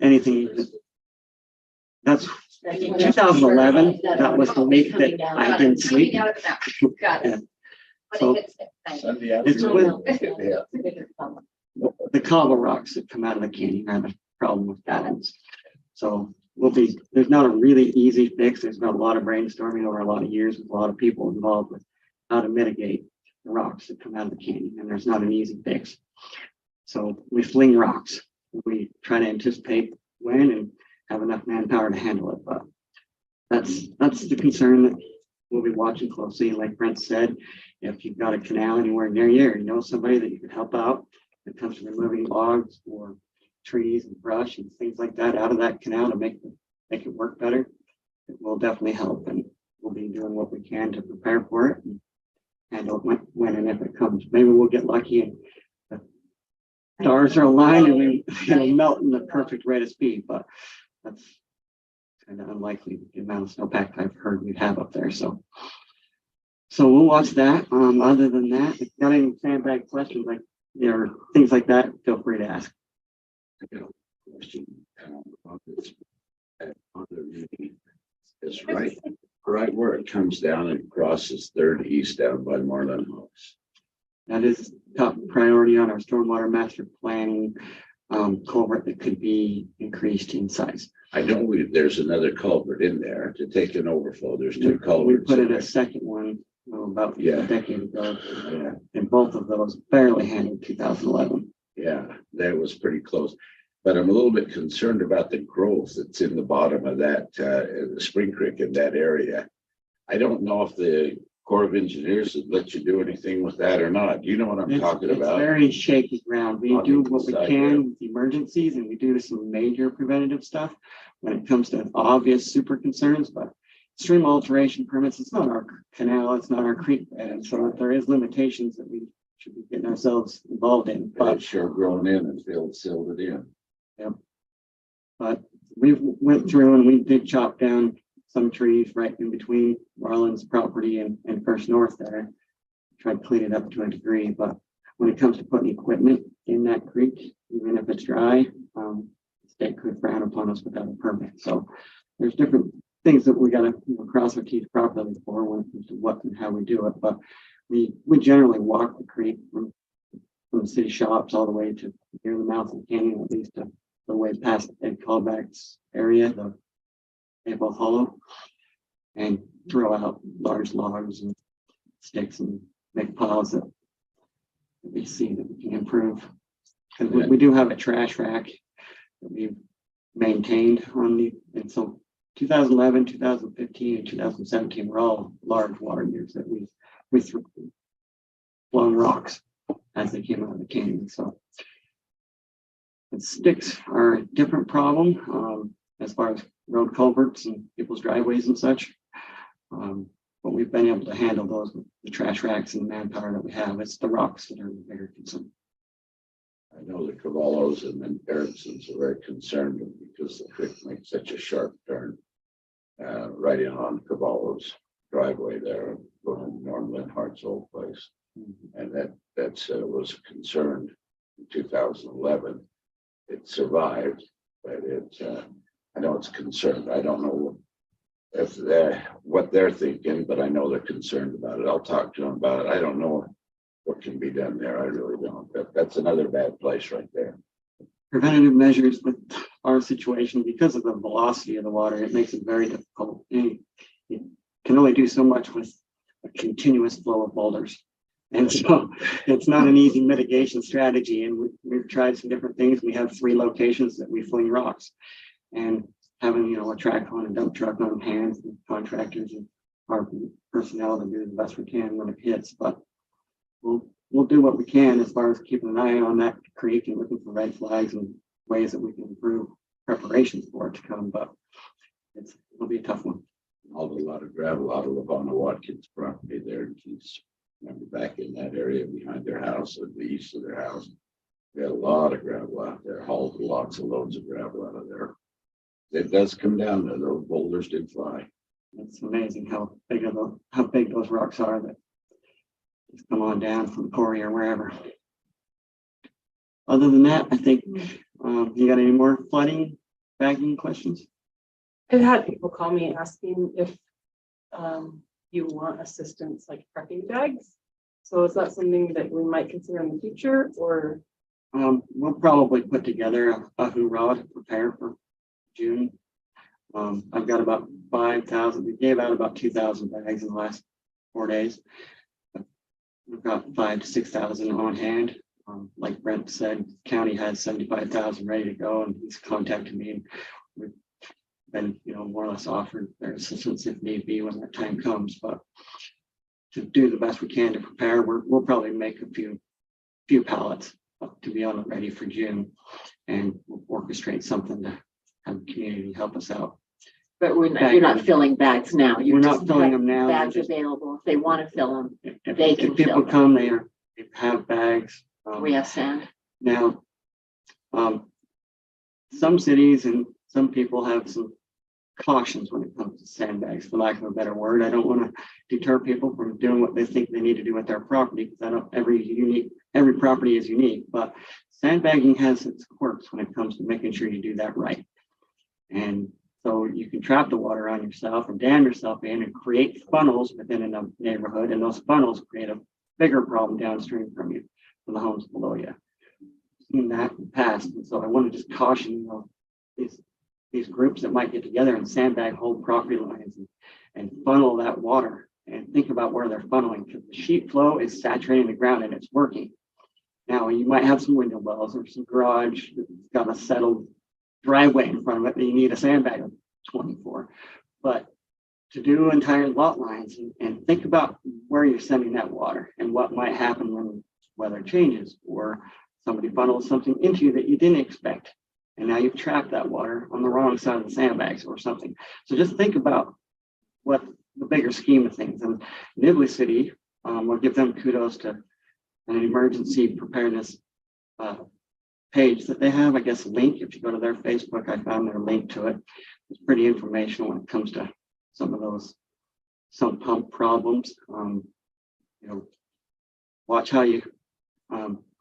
anything that's 2011, that was the week that I didn't sleep. Got it. So Sunday it's afternoon. with the cobble rocks that come out of the canyon. I have a problem with that. So there's not a really easy fix. There's been a lot of brainstorming over a lot of years with a lot of people involved with how to mitigate the rocks that come out of the canyon. And there's not an easy fix. So we fling rocks. We try to anticipate when and have enough manpower to handle it. But that's the concern that we'll be watching closely. Like Brent said, if you've got a canal anywhere near you, or you know somebody that you can help out when it comes to removing logs or trees and brush and things like that out of that canal to make it work better, it will definitely help. And we'll be doing what we can to prepare for it and handle it when and if it comes. Maybe we'll get lucky and the stars are aligned and it'll melt in the perfect rate of speed, but that's kind of unlikely with the amount of snowpack I've heard we have up there. So we'll watch that. Other than that, if you've got any sandbag questions like things like that, feel free to ask. I got a question about this. On the reading, it's right where it comes down and crosses 3rd East down by Marlin House. That is top priority on our stormwater master planning culvert that could be increased in size. I know there's another culvert in there to take an overflow. There's 2 We culverts. put in in a there. second one about Yeah. a decade ago, Yeah. and both of those barely handled 2011. Yeah, that was pretty close. But I'm a little bit concerned about the growth that's in the bottom of that, the Spring Creek in that area. I don't know if the Corps of Engineers would let you do anything with that or not. You know what I'm talking It's about? very shaky ground. We On do the what we side, can with emergencies, and we do some major preventative stuff when it comes to obvious super concerns, but stream alteration permits, it's not our canal, it's not our creek bed, and so there is limitations that we should be getting ourselves involved in. But it's sure grown in and filled it in. But we went through and we did chop down some trees right in between Marlin's property and First North there. Tried to clean it up to a degree, but when it comes to putting equipment in that creek, even if it's dry, it's state could frown upon us without a permit. So there's different things that we gotta cross our teeth properly for when it comes to what and how we do it. But we generally walk the creek from the city shops all the way to near the mouth of the canyon, at least the way past Ed Callback's area, the Maple Hollow, and throw out large logs and sticks and make piles that we see that we can improve. Because we do have a trash rack that we've maintained on the, and so 2011, 2015, and 2017 were all large water years that we threw blown rocks as they came out of the canyon. So the sticks are a different problem as far as road culverts and people's driveways and such. But we've been able to handle those with the trash racks and the manpower that we have. It's the rocks that are the bigger concern. I know the Cavallos and then Erickson's are very concerned because the creek makes such a sharp turn right in on Cavallo's driveway there, going to Norm Linhart's old place. And that was a concern in 2011. It survived, but I know it's concerned. I don't know if what they're thinking, but I know they're concerned about it. I'll talk to them about it. I don't know what can be done there. I really don't. That's another bad place right there. Preventative measures with our situation, because of the velocity of the water, it makes it very difficult. You can only do so much with a continuous flow of boulders. And so it's not an easy mitigation strategy. And we've tried some different things. We have 3 locations that we fling rocks, and having, a track on and dump truck on hand, and contractors and our personnel to do the best we can when it hits. But we'll do what we can as far as keeping an eye on that creek and looking for red flags and ways that we can improve preparations for it to come. But it'll be a tough one. Hauled a lot of gravel out of Lavona Watkins property there in Keys. Remember back in that area behind their house, or the east of their house, we had a lot of gravel out there, hauled lots of loads of gravel out of there. It does come down there, those boulders did fly. It's amazing how big those rocks are that just come on down from the quarry or wherever. Other than that, I think you got any more flooding bagging questions? I've had people call me asking if you want assistance like prepping bags. So is that something that we might consider in the future, or? We'll probably put together a hoorah to prepare for June. I've got about 5,000. We gave out about 2,000 bags in the last 4 days. We've got 5,000 to 6,000 on hand. Like Brent said, county has 75,000 ready to go, and he's contacted me, and we've been, more or less offered their assistance if need be when that time comes. But to do the best we can to prepare, we'll probably make a few pallets to be on the ready for June, and we'll orchestrate something to have the community help us out. But you're not filling bags now. We're not filling them now. Bags available. If they want to fill them, they can if people fill them. come, they have bags. We have sand. Now, some cities and some people have some cautions when it comes to sandbags, for lack of a better word. I don't want to deter people from doing what they think they need to do with their property, because every property is unique, but sandbagging has its quirks when it comes to making sure you do that right. And so you can trap the water on yourself and dam yourself in and create funnels within a neighborhood, and those funnels create a bigger problem downstream from you, from the homes below you. I've seen that in the past, and so I want to just caution these groups that might get together and sandbag whole property lines and funnel that water, and think about where they're funneling, because the sheet flow is saturating the ground and it's working. Now, you might have some window wells or some garage that's got a settled driveway in front of it that you need a sandbag of 24. But to do entire lot lines and think about where you're sending that water and what might happen when weather changes, or somebody funnels something into you that you didn't expect, and now you've trapped that water on the wrong side of the sandbags or something. So just think about what the bigger scheme of things. And Nibley City, we'll give them kudos to an emergency preparedness page that they have, I guess, a link. If you go to their Facebook, I found their link to it. It's pretty informational when it comes to some of those sump pump problems. Watch how you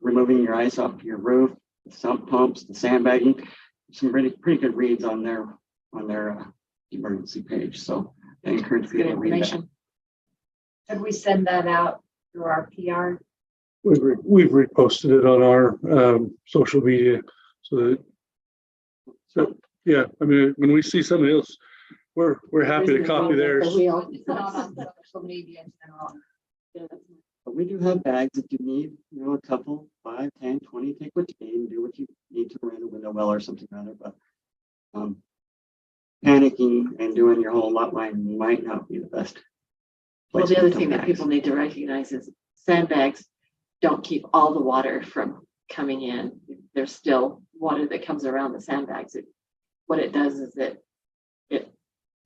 removing your ice off your roof, the sump pumps, the sandbagging. some pretty good reads on their emergency page. So I encourage Good people to read that. information. Could we send that out through our PR? We've reposted it on our social media so yeah, I mean, when we see somebody else, we're happy to copy theirs. It's not on social media in general. But we do have bags if you need, a couple, 5, 10, 20, take what you need and do what you need to rent a window well or something rather, but panicking and doing your whole lot line might not be the best. Well, place the to other put thing that bags. people need to recognize is sandbags don't keep all the water from coming in. There's still water that comes around the sandbags. What it does is it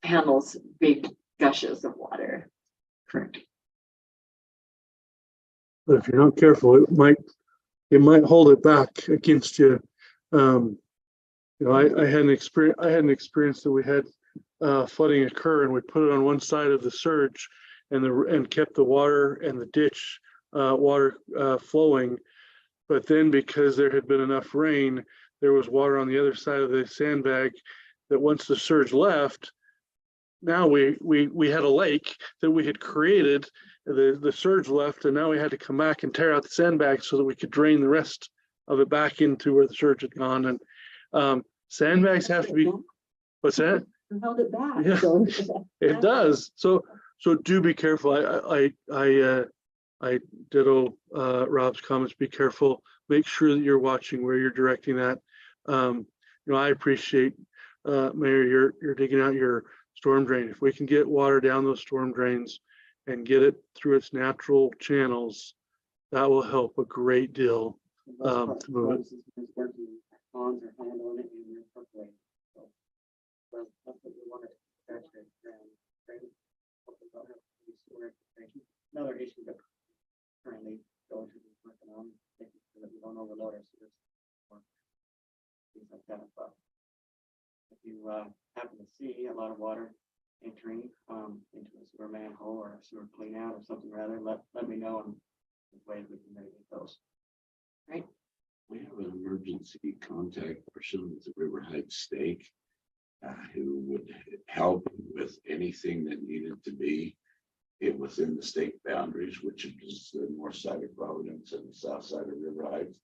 handles big gushes of water. Correct. But if you're not careful, it might hold it back against you. I had an experience that we had flooding occur, and we put it on one side of the surge and kept the water and the ditch water flowing. But then because there had been enough rain, there was water on the other side of the sandbag that once the surge left, now we had a lake that we had created. The surge left, and now we had to come back and tear out the sandbag so that we could drain the rest of it back into where the surge had gone. And sandbags have to be, what's that? Held it back. Yeah. So It does. So do be careful. I ditto Rob's comments. Be careful. Make sure that you're watching where you're directing that. I appreciate Mayor, you're digging out your storm drain. If we can get water down those storm drains and get it through its natural channels, that will help a great deal. To move it. Ponds are handling it and you're percolating. So that's what we want to saturate ground. Hopefully don't have to be stored. Another issue that currently going to be working on, making sure that we don't overload our sewers or things like that. But if you happen to see a lot of water entering into a sewer manhole or a sewer clean out or something rather, let me know, and ways we can mitigate those. Right. We have an emergency contact person with the River Heights Stake who would help with anything that needed to be within the stake boundaries, which is the north side of Providence and the south side of River Heights.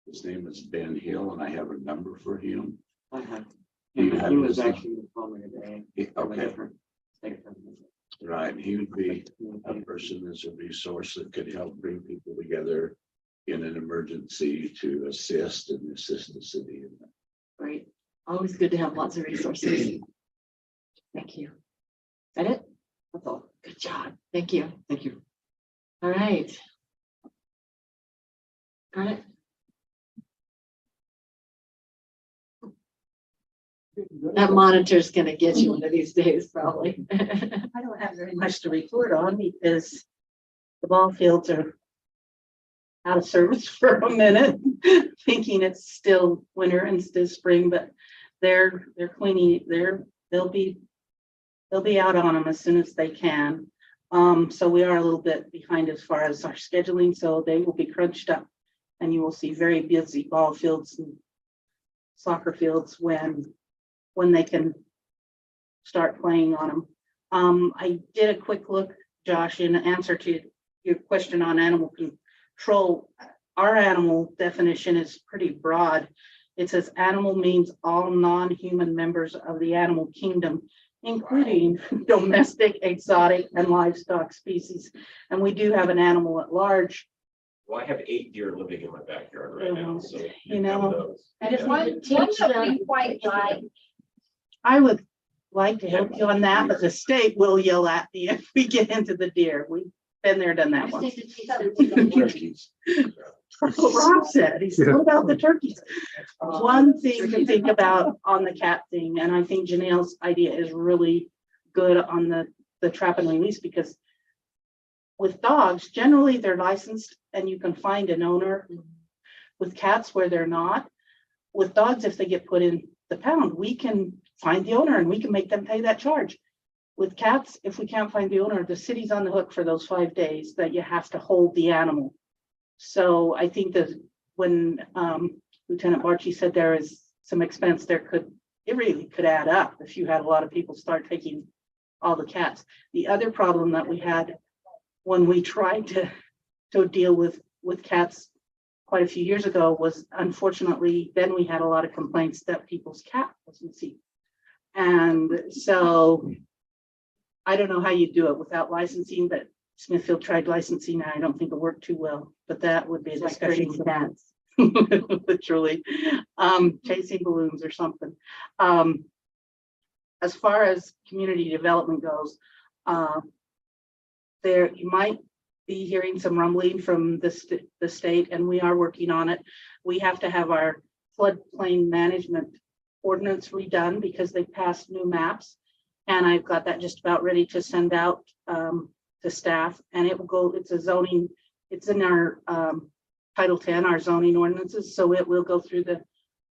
His name is Ben Hill, and I have a number for him. I have. You He have was his- actually the plumber today. from a Okay, different state from his- right. He would be a person as a resource that could help bring people together in an emergency to assist the city. Great. Always good to have lots of resources. Thank you. Is that it? That's all. Good job. Thank you. Thank you. All right. Got it. That monitor's gonna get you one of these days, probably. I don't have very much to report on because the ball fields are out of service for a minute, thinking it's still winter and still spring, but they're cleaning, they'll be out on them as soon as they can. So we are a little bit behind as far as our scheduling, so they will be crunched up and you will see very busy ball fields and soccer fields when they can start playing on them. I did a quick look, Josh, in answer to your question on animal control. Our animal definition is pretty broad. It says animal means all non-human members of the animal kingdom, including domestic, exotic, and livestock species. And we do have an animal at large. Well, I have 8 deer living in my backyard right now, so. You know, And if one that we quite like, I would like to help you on that, but the state will yell at me if we get into the deer. We've been there, done that once. Turkeys. That's what Rob said. He said, what about the turkeys? One thing to think about on the cat thing, and I think Janelle's idea is really good on the trap and release, because with dogs, generally they're licensed and you can find an owner. With cats where they're not. With dogs, if they get put in the pound, we can find the owner and we can make them pay that charge. With cats, if we can't find the owner, the city's on the hook for those 5 days that you have to hold the animal. So I think that when Lieutenant Barchi said there is some expense there it really could add up if you had a lot of people start taking all the cats. The other problem that we had when we tried to deal with cats quite a few years ago was, unfortunately, then we had a lot of complaints that people's cat was missing. And so I don't know how you do it without licensing, but Smithfield tried licensing, and I don't think it worked too well, but that would be a It's like herding discussion. cats. Literally, chasing balloons or something. As far as community development goes, there, you might be hearing some rumbling from the state, and we are working on it. We have to have our floodplain management ordinance redone because they passed new maps. And I've got that just about ready to send out to staff, and it will go, it's a zoning, it's in our Title 10, our zoning ordinances. So it will go through the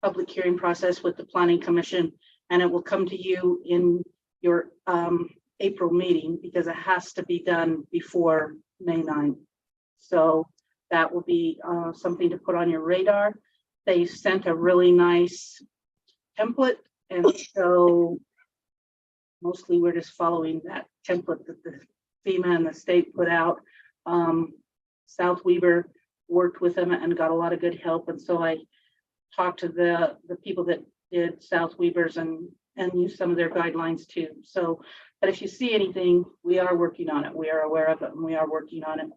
public hearing process with the Planning Commission, and it will come to you in your April meeting because it has to be done before May 9th. So that will be something to put on your radar. They sent a really nice template, and so mostly we're just following that template that the FEMA and the state put out. South Weaver worked with them and got a lot of good help, and so I talked to the people that did South Weavers and used some of their guidelines too. So, but if you see anything, we are working on it. We are aware of it, and we are working on it.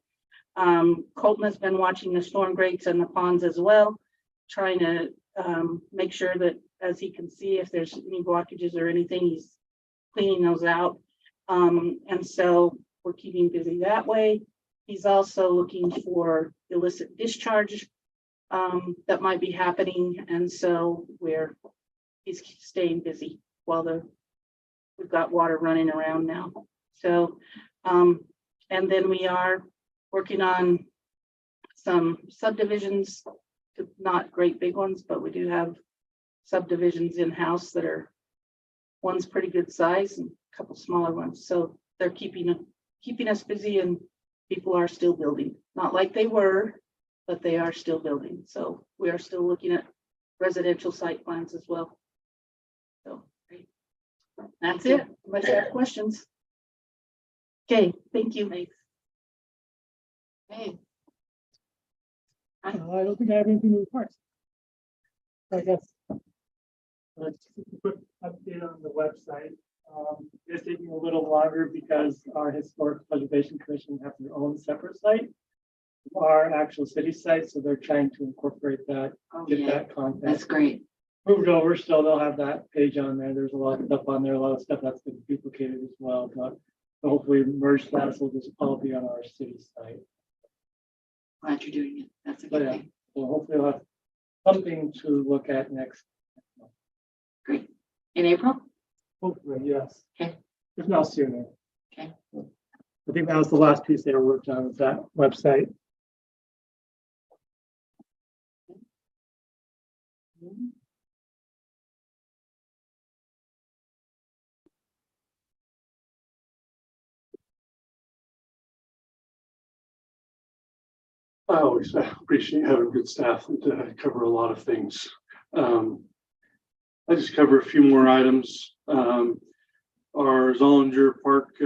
Colton has been watching the storm grates and the ponds as well, trying to make sure that as he can see if there's any blockages or anything, he's cleaning those out. And so we're keeping busy that way. He's also looking for illicit discharge that might be happening. And so he's staying busy while we've got water running around now. So, and then we are working on some subdivisions, not great big ones, but we do have subdivisions in-house that are, one's pretty good size and a couple smaller ones. So they're keeping us busy, and people are still building. Not like they were, but they are still building. So we are still looking at residential site plans as well. So that's it. Unless you have questions. Okay, thank you. Hey, I don't think I have anything to report. I guess. Just a quick update on the website. It's taking a little longer because our Historic Preservation Commission have their own separate site, our actual city site, so they're trying to incorporate that, get that content. that's great. Moved over, still they'll have that page on there. There's a lot of stuff on there, a lot of stuff that's been duplicated as well, but hopefully merge that, so will just all be on our city site. Glad you're doing it. That's a But good yeah, thing. so hopefully we'll have something to look at next. Great. In April? Hopefully, yes. Okay. If not sooner. Okay. I think that was the last piece they were working on, was that website. I always appreciate having good staff that cover a lot of things. I just cover a few more items. Our Zollinger Park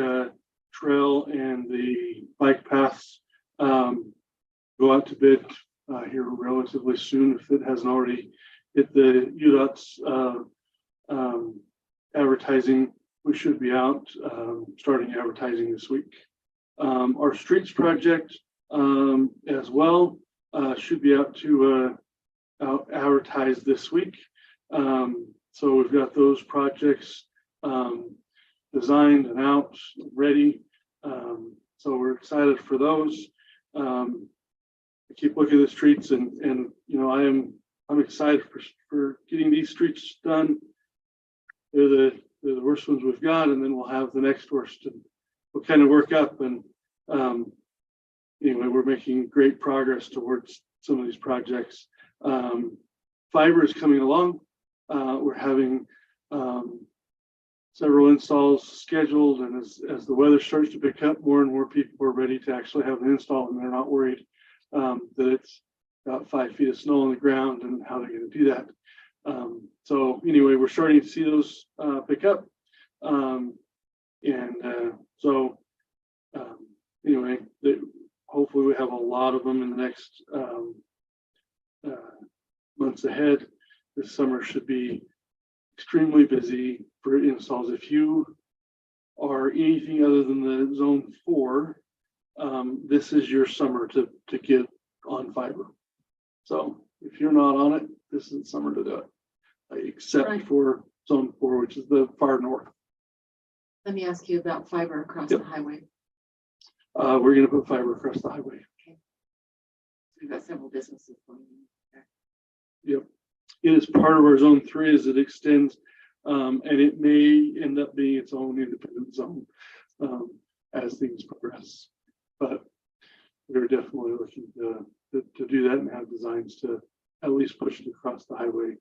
Trail and the bike paths go out to bid here relatively soon. If it hasn't already hit the UDOT's advertising, we should be out starting advertising this week. Our streets project as well should be out to advertise this week. So we've got those projects designed and out ready. So we're excited for those. I keep looking at the streets and you know, I'm excited for getting these streets done. They're the worst ones we've got, and then we'll have the next worst, and we'll kind of work up. And anyway, we're making great progress towards some of these projects. Fiber is coming along. We're having several installs scheduled, and as the weather starts to pick up, more and more people are ready to actually have an install, and they're not worried that it's about 5 feet of snow on the ground and how they're going to do that. So anyway, we're starting to see those pick up. Anyway, hopefully we have a lot of them in the next months ahead. This summer should be extremely busy for installs. If you are anything other than the zone 4, this is your summer to get on fiber. So if you're not on it, this is the summer to do it, except for zone 4, which is the far north. Let me ask you about fiber across the highway. We're going to put fiber across the highway. We've got several businesses going in there. Yep. It is part of our zone 3 as it extends, and it may end up being its own independent zone as things progress. But we're definitely looking to do that and have designs to at least push it across the highway.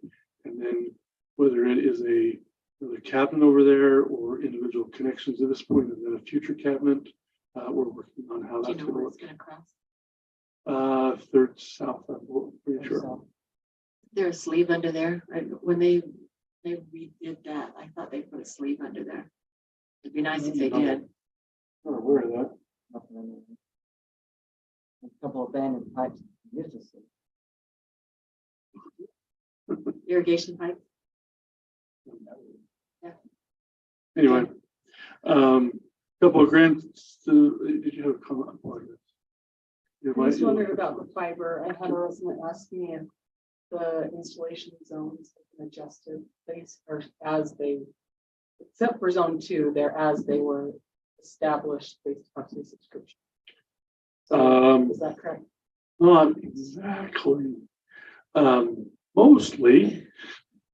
And then whether it is another cabinet over there or individual connections at this point, and then a future cabinet, we're working on how that's going to work. Going to cross. 3rd south, I'm pretty sure. There's a sleeve under there. When they redid that, I thought they put a sleeve under there. It'd be nice if they did. Not aware of that. A couple of abandoned pipes. Irrigation pipe. Anyway, couple of grants. Did you have a comment on this? I just wondered about the fiber. I had a resident ask me if the installation zones have been adjusted based or as they, except for zone 2, they're as they were established based upon the subscription. So, is that correct? Not exactly. Mostly,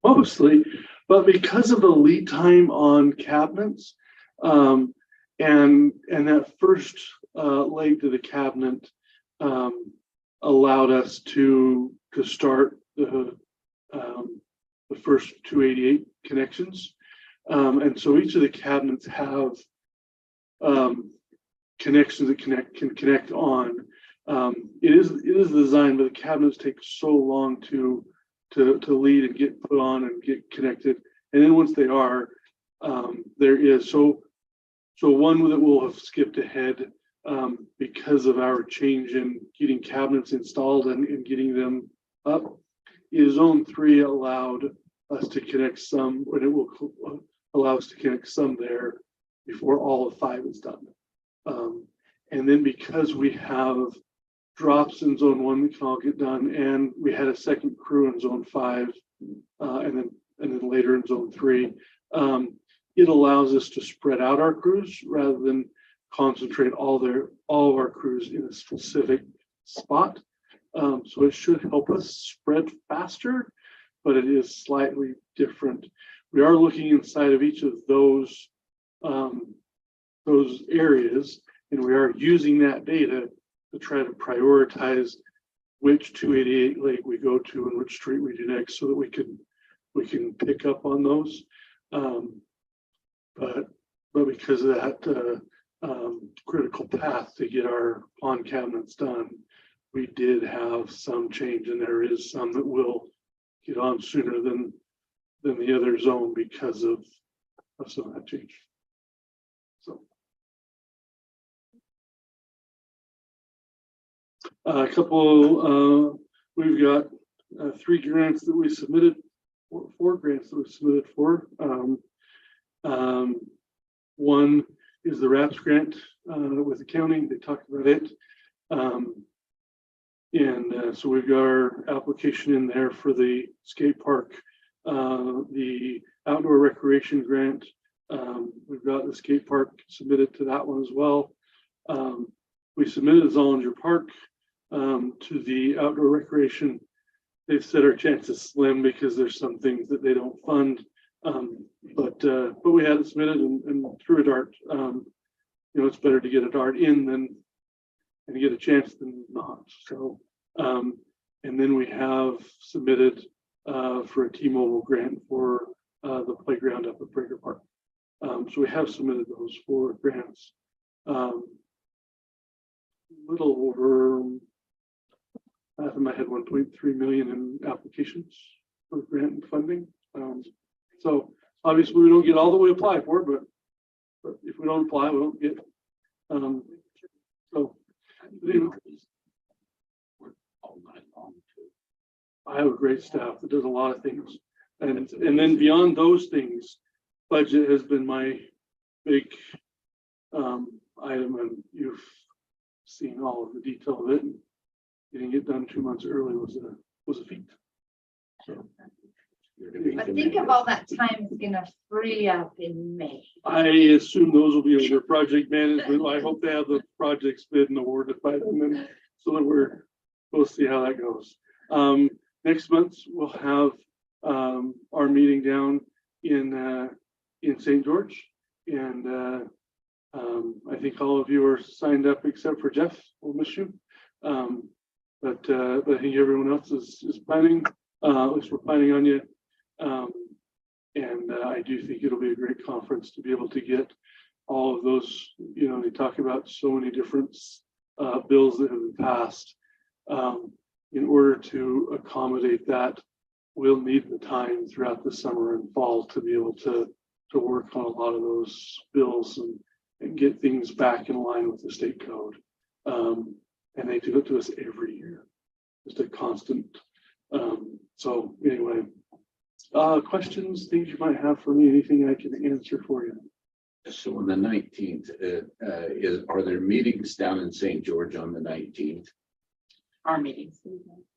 but because of the lead time on cabinets, and that first leg to the cabinet allowed us to start the first 288 connections, and so each of the cabinets have connections that can connect on. It is designed, but the cabinets take so long to lead and get put on and get connected, and then once they are, there is so one that will have skipped ahead because of our change in getting cabinets installed and getting them up. Is zone 3 allowed us to connect some, and it will allow us to connect some there before all of 5 is done. And then because we have drops in zone 1 that can all get done, and we had a second crew in zone 5, and then later in zone 3, it allows us to spread out our crews rather than concentrate all of our crews in a specific spot. So it should help us spread faster, but it is slightly different. We are looking inside of each of those areas, and we are using that data to try to prioritize which 288 leg we go to and which street we do next, so that we can pick up on those. But because of that critical path to get our on cabinets done, we did have some change, and there is some that will get on sooner than the other zone because of some of that change. So a couple, we've got 3 grants that we submitted, 4 grants that we submitted for. One is the RAPS grant with the county. They talked about it. So we've got our application in there for the skate park, the outdoor recreation grant. We've got the skate park submitted to that one as well. We submitted Zollinger Park to the outdoor recreation. They've said our chances slim because there's some things that they don't fund. But we had it submitted and threw a dart. It's better to get a dart in than and get a chance than not. So, and then we have submitted for a T-Mobile grant for the playground up at Breaker Park. So we have submitted those 4 grants. Little over, half of my head, 1.3 million in applications for grant funding. So obviously we don't get all that we apply for, but if we don't apply, we don't get, so. You know, All night long too. I have a great staff that does a lot of things. And then beyond those things, budget has been my big item, and you've seen all of the detail of it. And getting it done 2 months early was a feat. So But think of all that time is gonna free up in May. I assume those will be under project management. I hope they have the projects bid and awarded by them, and so that we'll see how that goes. Next month, we'll have our meeting down in St. George. And I think all of you are signed up except for Jeff. We'll miss you. But I think everyone else is planning, at least we're planning on you. And I do think it'll be a great conference to be able to get all of those, you know, they talk about so many different bills that have been passed. In order to accommodate that, we'll need the time throughout the summer and fall to be able to work on a lot of those bills and get things back in line with the state code. And they do it to us every year, just a constant. So anyway, questions, things you might have for me, anything I can answer for you? So on the 19th, are there meetings down in St. George on the 19th? Our meetings.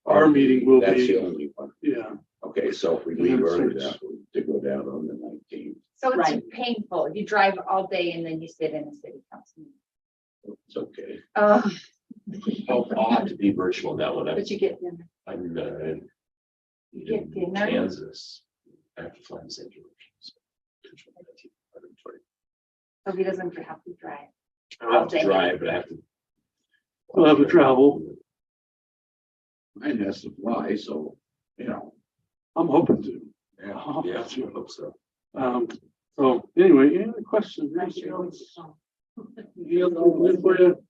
Our meeting will That's be, the only one. yeah. Okay, so if we leave early to go down on the 19th, So it's Right. painful. You drive all day and then you sit in a city council meeting. it's okay. Oh, I'll have to be virtual that one. but you get dinner. I'm Get in dinner? Kansas. I have to fly to St. George. So he doesn't have to drive. I have to drive, but I have to. We'll have to travel. Mine has to fly, so, you know. I'm hoping to. Yeah. Yeah, I hope so. So anyway, any other questions? Anything else? Anything else for you?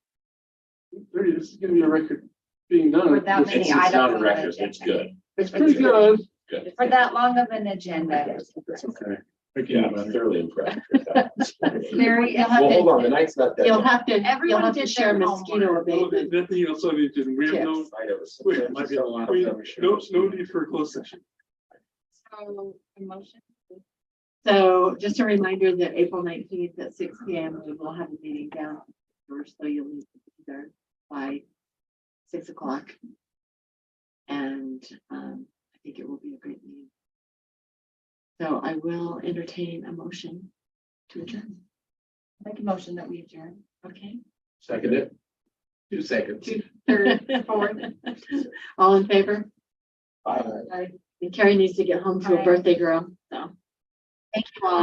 30, this is gonna be a record being done. For that many It's not a items. record, it's good. It's pretty good. Good. For that long of an agenda. That's okay. Yeah, I'm thoroughly impressed. Very. Well, hold on, the night's not that. You'll have to, you'll Everyone have to did share their mosquito homework. abatement. Nothing else on the agenda. We have no, It might be a lot of. no need for a closed session. So, a motion. So just a reminder that April 19th at 6 p.m. we will have a meeting down first, so you'll need to be there by 6 o'clock. And I think it will be a great meeting. So I will entertain a motion to adjourn. Make a motion that we adjourn. Okay. Second it. 2 seconds. Third, fourth. All in favor? Bye. And Carrie needs to get home to a Bye. birthday girl, so. Thank you all.